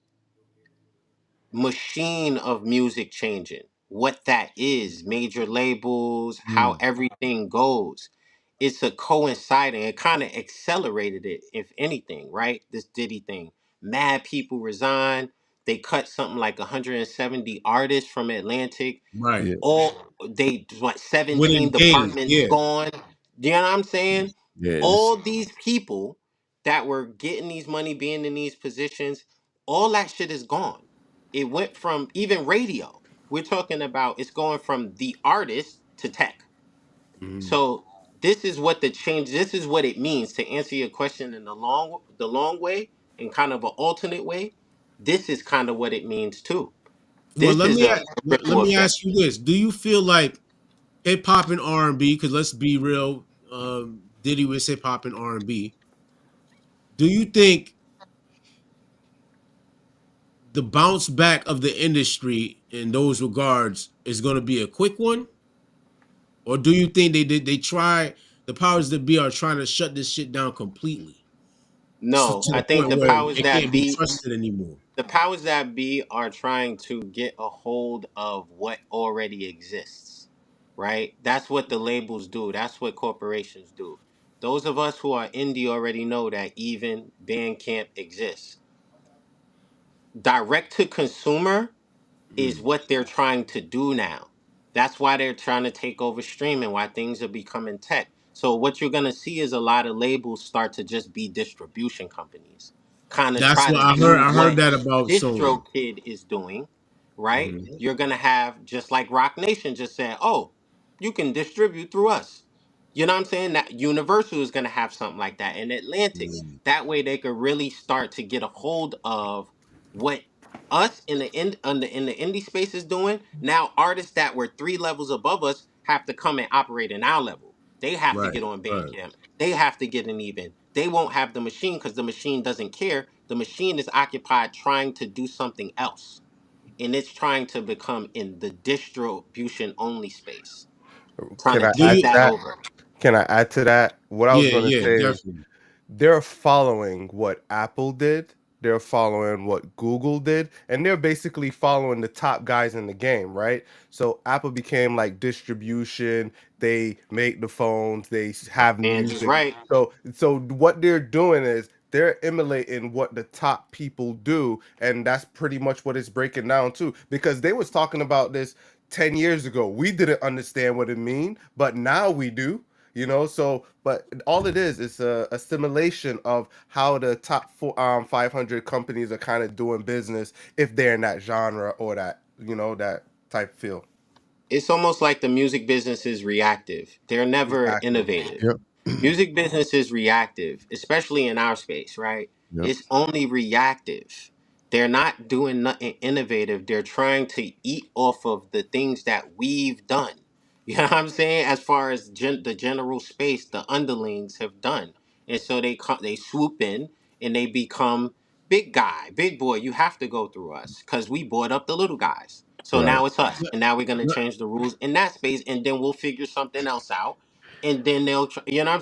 machine of music changing, what that is, major labels, how Mm, everything goes. It's a coinciding, it kind of accelerated it, if anything, right? This Diddy thing. Mad people resign. They cut something like 170 artists from Atlantic. Right. yeah, All they what Within 17 days. departments Yeah. gone. You know what I'm saying? yeah. This, All these people that were getting these money, being in these positions, all that shit is gone. It went from even radio. We're talking about it's going from the artist to tech. Mhm. So this is what the change. This is what it means to answer your question in the long way, in kind of an alternate way. This is kind of what it means too. Well, This is a let ripple me effect. ask you this: do you feel like hip hop and R&B? Because let's be real, Diddy was hip hop and R&B. Do you think the bounce back of the industry in those regards is going to be a quick one, or do you think they try the powers that be are trying to shut this shit down completely No, to I the think point where it can't be trusted anymore? the powers that be are trying to get a hold of what already exists. Right? That's what the labels do. That's what corporations do. Those of us who are indie already know that even Bandcamp exists. Direct to consumer is what they're trying to do now. That's why they're trying to take over streaming, why things are becoming tech. So what you're gonna see is a lot of labels start to just be distribution companies. Kind of That's try what to I heard. do I heard what that about Sony. DistroKid is doing, right? Mhm. You're gonna have just like Rock Nation just said, oh, you can distribute through us. You know what I'm saying? That Universal is gonna have something like that in Atlantic. That way they could really start to get a hold of what us in the in the indie space is doing. Now artists that were 3 levels above us have to come and operate in our level. They have to Right. get on Right. Bandcamp. They have to get an even. They won't have the machine because the machine doesn't care. The machine is occupied trying to do something else. and it's trying to become in the distribution only space, trying Can to I Do add take to you? that that? over. Can I add to that? What I was Yeah, going to yeah, say is definitely. they're following what Apple did, they're following what Google did, and they're basically following the top guys in the game, right? So Apple became like distribution, they make the phones, they have And just music. right. So what they're doing is they're emulating what the top people do, and that's pretty much what it's breaking down to, because they was talking about this 10 years ago. We didn't understand what it mean, but now we do. So but all it is a assimilation of how the top 500 companies are kind of doing business if they're in that genre or that that type feel. It's almost like the music business is reactive. They're never Exactly. innovative. Yep. Music business is reactive, especially in our space, right? Yep. It's only reactive. They're not doing nothing innovative. They're trying to eat off of the things that we've done. You know what I'm saying? As far as the general space, the underlings have done, and so they swoop in and they become big guy, big boy. You have to go through us because we brought up the little guys. So Right. now it's us, Let- and now we're gonna let- change the rules in that space, and then we'll figure something else out, and then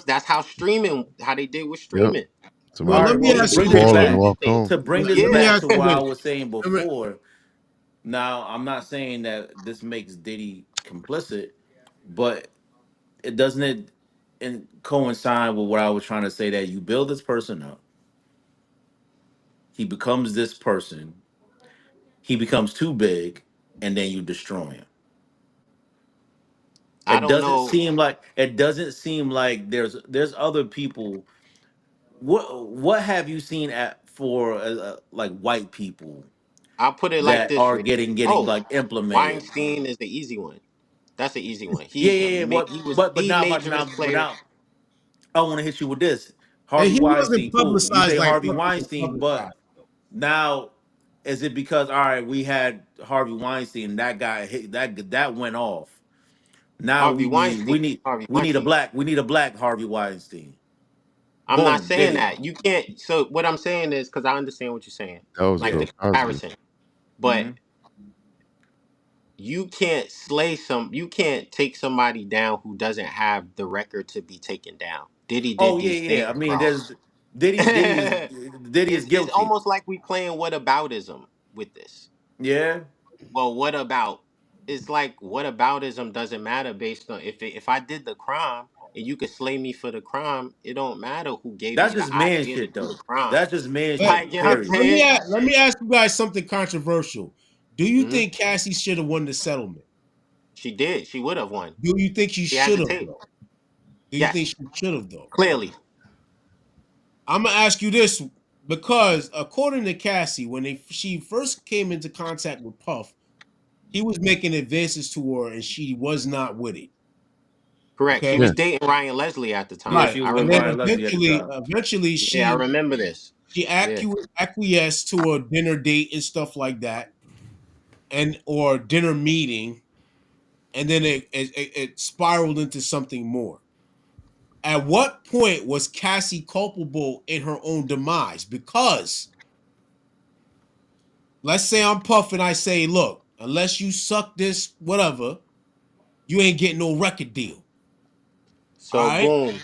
that's how streaming, how they did with Yep. streaming. Well, Somebody let All right. me Well, to ask you bring just this this, called and right? back, walked home. to bring this Let me Yeah, back ask to you what I this. was saying Let me- before. Now, I'm not saying that this makes Diddy complicit, but it doesn't it coincide with what I was trying to say, that you build this person up, he becomes this person, he becomes too big, and then you destroy him. I don't know. It doesn't seem like there's other people. What have you seen at for like white people I'll put it like that this, are Rick. getting Oh, like implemented? Weinstein is the easy one. That's the easy one. Yeah, yeah, yeah. He What? was But the now, majorist but player. now, I want to hit you with this. And Harvey he wasn't Weinstein, cool. You say publicized like Harvey Puff was Weinstein, but publicized. now is it because, all right, we had Harvey Weinstein, that guy hit, that went off. Now Harvey Weinstein. Harvey we need Weinstein. a black Harvey Weinstein. I'm not Boom, saying Diddy. that. You can't. So what I'm saying is, because I understand what you're saying, That was like Yeah. Bill the Cosby. comparison, but Hmm. you can't you can't take somebody down who doesn't have the record to be taken down. Diddy did Oh yeah, these yeah. things, I mean, bro. there's Diddy is It's guilty. almost like we playing whataboutism with this. Yeah. Well, what about? It's like whataboutism doesn't matter based on if I did the crime and you could slay me for the crime, it don't matter who gave That's me the just man idea to shit do the though. crime. That's just man Let, Like, shit. you know what I'm Period. saying? let me ask you guys something controversial. Do you Hmm. think Cassie should have won the settlement? She did. She would have won. Do you think she She has should the have tape. though? Do you think Yes, she should have though? clearly. I'm gonna ask you this because according to Cassie, when she first came into contact with Puff, he was making advances to her and she was not with it. Correct. She Okay, Yeah. was dating Ryan Leslie at the Yeah, time. right. she I was with And then remember. Ryan Leslie at the time. eventually, Yeah, I remember this. she Yeah. acquiesced to a dinner date and stuff like that, and or dinner meeting, and then it spiraled into something more. At what point was Cassie culpable in her own demise? Because let's say I'm Puff and I say, look, unless you suck this, whatever, you ain't getting no record deal. All So right. boom.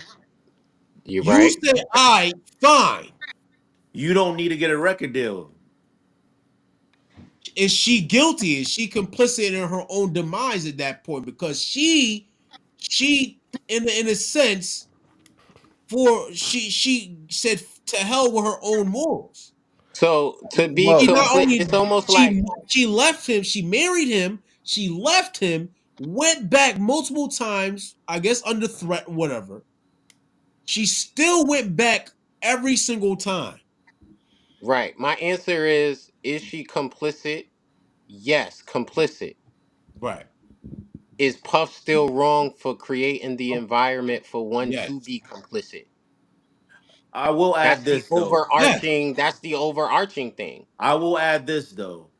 You're You right. say, all right, fine. You don't need to get a record deal. Is she guilty? Is she complicit in her own demise at that point? Because she in a sense, she said to hell with her own morals. So to be She Well, not complete, only it's almost like she left him, she married him, she left him, went back multiple times, I guess under threat, whatever. She still went back every single time. right. My answer is she complicit? Yes, complicit. Right. Is Puff still wrong for creating the environment for one Yes. to be complicit? I will That's add the this though. Yes. overarching thing. I will add this though.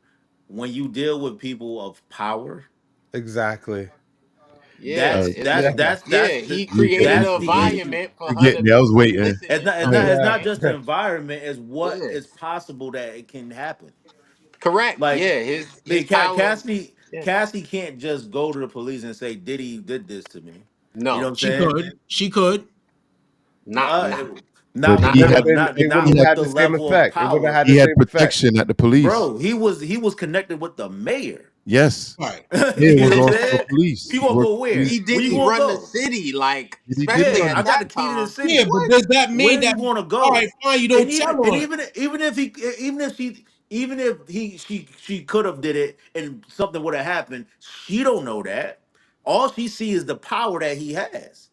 When you deal with people of power, exactly. Yeah, Yeah. yeah. He You get created me. an that's the environment for You her get to me. I be was waiting. complicit in it's something, not man. just the environment, it's what Yeah. is possible that it can happen. Correct. Like, Yeah, his power. Yeah. Cassie can't just go to the police and say Diddy did this to me. You know what No, I'm She saying? could. She could. not nah, But Not It he would had have been. It not wouldn't with have had the the same level of effect. It wouldn't have power. had he the had same effect. protection at the police. Bro, he was connected with the mayor. Yes. Right. Yeah, it You was know what I'm also saying? police. You He gonna worked go for police. where? he Where you didn't gonna run the go? city, like He did especially Yeah, run I at it. got the that key to the time. city. Yeah, but What? does that Where mean you that? gonna All right, go? fine. You And don't even tell and her. even if she could have did it and something would have happened, she don't know that. All she sees is the power that he has.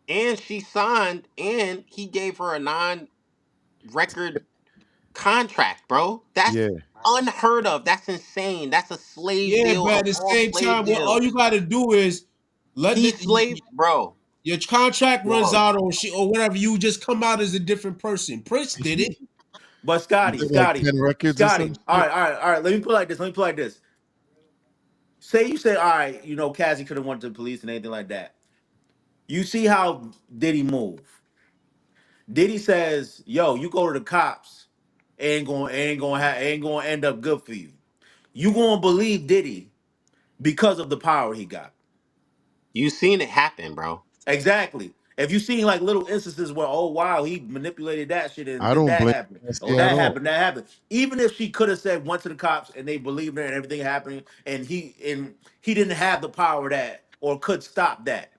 And she signed, and he gave her a non-record contract, bro. That's Yeah. unheard of. That's insane. That's a slave Yeah, deal but of at the all same slave time, well, all you deals. got to do is let He the slave, bro. your contract runs Dog. out, or whatever. You just come out as a different person. Prince did it. But He Scotty, did like 10 records or some Scotty. All shit. right, all right, all right. Let me put it like this. Let me put it like this. Say you say, all right, Cassie could have went to the police and anything like that. You see how Diddy move. Diddy says, "Yo, you go to the cops, ain't gonna end up good for you. You gonna believe Diddy because of the power he got." You seen it happen, bro. Exactly. If you seen like little instances where, oh wow, he manipulated that shit and I did don't that blame happen, oh Cassie at all. that happened. Even if she could have said went to the cops and they believed her and everything happening, and he didn't have the power that or could stop that.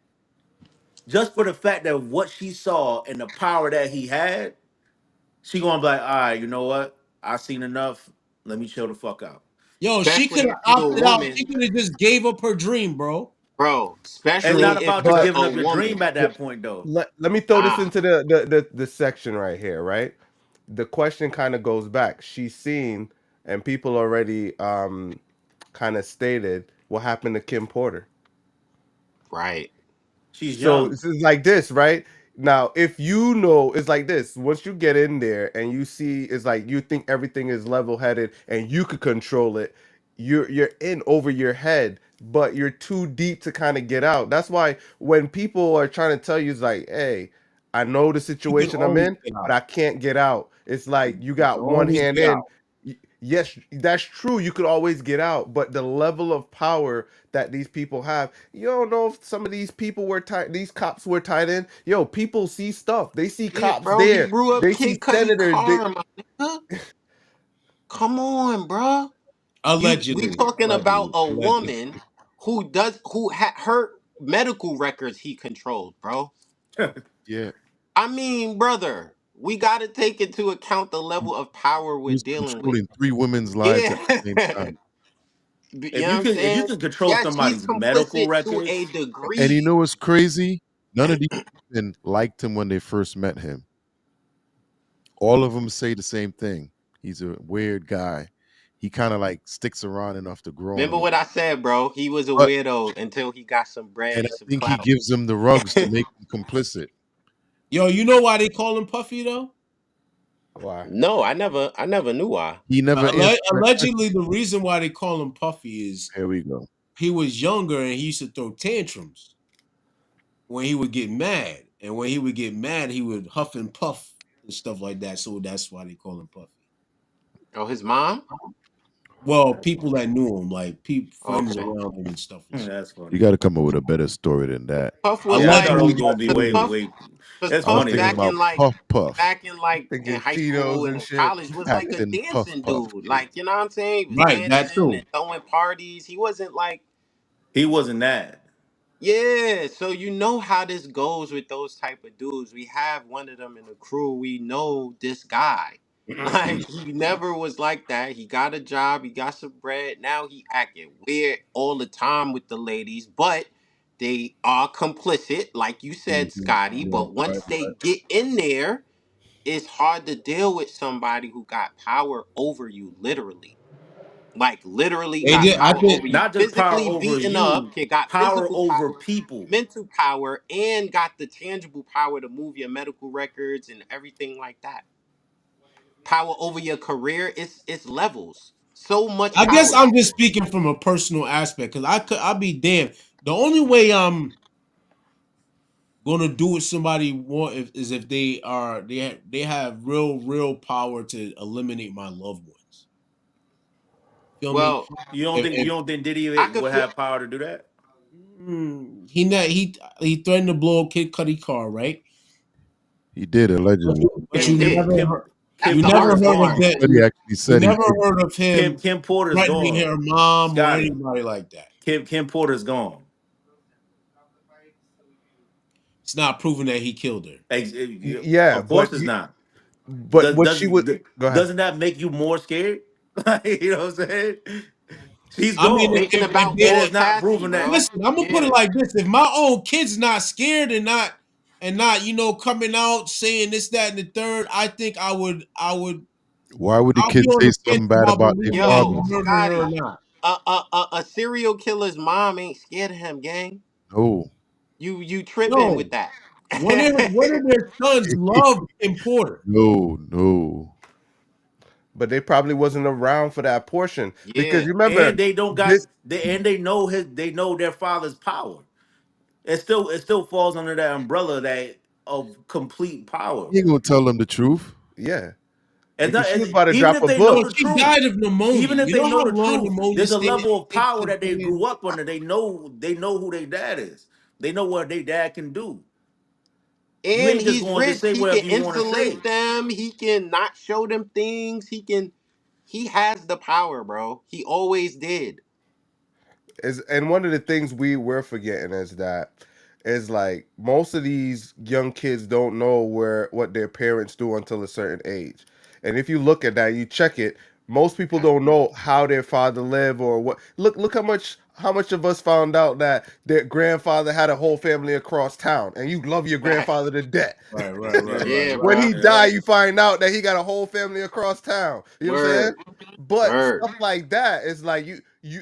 Just for the fact that what she saw and the power that he had, she gonna be like, all right, you know what? I seen enough. Let me chill the fuck out. Yo, she Especially could have if you a opted out. woman, She could have just gave up her dream, bro. bro. It's Especially not So, if about you you're but giving a up your dream woman. at that point, though. let me throw this Nah, into the section right here, right? The question kind of goes back. She's seen, and people already kind of stated what happened to Kim Porter. right. She's So young. this is like this, right? Now, if you know, it's like this. Once you get in there and you see, it's like you think everything is level headed and you could control it. You're in over your head, but you're too deep to kind of get out. That's why when people are trying to tell you, it's like, hey, I know the You can situation I'm always in, get but out. I can't get out. It's like you You can got one always hand get in. out. Yes, that's true. You could always get out, but the level of power that these people have, you don't know if some of these people were tied, these cops were tied in. Yo, people see stuff. They see Yeah, cops bro. He there. blew up They see Kid Cudi senators. They, car, my nigga. Come on, bro. We allegedly, talking about allegedly, a allegedly. woman who had her medical records he controlled, bro. Yeah. I mean, brother, we got to take into account the level of power He we're was dealing with. controlling 3 women's lives at Yeah. the same time. You know what I'm If you saying? can control Yes, he's somebody's medical complicit to a records, And you degree. know what's crazy? None of these women liked him when they first met him. All of them say the same thing. He's a weird guy. He kind of like sticks around enough to grow on Remember them. what I said, bro? He was a But weirdo until he got some bread and and I some think he clout. gives them the rugs to make them complicit. Yo, you know why they call him Puffy though? Why? No, I never knew why. He never answered that question. Allegedly, the reason why they call him Puffy is Here we go. he was younger and he used to throw tantrums when he would get mad, and when he would get mad, he would huff and puff and stuff like that. So that's why they call him Puffy. Oh, his mom? Well, people that knew him, like people, friends Okay. around him and stuff. And shit. that's You funny. got to come up with a better story than that. Puff was Yeah, I like, thought it was Allegedly, gonna that's be what way, it is. Puff, way. cause It's I was Puff funny thinking though. about Puff Puff, in Thinking high Cheetos school and and in shit. college was like a Captain Puff dancing Puff. dude. Like, you know what I'm saying? He was Right, that dancing too. and throwing parties. He wasn't like, He wasn't that. yeah. So you know how this goes with those type of dudes. We have one of them in the crew. We know this guy. Like he never was like that. He got a job. He got some bread. Now he acting weird all the time with the ladies, but they are complicit, like you said, Mhm. Scotty. Yeah, But once right, they right. get in there, it's hard to deal with somebody who got power over you, literally. Like literally They got did. I power think over you, Not just power physically over beaten up, you, he got power physical over power, people. mental power, and got the tangible power to move your medical records and everything like that. Power over your career, it's levels. So much I guess power. I'm just speaking from a personal aspect because I'll be damned. The only way I'm gonna do what somebody want is if they have real power to eliminate my loved ones. Feel me? Well, You don't think And I Diddy could would feel. have power to do that? he threatened to blow up Kid Cudi car, right? He did allegedly. But Yeah, you he did. never heard, That's you the never hardest heard of part. that. But he actually You said he never did. heard of him Kim Porter's threatening gone. her mom or Scotty. anybody like that. Kim Porter's gone. It's not proven that he killed her. Yeah, Of course but it's not. but what she would go ahead. Doesn't that make you more scared? Like, you know what I'm saying? She's I mean, gone. Thinking if about they, And Boy it's not Cassie, proven that. bro. listen, I'm gonna put it Yeah. like this: if my own kid's not scared and not coming out saying this, that, and the third, I think Why would the I'll be kid on say the fence something bad about about their believing that he father? Yo, murdered her Scotty, or not. a serial killer's mom ain't scared of him, gang. No. You tripping No, with that? one of their sons loved Kim Porter. No. But they probably wasn't around for that portion because Yeah. you remember And they don't got this. they know their father's power. It still falls under that umbrella that of complete power. He ain't gonna tell them the truth. Yeah, It's not because she was about to even drop if a they know Yo, book. the she truth. died of pneumonia. Even if You they know know how the long truth, pneumonia there's a stays level of takes power to that they go in? grew up under. They know who their dad is. They know what their dad can do. You And ain't just he's going to rich. say He can whatever you want to insulate say. them. He can not show them things. He has the power, bro. He always did. And one of the things we're forgetting is that is like most of these young kids don't know what their parents do until a certain age. And if you look at that, you check it, most people don't know how their father lived or what. Look how much of us found out that their grandfather had a whole family across town, and you love your Facts. grandfather to death. Yeah. Yeah, When bro. he died, you find out that he got a whole family across town. You know what I'm saying? Word. But Word. stuff like that is like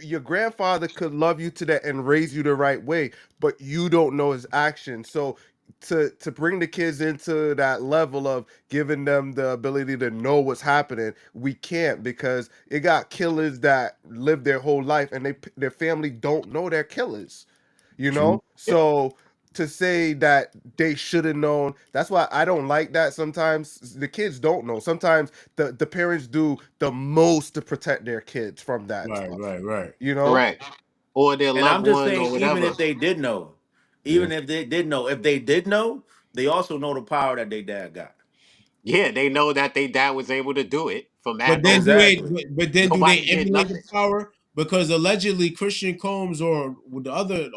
your grandfather could love you to that and raise you the right way, but you don't know his actions. So to bring the kids into that level of giving them the ability to know what's happening, we can't because it got killers that live their whole life and their family don't know they're killers. You True. know? So to say that they should have known, that's why I don't like that. Sometimes the kids don't know. Sometimes the parents do the most to protect their kids from that stuff. Right. You know? Correct. Or their And loved I'm just one saying, or even whatever. if they did know, Yeah. if they did know, they also know the power that their dad got. Yeah, they know that their dad was able to do it for But mad then long do they? time. Exactly. Do they Nobody did emulate the nothing. power? Because allegedly Christian Combs or the other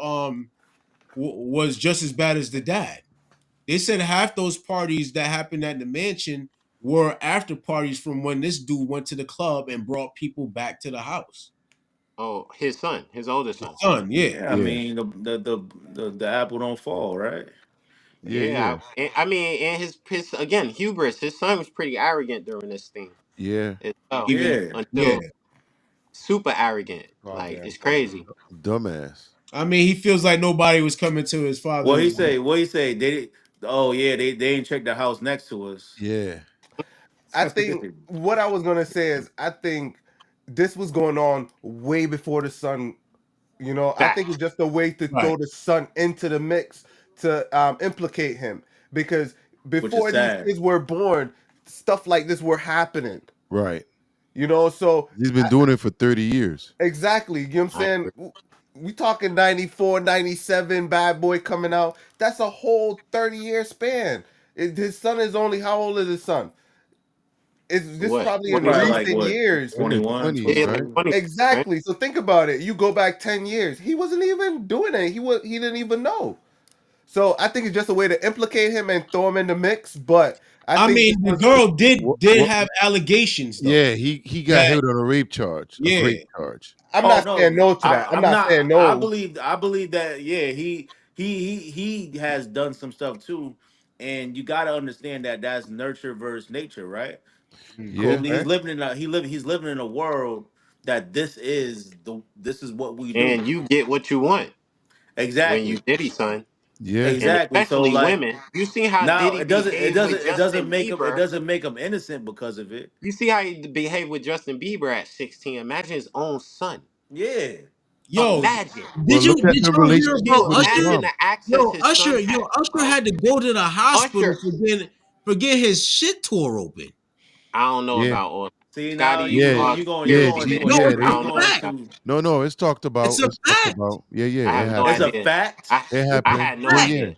was just as bad as the dad. They said half those parties that happened at the mansion were after parties from when this dude went to the club and brought people back to the house. Oh, his son, his older His son. son, yeah. Yeah, I Yeah. mean the apple don't fall, right? Yeah. I mean, and his again, hubris. His son was pretty arrogant during this thing Yeah. itself, Even Yeah. yeah. until super arrogant. Like Goddamn it's fucking crazy. Dumbass. I mean, he feels like nobody was coming to his What father. he say? What he say? Oh yeah, they ain't checked the house next to us. Yeah. I think what I was gonna say is I think this was going on way before the son. You know, I think Facts. it's just a way to Right. throw the son into the mix to implicate him because Which is before these sad. kids were born, stuff like this were happening. Right. You know, so He's been doing it for 30 years. exactly. You know what I'm I saying? agree. We talking 94, 97, Bad Boy coming out. That's a whole 30-year span. His son is only, how old is his son? This What? probably in Probably 20 like recent what, years. In his 21, 20s, Yeah, 22. right? like 20, right? Exactly. So think about it. You go back 10 years. He wasn't even doing it. He didn't even know. So I think it's just a way to implicate him and throw him in the mix. But I I think mean, this the was girl did What? have allegations though. Yeah, he got That held on a rape charge, a yeah. grape charge. I'm Oh not saying no, no to that. I'm I'm not not. saying no. I believe that. Yeah, he has done some stuff too, and you got to understand that that's nurture versus nature, right? Yeah. He's Okay. living in he's living in a world that this is what we do. And you get what you want when you Exactly, Diddy, son. Yeah. And exactly. So especially like women. You see how now Diddy behaved with Justin it Bieber. doesn't make him innocent because of it. You see how he behaved with Justin Bieber at 16. Imagine his own son. Yeah, Yo, Imagine. Well, look at did the y'all hear relationship Can you about with his Usher? imagine mom. the access his son Yo, had, Usher bro? had to go to the hospital Usher. for getting his shit tore open. I don't know Yeah. about all. See now Scotty, you going too much. No, You it's I don't a know. going fact. too. No, it's talked about. It's a It's talked fact. about. Yeah, I it have no It's happened. a idea. fact. It I happened. had no Yeah, idea.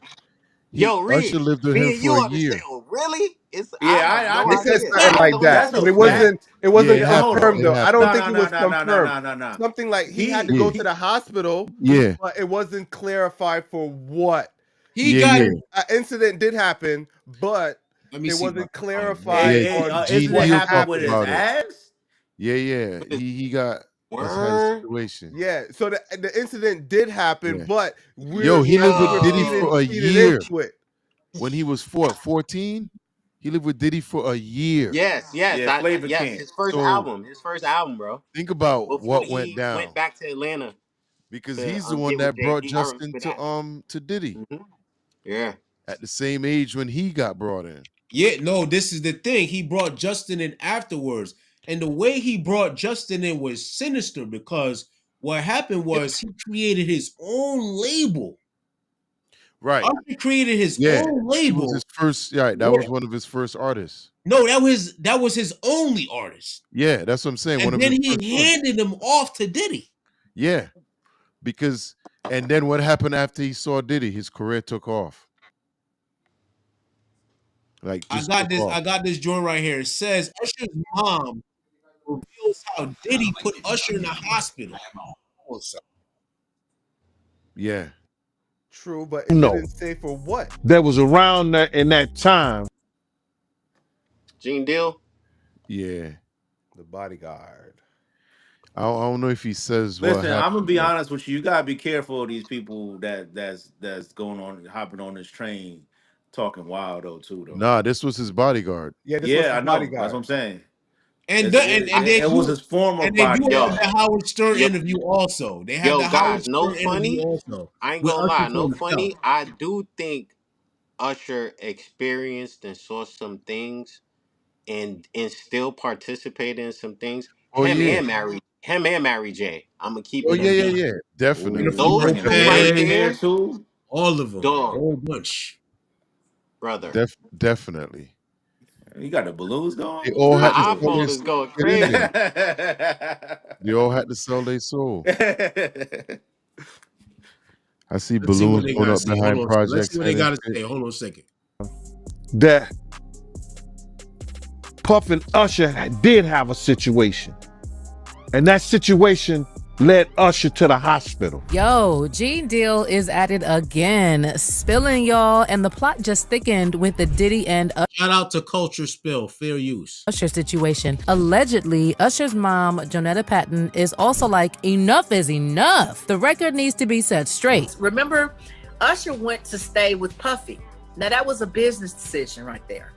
yeah. Yo, Usher Rich, lived with him me and you for a on the year. same. Really? I Yeah, have I no They can. said idea. something I like don't that, That's have but a it no idea. fact. Yeah, wasn't it Yeah, hold happened. confirmed on. It though. I don't happened. think it was confirmed. No. Something like he had to He go Yeah, to the hospital, yeah, but it wasn't clarified for what. He yeah, got yeah, it. An incident did happen, but Let me it see if I wasn't can find it. clarified yeah. on Gene incident what Deal happened talked with happened. his about it. ass. Yeah. He got had a Word? situation. Yeah, so the incident did happen, Yeah. but Yo, he lived with we're Diddy Yo. for a feeding year into it. when he was 14. He lived with Diddy for a year. Yes. Yeah, Flavor Yes, King. his first So album. His first album, bro. think about Before what went he went down back to Atlanta because to he's the one get with that Jay brought Z. I Justin remember that. to Diddy Yeah. at the same age when he got brought in. Yeah, no, this is the thing. He brought Justin in afterwards. And the way he brought Justin in was sinister because what happened was he created his own label. Right. Usher created his Yeah. own He was label. his first. Yeah, that was one of his first artists. No, that was his only artist. Yeah, that's what I'm saying. One And of then his he first ones. handed him off to Diddy. Yeah, because and then what happened after he saw Diddy? His career took off. Like I just took off. got this joint right here. It says Usher's mom reveals how Diddy put Usher in the hospital. Yeah. True, but it didn't say for what. That was around that in that time. Gene Deal? Yeah. The bodyguard. I don't know if he says what Listen, happened. I'm gonna be honest with you. You gotta be careful of these people that's going on hopping on this train, talking wild though too though. Nah, this was his bodyguard. Yeah, this was Yeah, I his know. That's bodyguard. what I'm saying. And It was his former and they do bodyguard. have the Howard Stern interview also. They have the Howard guys, no Stern interview funny. also. I ain't with gonna Usher lie, no from funny. himself. I do think Usher experienced and saw some things and still participated in some things. Oh yeah. Him and Mary J. I'm gonna keep Oh it yeah, a yeah, beat. yeah. Definitely. Those Bringing two right in there there, too. All of them. dog, A whole bunch. brother. Definitely. You got the balloons going? They all My had to sell iPhone their is soul going to get in crazy. there. They all had to sell their soul. I see Let's see what balloons they going gotta up say. behind Hold on. Let's projects. see what they gotta say. Hold on a second. That Puff and Usher did have a situation. And that situation led Usher to the hospital. Yo, Gene Deal is at it again, spilling y'all, and the plot just thickened with the Diddy and Shout out to Culture Spill, fair use. Usher situation. Allegedly, Usher's mom, Jonetta Patton, is also like, enough is enough. The record needs to be set straight. Remember, Usher went to stay with Puffy. Now that was a business decision right there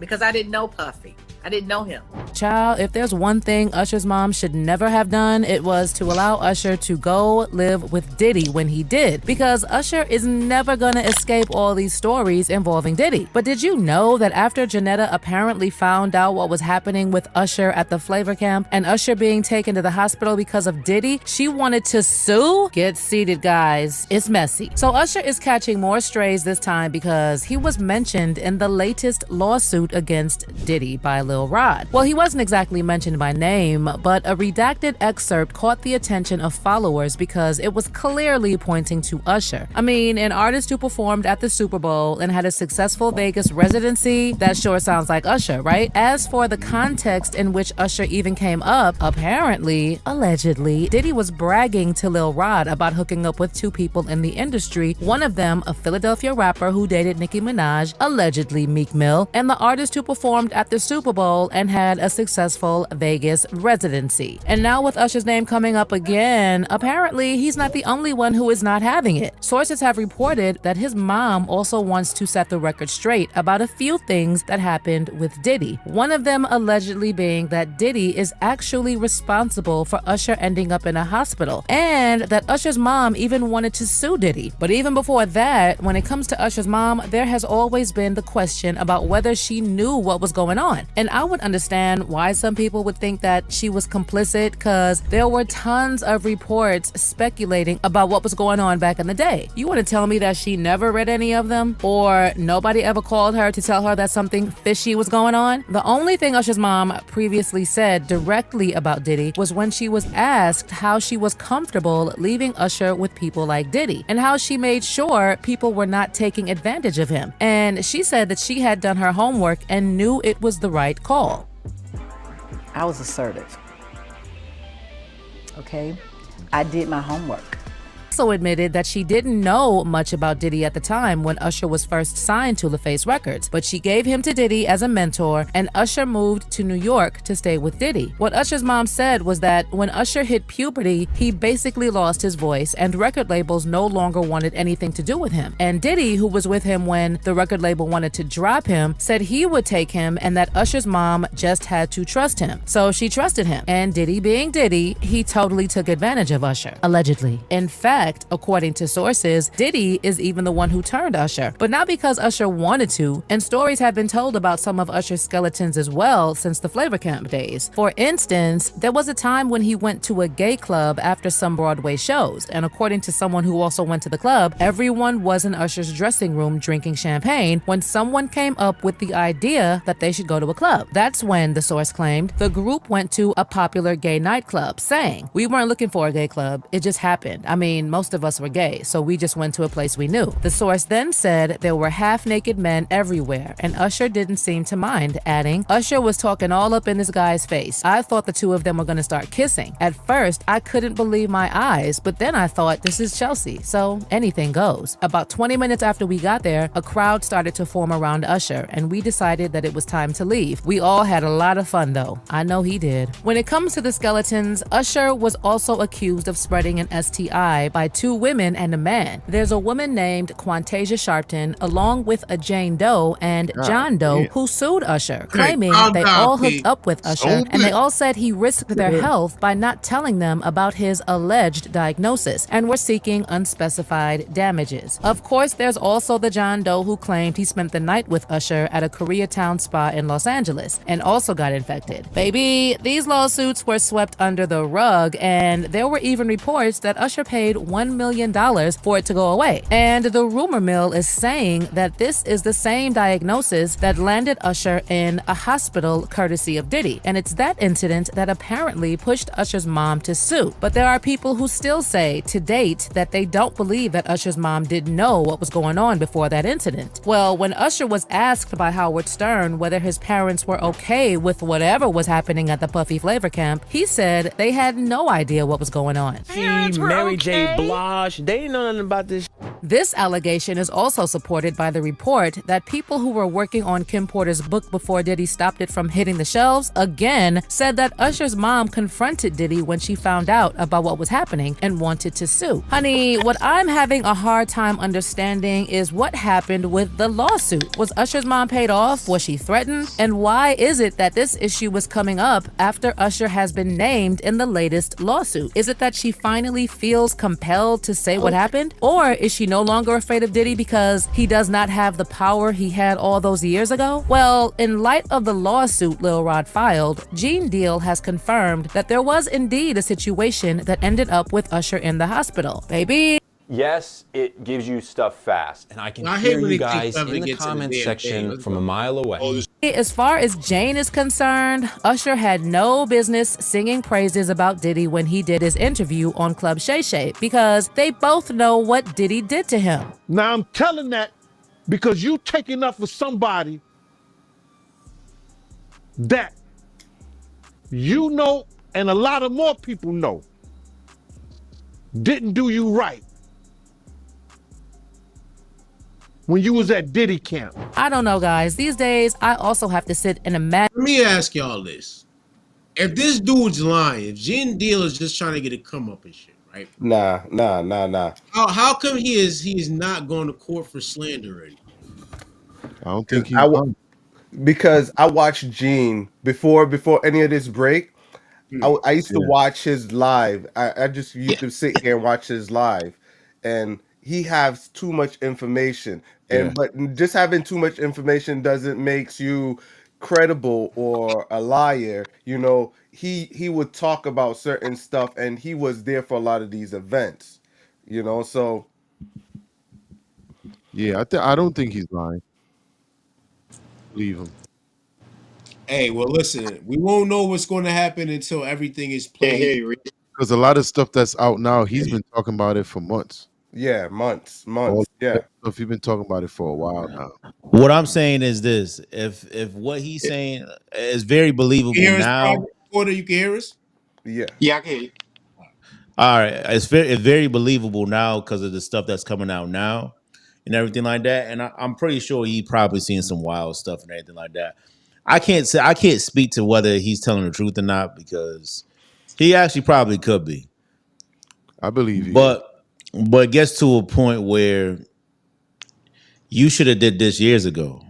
because I didn't know Puffy. I didn't know him. Child, if there's one thing Usher's mom should never have done, it was to allow Usher to go live with Diddy when he did, because Usher is never gonna escape all these stories involving Diddy. But did you know that after Jonetta apparently found out what was happening with Usher at the Flavor Camp and Usher being taken to the hospital because of Diddy, she wanted to sue? Get seated, guys. It's messy. So Usher is catching more strays this time because he was mentioned in the latest lawsuit against Diddy by Lil Rod. Well, he wasn't exactly mentioned by name, but a redacted excerpt caught the attention of followers because it was clearly pointing to Usher. I mean, an artist who performed at the Super Bowl and had a successful Vegas residency, that sure sounds like Usher, right? As for the context in which Usher even came up, apparently, allegedly, Diddy was bragging to Lil Rod about hooking up with two people in the industry, one of them a Philadelphia rapper who dated Nicki Minaj, allegedly Meek Mill, and the artist who performed at the Super Bowl and had a successful Vegas residency. And now with Usher's name coming up again, apparently he's not the only one who is not having it. Sources have reported that his mom also wants to set the record straight about a few things that happened with Diddy. One of them allegedly being that Diddy is actually responsible for Usher ending up in a hospital, and that Usher's mom even wanted to sue Diddy. But even before that, when it comes to Usher's mom, there has always been the question about whether she knew what was going on. And And I would understand why some people would think that she was complicit, because there were tons of reports speculating about what was going on back in the day. You want to tell me that she never read any of them, or nobody ever called her to tell her that something fishy was going on? The only thing Usher's mom previously said directly about Diddy was when she was asked how she was comfortable leaving Usher with people like Diddy, and how she made sure people were not taking advantage of him. And she said that she had done her homework and knew it was the right call. I was assertive. Okay? I did my homework. Also admitted that she didn't know much about Diddy at the time when Usher was first signed to LaFace Records, but she gave him to Diddy as a mentor, and Usher moved to New York to stay with Diddy. What Usher's mom said was that when Usher hit puberty, he basically lost his voice, and record labels no longer wanted anything to do with him. And Diddy, who was with him when the record label wanted to drop him, said he would take him and that Usher's mom just had to trust him. So she trusted him. And Diddy being Diddy, he totally took advantage of Usher, allegedly. In fact, according to sources, Diddy is even the one who turned Usher, but not because Usher wanted to, and stories have been told about some of Usher's skeletons as well since the Flavor Camp days. For instance, there was a time when he went to a gay club after some Broadway shows, and according to someone who also went to the club, everyone was in Usher's dressing room drinking champagne when someone came up with the idea that they should go to a club. That's when, the source claimed, the group went to a popular gay nightclub, saying, "We weren't looking for a gay club, it just happened. I mean, most of us were gay, so we just went to a place we knew." The source then said there were half-naked men everywhere, and Usher didn't seem to mind, adding, "Usher was talking all up in this guy's face. I thought the two of them were going to start kissing. At first, I couldn't believe my eyes, but then I thought, this is Chelsea, so anything goes." About 20 minutes after we got there, a crowd started to form around Usher, and we decided that it was time to leave. We all had a lot of fun, though. I know he did. When it comes to the skeletons, Usher was also accused of spreading an STI by 2 women and a man. There's a woman named Quantasia Sharpton, along with a Jane Doe and John Doe, who sued Usher, claiming they all hooked up with Usher, and they all said he risked their health by not telling them about his alleged diagnosis, and were seeking unspecified damages. Of course, there's also the John Doe who claimed he spent the night with Usher at a Koreatown spa in Los Angeles, and also got infected. Baby, these lawsuits were swept under the rug, and there were even reports that Usher paid $1 million for it to go away. And the rumor mill is saying that this is the same diagnosis that landed Usher in a hospital courtesy of Diddy. And it's that incident that apparently pushed Usher's mom to sue. But there are people who still say to date that they don't believe that Usher's mom didn't know what was going on before that incident. Well, when Usher was asked by Howard Stern whether his parents were okay with whatever was happening at the Puffy Flavor Camp, he said they had no idea what was going on. Mary J. Blige, they didn't know nothing about this. This allegation is also supported by the report that people who were working on Kim Porter's book before Diddy stopped it from hitting the shelves, again, said that Usher's mom confronted Diddy when she found out about what was happening and wanted to sue. Honey, what I'm having a hard time understanding is what happened with the lawsuit. Was Usher's mom paid off? Was she threatened? And why is it that this issue was coming up after Usher has been named in the latest lawsuit? Is it that she finally feels compelled to say what happened? Or is she no longer afraid of Diddy because he does not have the power he had all those years ago? Well, in light of the lawsuit Lil Rod filed, Gene Deal has confirmed that there was indeed a situation that ended up with Usher in the hospital. Baby. Yes, it gives you stuff fast. And I can hear you guys in the comment section from a mile away. As far as Jane is concerned, Usher had no business singing praises about Diddy when he did his interview on Club Shay Shay, because they both know what Diddy did to him. Now I'm telling that because you taking up for somebody that you know and a lot of more people know didn't do you right when you was at Diddy camp. I don't know, guys. These days, I also have to sit and imagine. Let me ask y'all this. If this dude's lying, if Gene Deal is just trying to get a come up and shit, right? Nah. How come he is not going to court for slander or anything? I don't think he because I watched Gene before any of this break. I used to watch his live. I just used to sit here and watch his live, and he has too much information. And but just having too much information doesn't make you credible or a liar, he would talk about certain stuff, and he was there for a lot of these events, so Yeah, I don't think he's lying. Leave him. Hey, well, listen, we won't know what's going to happen until everything is Can't hear played. you, Reese. Because a lot of stuff that's out now, he's been talking about it for months. yeah, months, All yeah. that stuff he's been talking about it for a while now. What I'm saying is this: if what he's saying is very You can believable hear us, now, private reporter? You can hear us? Yeah. Yeah, I can hear you. all right, it's very believable now because of the stuff that's coming out now and everything like that. And I'm pretty sure he probably seen some wild stuff and everything like that. I can't speak to whether he's telling the truth or not because he actually probably could be, I believe he is. but it gets to a point where you should have did this years ago.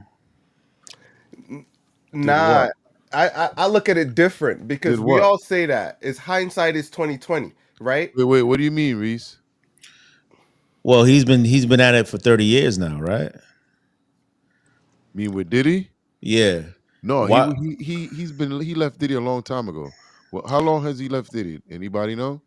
Did Nah, what? I look at it different Did because we what? all say that is hindsight is 2020, right? Wait. What do you mean, Reese? Well, he's been at it for 30 years now, right? Mean with Diddy? Yeah. No, Why? he left Diddy a long time ago. Well, how long has he left Diddy? Anybody know?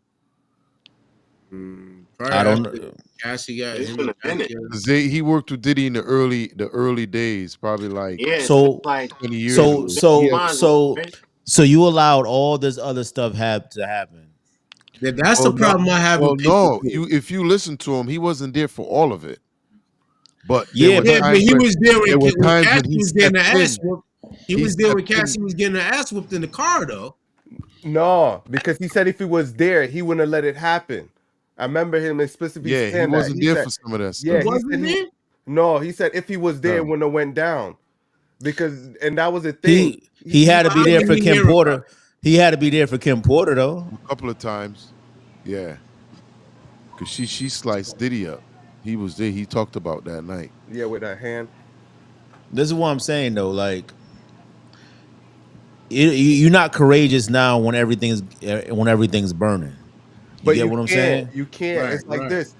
Probably I don't after know. Cassie got It's him been and a Cassie minute. got- 'Cause he worked with Diddy in the early days, probably like Yeah, it's been So like 20 years so ago. Biggie so Bonds, so right? so you allowed all this other stuff to happen. That's the Well, no, problem I have with no. Paper. If you listen to him, he wasn't there for all of it. But there Yeah, were Yeah, but but times he was there there were when times when Cassie he was getting stepped the ass in. whooped. He He was there when stepped Cassie in. was getting the ass whooped in the car, though. No, because he said if he was there, he wouldn't have let it happen. I remember him explicitly Yeah, he saying that. wasn't He there said, for some of that He yeah, stuff. he said wasn't he there? no, he said if he was there, it No. wouldn't have went down. Because and that was the thing. he He had to Well, be how there did for he Kim hear about Porter. He had to be there for Kim Porter though. A couple of times. Yeah. Cause she sliced Diddy up. He was there. He talked about that night. yeah, with that hand. This is what I'm saying though. Like you're not courageous now when everything's burning. You But get what I'm saying? you it? can't. Right, It's like right. this.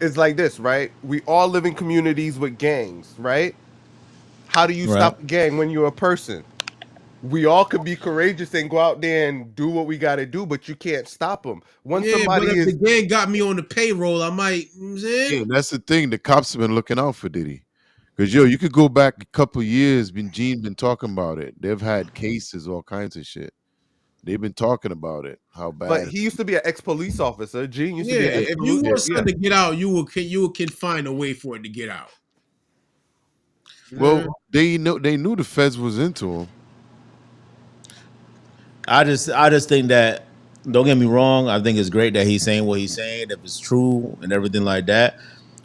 It's like this, right? We all live in communities with gangs, right? How do you Right. stop a gang when you're a person? We all could be courageous and go out there and do what we got to do, but you can't stop them. Once Yeah, but somebody if the is, gang got me on the payroll, I might, you know what I'm saying? Yeah, that's the thing. The cops have been looking out for Diddy. Cause you could go back a couple years. Gene been talking about it. They've had cases, all kinds of shit. They've been talking about it. How but bad? he used to be an ex-police officer. Gene used to Yeah, be an if you ex-police. Yeah. want Yeah, something to get out, you can find a way for it to get out. Well, they knew the feds was into him. I just think that don't get me wrong. I think it's great that he's saying what he's saying if it's true and everything like that.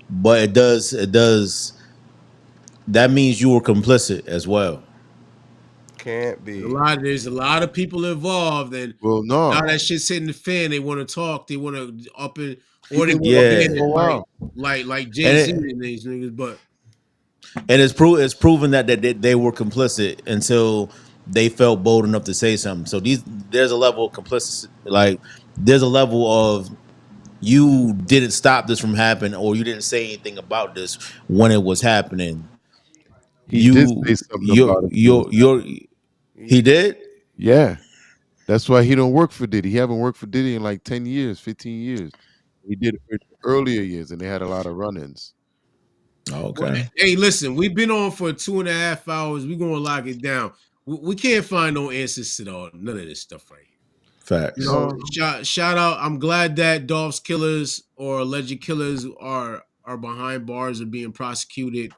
But it does that means you were complicit as well. can't be. There's a lot of people involved, and Well, now no, that shit's hitting the fan. They want to talk. They want to up it, he or they been want to talking be Yeah, in for it a while. like Jay and Z it and these niggas. But and it's proven that they were complicit until they felt bold enough to say something. So there's a level of complicity, like there's a level of you didn't stop this from happening or you didn't say anything about this when it was happening. He did say something about it when it was Your happening. he did. Yeah, that's why he don't work for Diddy. He haven't worked for Diddy in like 10 years, 15 years. He did it earlier years, and they had a lot of run-ins. well, Okay, hey, listen, we've been on for 2.5 hours. We're gonna lock it down. We can't find no answers to none of this stuff right here. You facts. know, No, shout out. I'm glad that Dolph's killers or alleged killers are behind bars and being prosecuted.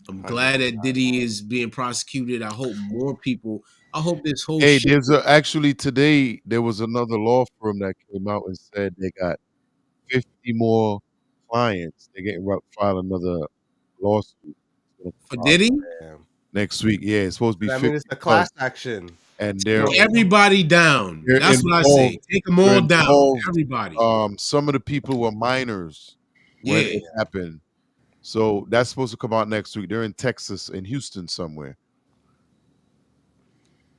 I'm glad 100%. that Diddy is being prosecuted. I hope more people. I hope this whole hey, shit. actually today there was another law firm that came out and said they got 50 more clients. They're getting ready to file another lawsuit. It's gonna For come out Diddy, Damn. next week. Yeah, it's supposed to be I mean, 50 it's a plus, class action. and take everybody down. they're That's what I say. involved. Take them They're all down. involved. Everybody. Some of the people were minors when Yeah. it happened. So that's supposed to come out next week. They're in Texas, in Houston somewhere.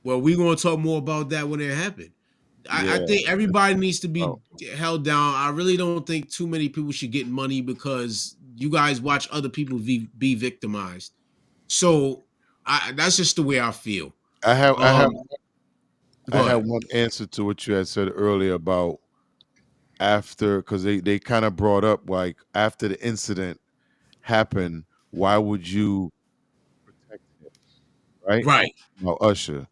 Well, we're gonna talk more about that when it happened. I Yeah. think everybody needs to be Oh. held down. I really don't think too many people should get money because you guys watch other people be victimized. So that's just the way I feel. I have Go ahead. one answer to what you had said earlier about after, because they kind of brought up like after the incident happened, why would you protect him, right? Right. Now Usher.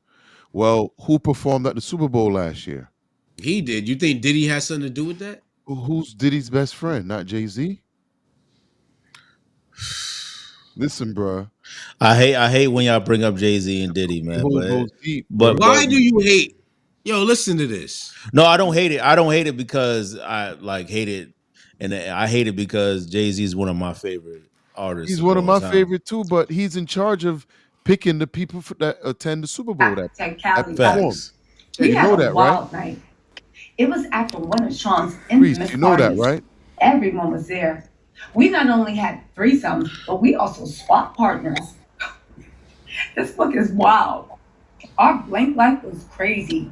Well, who performed at the Super Bowl last year? He did. You think Diddy has something to do with that? Who's Diddy's best friend? Not Jay-Z. Listen, bro. I hate when y'all bring up Jay-Z and Diddy, man. Goes deep, But Why do you hate? Yo, listen to this. no, I don't hate it. I don't hate it because I like hate it, and I hate it because Jay-Z is one of my favorite artists. He's one of my time. favorite too, but he's in charge of picking the people that attend the Super Bowl. That perform. We You had know a that, right? wild night. It was after one of Sean's infamous You know that, parties. right? Everyone was there. We not only had threesomes, but we also swapped partners. This book is wild. Our blank life was crazy,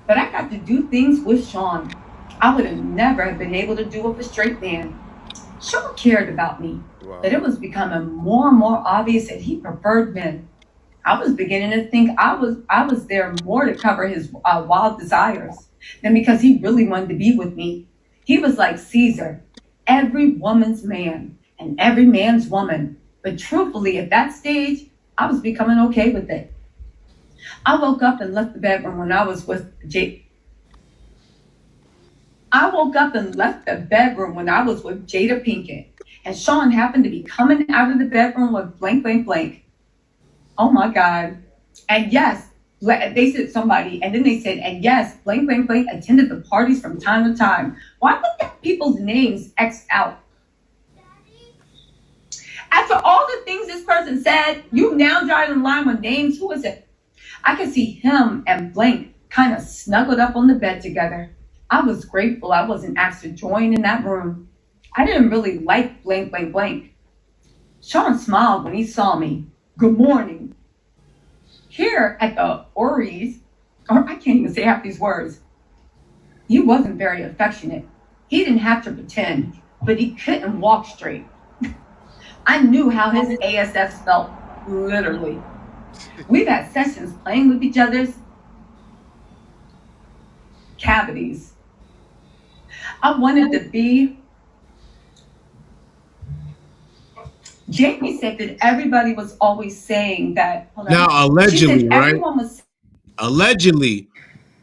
but I got to do things with Sean I would have never have been able to do with a straight man. Sean cared about me, but it was becoming more and more obvious that he preferred men. I was beginning to think I was there more to cover his wild desires than because he really wanted to be with me. He was like Caesar, every woman's man and every man's woman. But truthfully, at that stage, I was becoming okay with it. I woke up and left the bedroom when I was with Jada Pinkett, and Sean happened to be coming out of the bedroom with blank, blank, blank. Oh my God. And yes, they said somebody, and then they said, and yes, blank, blank, blank attended the parties from time to time. Why would that people's names X out? After all the things this person said, you now draw the line with names. Who is it? I could see him and blank kind of snuggled up on the bed together. I was grateful I wasn't asked to join in that room. I didn't really like blank, blank, blank. Sean smiled when he saw me. Good morning. Here at the Ori's, or I can't even say half these words, he wasn't very affectionate. He didn't have to pretend, but he couldn't walk straight. I knew how his ASF felt, literally. We've had sessions playing with each other's cavities. I wanted to be. Jamie said that everybody was always saying that. Now, allegedly, right? Everyone was. Allegedly,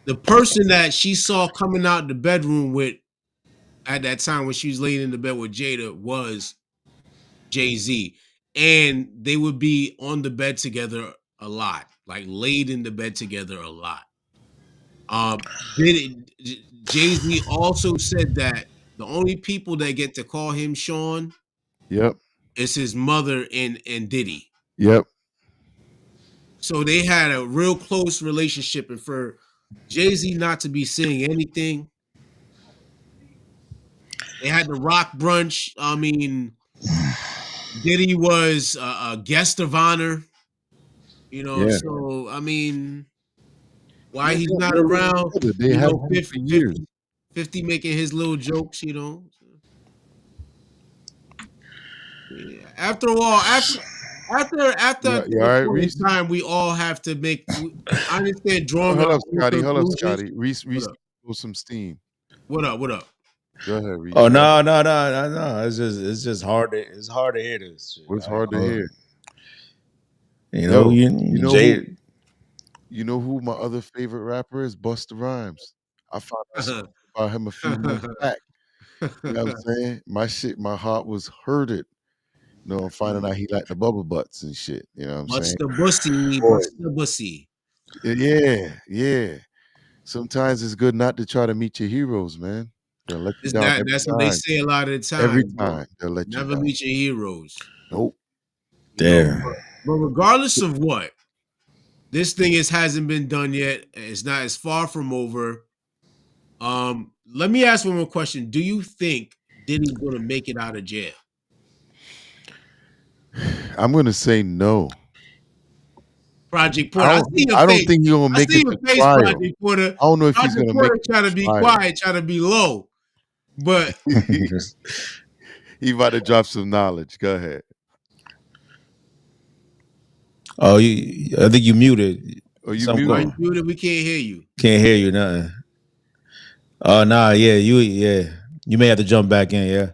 the person that she saw coming out the bedroom with at that time when she was laying in the bed with Jada was Jay-Z. And they would be on the bed together a lot, like laid in the bed together a lot. Jay-Z also said that the only people that get to call him Sean is his mother and Diddy. Yep. So they had a real close relationship, and for Jay-Z not to be saying anything, they had the rock brunch. I mean, Diddy was a guest of honor, you know. Yeah. So I mean, why he's not around? They have 50 making his little jokes, you know. Yeah. After all, after the time, we all have to make. I understand drawing. Hold up, Scotty. Reese, pull some steam. What up? Go ahead, Reese. Oh no! It's just hard. It's hard to hear this. Shit. What's hard to hear? You know, you know who my other favorite rapper is? Busta Rhymes. I found out about him a few months back. You know what I'm saying? My heart was hurted. You know, I'm finding out he liked the bubble butts and shit. You know what I'm saying? What's the bussy? Yeah. Sometimes it's good not to try to meet your heroes, man. They'll let you down. That's what they say a lot of the time. Every time they'll let you never down. meet your heroes. Nope. There. But regardless of what, this thing hasn't been done yet. It's not as far from over. Let me ask one more question. Do you think Diddy's going to make it out of jail? I'm going to say no. Project Porter. I don't think he's going to make it to trial. Project Porter. I don't know if he's going to make it. Trying to be quiet, trying to be low, but he about to drop some knowledge. Go ahead. Oh, I think you muted. Are you Some muted? Muted, we can't hear you. Can't hear you, nothing. Oh, nah, yeah, you may have to jump back in, yeah.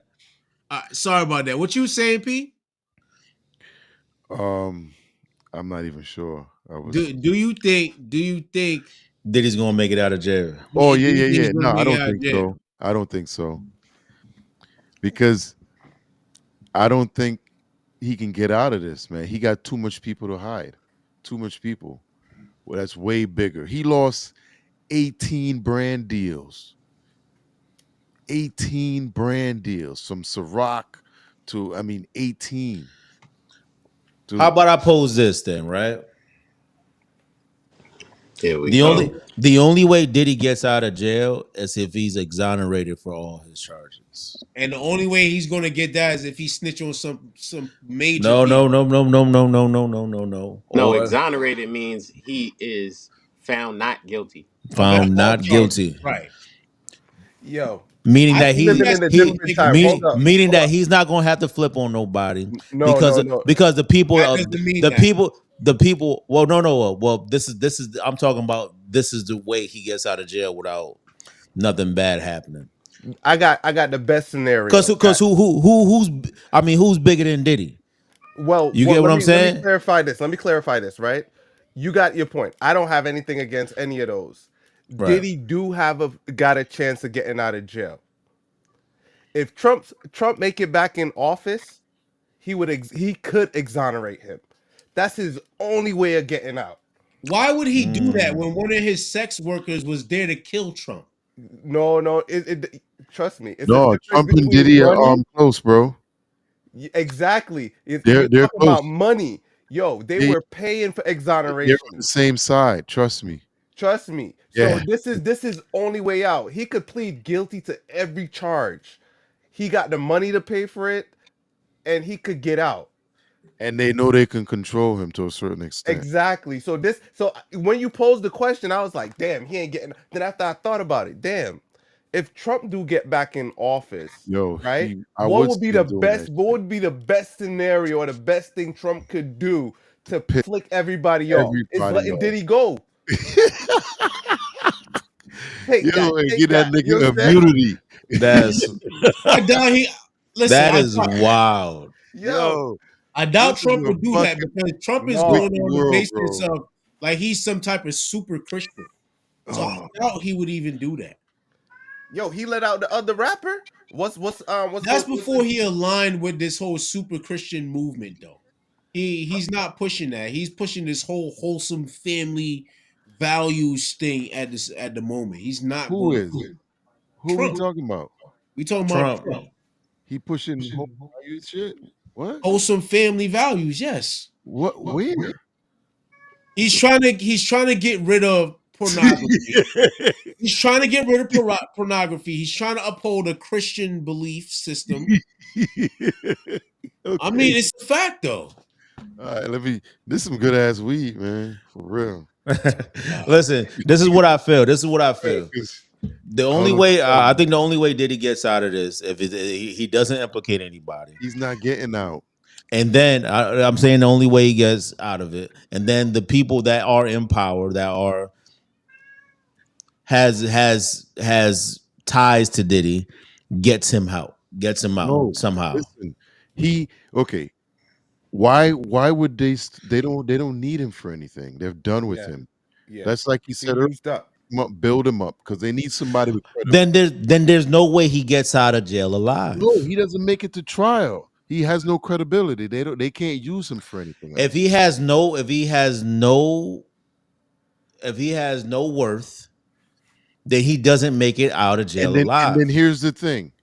Sorry about that. What you saying, P? I'm not even sure. Do you think Diddy's gonna make it out of jail? Oh do you think yeah. he's gonna No, I make it don't out of think jail? so. I don't think so. Because I don't think he can get out of this, man. He got too much people to hide. Too much people. Well, that's way bigger. He lost 18 brand deals. 18 brand deals from Ciroc to 18. How about I pose this then, right? Here we The only go. the only way Diddy gets out of jail is if he's exonerated for all his charges. And the only way he's gonna get that is if he snitch on some major No, no, people. no, no, no, no, no, no, no, no, no. No, Or exonerated means he is found not guilty of found all not charges. guilty. Right. Yo, Meaning I that think he living that's in a he different time. Hold up. meaning Hold that up. he's not gonna have to flip on nobody No, because no, no. because the people That doesn't mean the that. people well no well this is I'm talking about this is the way he gets out of jail without nothing bad happening. I got the best scenario. Because who's bigger than Diddy? Well, You get what I'm let me saying? clarify this. Let me clarify this, right? You got your point. I don't have anything against any of those. Right. Diddy do got a chance of getting out of jail. If Trump make it back in office, he could exonerate him. That's his only way of getting out. Why would he do that when one of his sex workers was there to kill Trump? No, trust me. It's a No, difference Trump and between Diddy are money. close, bro. Exactly. They're You talk close. about money. Yo, they They were paying for they're exoneration. on the same side. Trust me. Trust me. So Yeah. this is only way out. He could plead guilty to every charge. He got the money to pay for it, and he could get out. And they know they can control him to a certain extent. Exactly. So when you posed the question, I was like, damn, he ain't getting. Then after I thought about it, damn, if Trump do get back in office, Yo, right? I What would would be see him the doing best? that. What would be the best scenario or the best thing Trump could do to Pick flick everybody off? Is everybody letting off. Diddy go. Take that. Yo, and Take get that that. You nigga understand? immunity. That's I doubt he. Listen, that is wild. Yo, I doubt this is Trump a would do that fucking because Trump is no. going wicked on the world, basis bro. of like he's some type of super Christian. So I doubt he would even do that. Yo, he let out the other rapper. What's That's before he aligned with this whole super Christian movement, though. He's not pushing that. He's pushing this whole wholesome family values thing at the moment. He's not Who going to is? do it. Who we Trump. talking about? We talking about Trump. Trump. He pushing home value shit? What? Wholesome family values, yes. What? Where? He's trying to get rid of pornography. He's trying to get rid of pornography. He's trying to uphold a Christian belief system. I mean, it's a fact, though. All right, this is some good ass weed, man. For real. Listen, this is what I feel. The only way I think the only way Diddy gets out of this if he doesn't implicate anybody. He's not getting out. And then I'm saying the only way he gets out of it, and then the people that are in power that are has ties to Diddy gets him out No, somehow. listen. Okay. Why would they don't need him for anything. They're done with him. Yeah. That's like he said earlier, used up. build him up because they need somebody with credibility. Then there's no way he gets out of jail alive. No, he doesn't make it to trial. He has no credibility. They can't use him for anything else. If he has no worth, then he doesn't make it out of jail alive. And then here's the thing.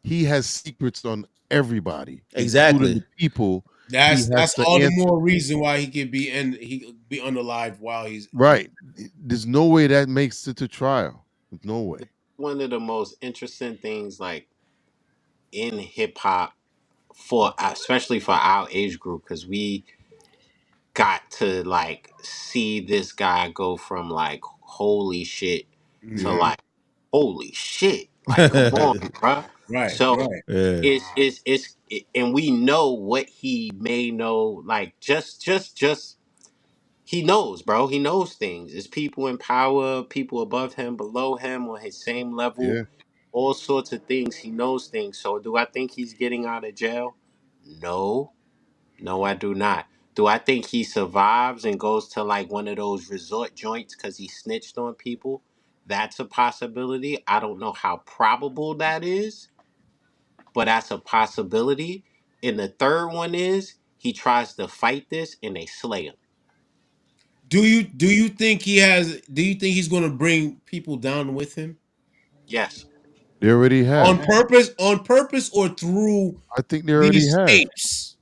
He has secrets on everybody. Exactly. Including the people. That's all the more reason why he could be unalive while he's right. There's no way that makes it to trial. There's no way. One of the most interesting things, like in hip hop, especially for our age group, because we got to like see this guy go from like holy shit to like holy shit. Like, come on, bro. Right. So and we know what he may know. Like just he knows, bro. He knows things. It's people in power, people above him, below him, on his same level, Yeah. all sorts of things. He knows things. So do I think he's getting out of jail? No. No, I do not. Do I think he survives and goes to like one of those resort joints because he snitched on people? That's a possibility. I don't know how probable that is, but that's a possibility. And the third one is he tries to fight this and they slay him. Do you think he has? Do you think he's going to bring people down with him Yes. They already have. on purpose, or through I think they already these have. tapes?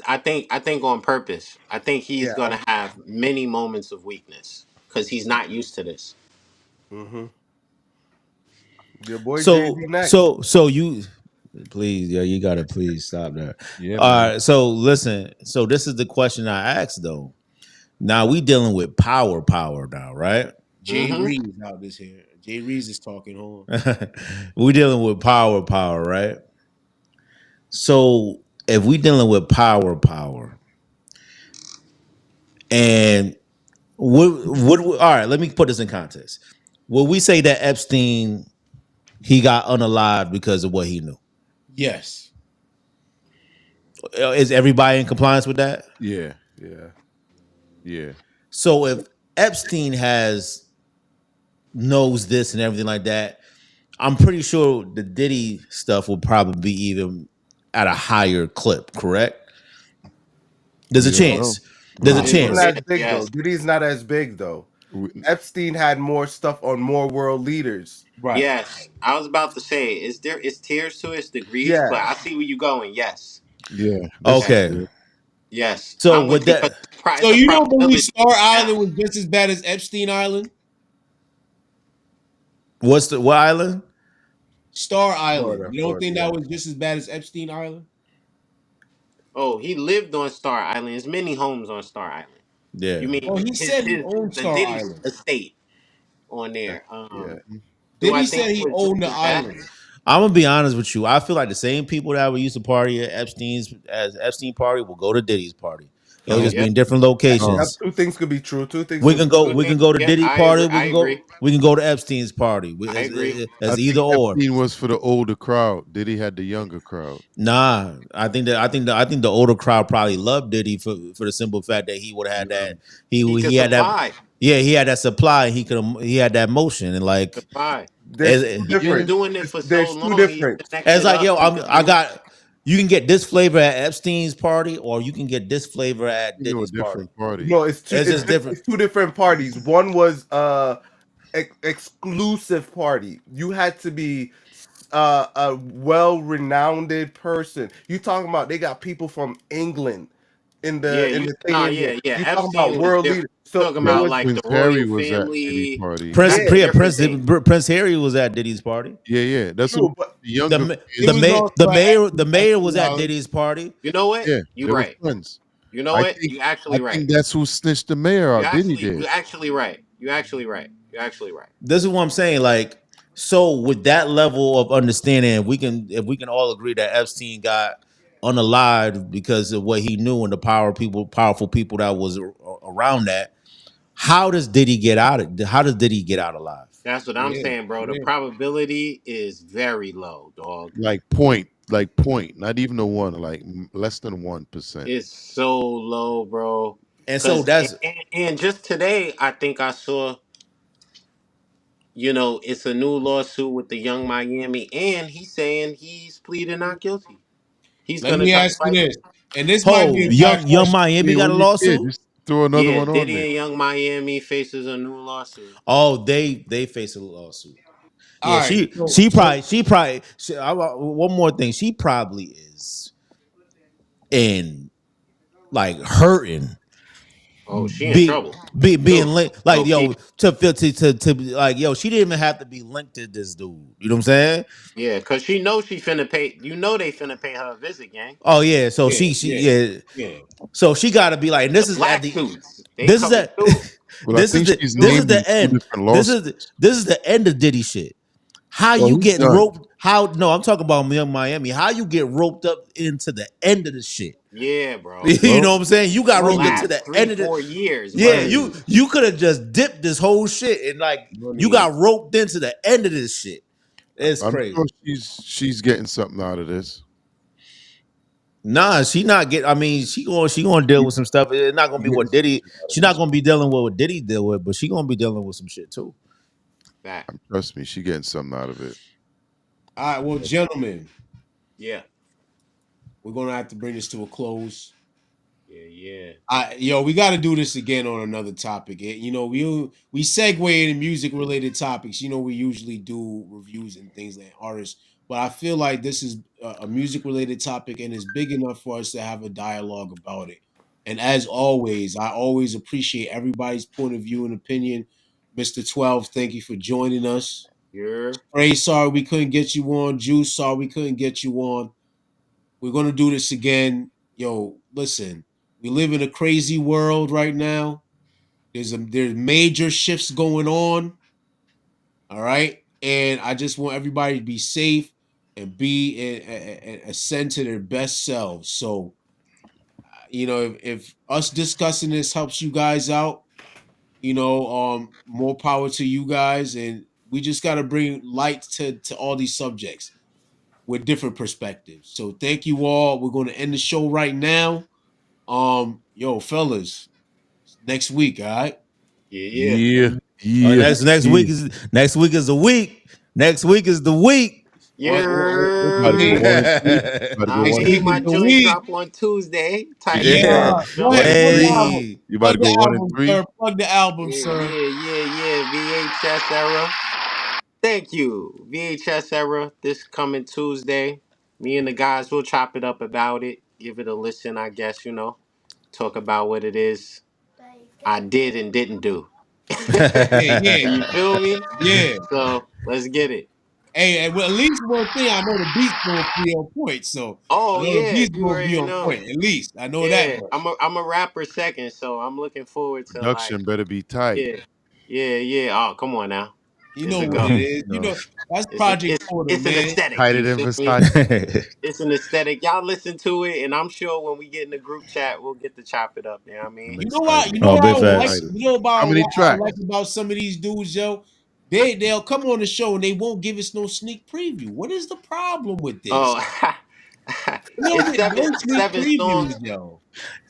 I think on purpose. I think he's Yeah. gonna have many moments of weakness because he's not used to this. Mm-hmm. Your boy Jay-Z So next. so you please, yeah, you gotta please stop there. Yeah, All man. right, so listen, so this is the question I asked though. Now we dealing with power now, right? Jay Reeves out this here. Jay Reeves is talking home. We dealing with power, right? So if we dealing with power, and would all right, let me put this in context. Would we say that Epstein he got unalived because of what he knew? Yes. Is everybody in compliance with that? Yeah. Yeah. So if Epstein knows this and everything like that, I'm pretty sure the Diddy stuff will probably be even at a higher clip, correct? There's a We don't know. chance. There's a Diddy's chance. not as big though. Yes. Diddy's not as big though. Epstein had more stuff on more world leaders. Right. Yes. I was about to say, it's tiers to it, it's degrees, Yeah. but I see where you're going. Yes. Yeah. Okay. Yes. So I'm with with you. that, So you don't believe Star Island was just as bad as Epstein Island? what island? Star Island. Florida, You don't think yeah. that was just as bad as Epstein Island? Oh, he lived on Star Island. There's many homes on Star Island. Yeah. You mean Well, he said he owned the Star Diddy Island. estate on there? Yeah. Do I Diddy think said he it was owned the just as bad? island. I'm gonna be honest with you. I feel like the same people that were used to party at Epstein party will go to Diddy's party. It'll just Yeah. be in different Yep, locations. two things could be true. Two things We could can be go. true. We can go to Yeah, Diddy I party. agree. I agree. We can go to Epstein's party. I agree. I As think either or. Epstein was for the older crowd. Diddy had the younger crowd. Nah, I think the older crowd probably loved Diddy for the simple fact that he would have had that He could he had that supply. he had that supply. He had that motion and like Supply. There's two He was different. doing it for so There's two long. He different. connected it's like up. yo, He could I do- got. You can get this flavor at Epstein's party, or you can get this flavor at You know, a Diddy's party. different party. No, it's two. It's just different. It's two different parties. One was exclusive party. You had to be a well-renowned person. You talking about they got people from England in the thing in there. You talking Epstein about was world different. leaders. So Talking there about was like Prince the Harry royal was at Diddy family. party. Prince Harry was at Diddy's party. Yeah. That's true, what but the younger. The mayor was at Diddy's party. You know what? Yeah, You're they was right. friends. You know I what? think, You actually I right. think that's who snitched the mayor out. Diddy did. You're actually right. You're actually right. You're actually right. This is what I'm saying. Like, so with that level of understanding, if we can all agree that Epstein got unalived because of what he knew and the powerful people that was around that. How does Diddy get out alive? That's what I'm saying, bro. The probability is very low, dog. Like point, not even a one, like less than 1%. It's so low, bro. And so that's and just today, I think I saw. It's a new lawsuit with the Young Miami, and he's saying he's pleading not guilty. He's Let gonna me try ask to you fight. this, and this might be a bad Young question. Miami got a what you lawsuit. did, just throw another one on Diddy there. and Young Miami faces a new lawsuit. Oh, they face a lawsuit. Yeah, All right, one more thing. She probably is in like hurting. Oh, she in trouble. Being linked, like yo, to like yo, she didn't even have to be linked to this dude. You know what I'm saying? Yeah, cause she knows she finna pay. You know they finna pay her a visit, gang. Oh yeah, so yeah. so she got to be like, and this The is black at the suits. They this is coming at through. Well, this I is think the she's this is named in the two end. different lawsuits. This is the end of Diddy shit. How Well, you he's get done. roped? How? No, I'm talking about Young Miami. How you get roped up into the end of the shit? Yeah, bro. You know what I'm saying? You got The roped into last the end of the. 3-4 years, Yeah, man. you could have just dipped this whole shit and like you got roped into the end of this shit. It's I'm crazy. sure she's getting something out of this. Nah, she not get. I mean, she gonna deal with some stuff. It's not gonna be what Diddy. She's not gonna be dealing with what Diddy deal with, but she gonna be dealing with some shit too. Trust me, she getting something out of it. All right, well, gentlemen, Yeah. we're gonna have to bring this to a close. Yeah. We got to do this again on another topic. We segue into music related topics. We usually do reviews and things like artists, but I feel like this is a music related topic and it's big enough for us to have a dialogue about it. And as always, I always appreciate everybody's point of view and opinion. Mr. 12, thank you for joining us. Ray, sorry we couldn't get you on. Juice, sorry we couldn't get you on. We're gonna do this again. Yo, listen, we live in a crazy world right now. There's major shifts going on. All right. And I just want everybody to be safe and be and ascend to their best selves. So, if us discussing this helps you guys out, more power to you guys. And we just gotta bring light to all these subjects with different perspectives. So thank you all. We're gonna end the show right now. Fellas, next week, all right? Yeah. All right, next week is the week. Next week is the week. Yeah. About to go 1 and 3. About to go I 1 see and my 3. joint drop on Tuesday. Tighten it Yeah. up. Go ahead, plug the album. You about to go 1 and 3. Sir. Plug the album, Yeah, sir. yeah. VHS era. Thank you. VHS era this coming Tuesday. Me and the guys will chop it up about it. Give it a listen, I guess, Talk about what it is I did and didn't do. Yeah. You feel me? Yeah. So let's get it. Hey, well, at least one thing I know the beat's gonna be on point. So I Oh know the yeah, beat's you gonna be already on know. point. At least I know that Yeah, much. I'm a rapper second, so I'm looking forward to Production better be tight. yeah. Oh, come on now. You It's know a what go. it is. That's Project Porter, It's an man. aesthetic. Tighter You than feel me? Versace. It's an aesthetic. Y'all listen to it, and I'm sure when we get in the group chat, we'll get to chop it up. You know what I mean? I'm You know what? excited. You know Oh, what I big would like. facts. Excited. You know How about many what I tracks? like about some of these dudes, yo. They'll come on the show and they won't give us no sneak preview. What is the problem with this? Oh, We don't get no it's sneak seven songs. previews, yo.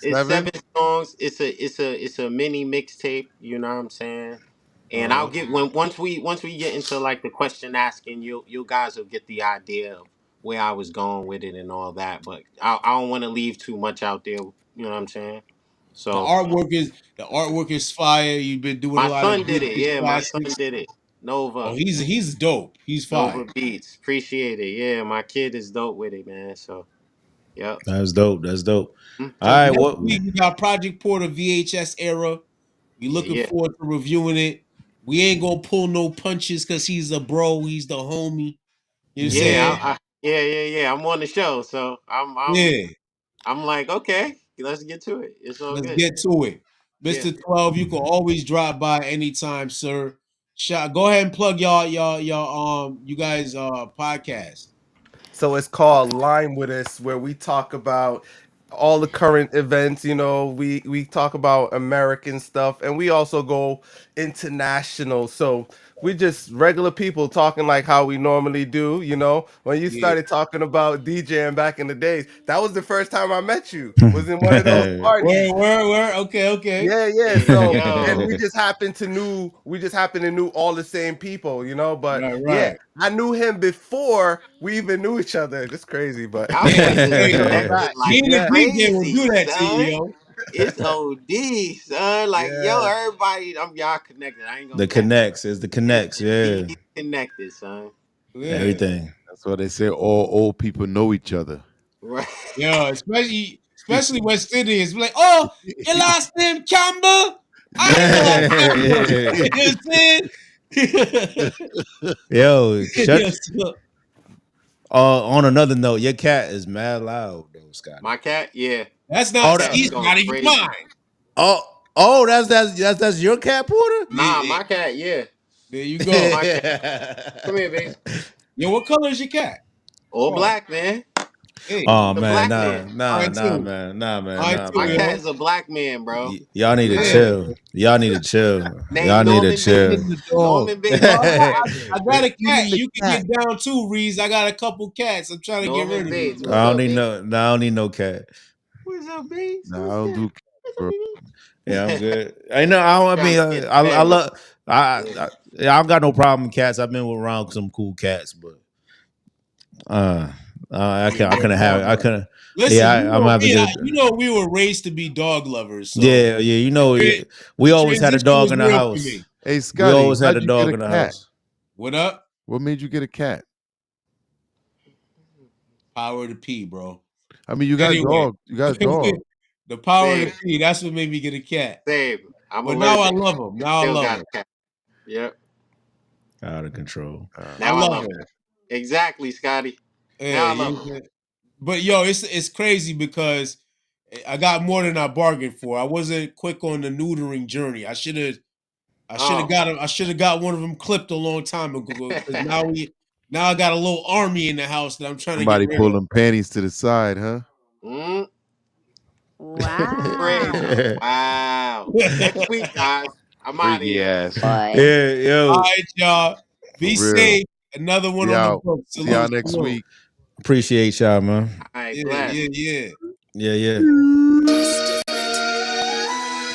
It's 7? 7 songs. It's a mini mixtape. You know what I'm saying? And I'll get once we get into like the question asking, you guys will get the idea of where I was going with it and all that. But I don't want to leave too much out there. You know what I'm saying? The So artwork is fire. You've been doing a my lot of son did it. vintage Yeah, my son classics. did it. Oh, Nova. he's dope. He's Nova fire. Beats. Appreciate it. Yeah, my kid is dope with it, man. So, yep. That's dope. That's dope. All So right, next what? week we got Project Porter VHS era. We looking Yeah. forward to reviewing it. We ain't gonna pull no punches because he's a bro. He's the homie. You know what I'm saying? Yeah. I'm on the show, so Yeah. I'm like, okay, let's get to it. It's all Let's good. get to it. Yeah. Mr. 12, you can always drop by anytime, sir. Go ahead and plug you guys podcast. So it's called Line With Us, where we talk about all the current events. We talk about American stuff, and we also go international. So we just regular people talking like how we normally do. When you started talking about DJing back in the days, that was the first time I met you. Was in one of those parties. Where? Okay. Yeah. So and Yo. we just happened to knew all the same people, But yeah, Right. I knew him before we even knew each other. It's crazy, but I was Hey, connected like being a DJ will crazy, do that to son. you, yo. It's OD, son. Like, yo, Yeah. everybody, y'all connected. I ain't gonna The cap. connects is the connects. Yeah, Indeed connected, son. Yeah. everything. That's why they say all old people know each other. Right. Yo, especially West Indians. Be like, oh, your last name Campbell? I know Campbell. You know what I'm saying? Yo, shut. Yo, so- On another note, your cat is mad loud, though, Scott. My cat, yeah. That's Oh, not he's going not even crazy. mine. That's your cat, Porter. Nah, my cat, yeah. There you go. My cat. Come here, baby. Yo, what color is your cat? All black, man. Hey, Oh The man, black man. nah, My cat man. is a black man, bro. Y'all need to chill. Y'all need to chill. Named Y'all need to Norman chill. Bates. Norman Bates Yo, is a black I man. got a cat. You can get down too, Reese. I got a couple cats. I'm trying to get Norman rid of Bates. them. What's up, Bates? I don't need no cat. What's up, Bates? Nah, I don't do cats, bro. Yeah, I'm good. I know. I Trying mean, to get I fed, bro. love. I don't got no problem with cats. I've been around some cool cats, but I couldn't. Listen, Yeah, I'm having to you know, we were raised to be dog lovers. So Yeah. You know, we the always had a transition dog was in the real for house. me. Hey, We Scotty, always had how'd a you get dog a in the cat? house. What up? What made you get a cat? Power to pee, bro. I mean, you got a dog. You got a dog. The power Same. to pee. That's what made me get a cat. Same. I'm But now I allergic. love him. and Now I still love got him. a cat. Yep. Out of control. Now I love him. it. Exactly, Scotty. Yeah, Now I love him. But yo, it's crazy because I got more than I bargained for. I wasn't quick on the neutering journey. I should have got him. I should have got one of them clipped a long time ago. Because now I got a little army in the house that I'm trying Somebody to get rid pull of. them panties to the side, huh? Crazy. Wow. Next week, guys. I'm out of Freaky here. ass. Yeah, yo. All right, y'all. Be For real. safe. Another one See on the y'all. book. See y'all next week. Appreciate y'all, man. All right, Yeah. Yeah.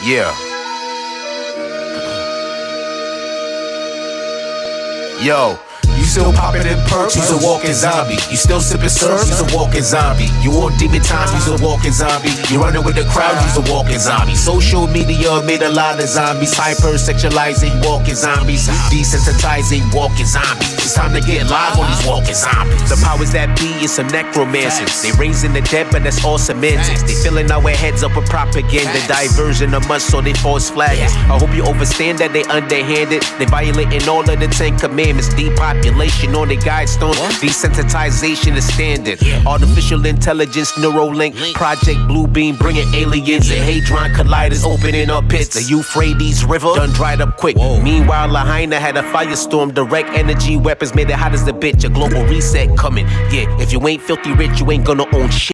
Yeah. Yo. You still popping in perks, he's a walking zombie. You still sipping syrup, he's a walking zombie. You on demon times, he's a walking zombie. You running with the crowd, he's a walking zombie. Social media made a lot of zombies. Hypersexualizing walking zombies. Desensitizing walking zombies. It's time to get live on these walking zombies. The powers that be is some necromancers. They raising the dead, but that's all semantics. They filling our heads up with propaganda. Diversion of much, so they false flaggers. I hope you understand that they underhanded. They violating all of the 10 commandments. Depopulation on the guidestone. Desensitization is standard. Artificial intelligence, Neuralink, Project Bluebeam, bringing aliens and hadron colliders, opening up pits. The Euphrates River done dried up quick. Meanwhile, Lahaina had a firestorm. Direct energy weapons made it hot as the bitch. A global reset coming. Yeah, if you ain't filthy rich, you ain't gonna own shit.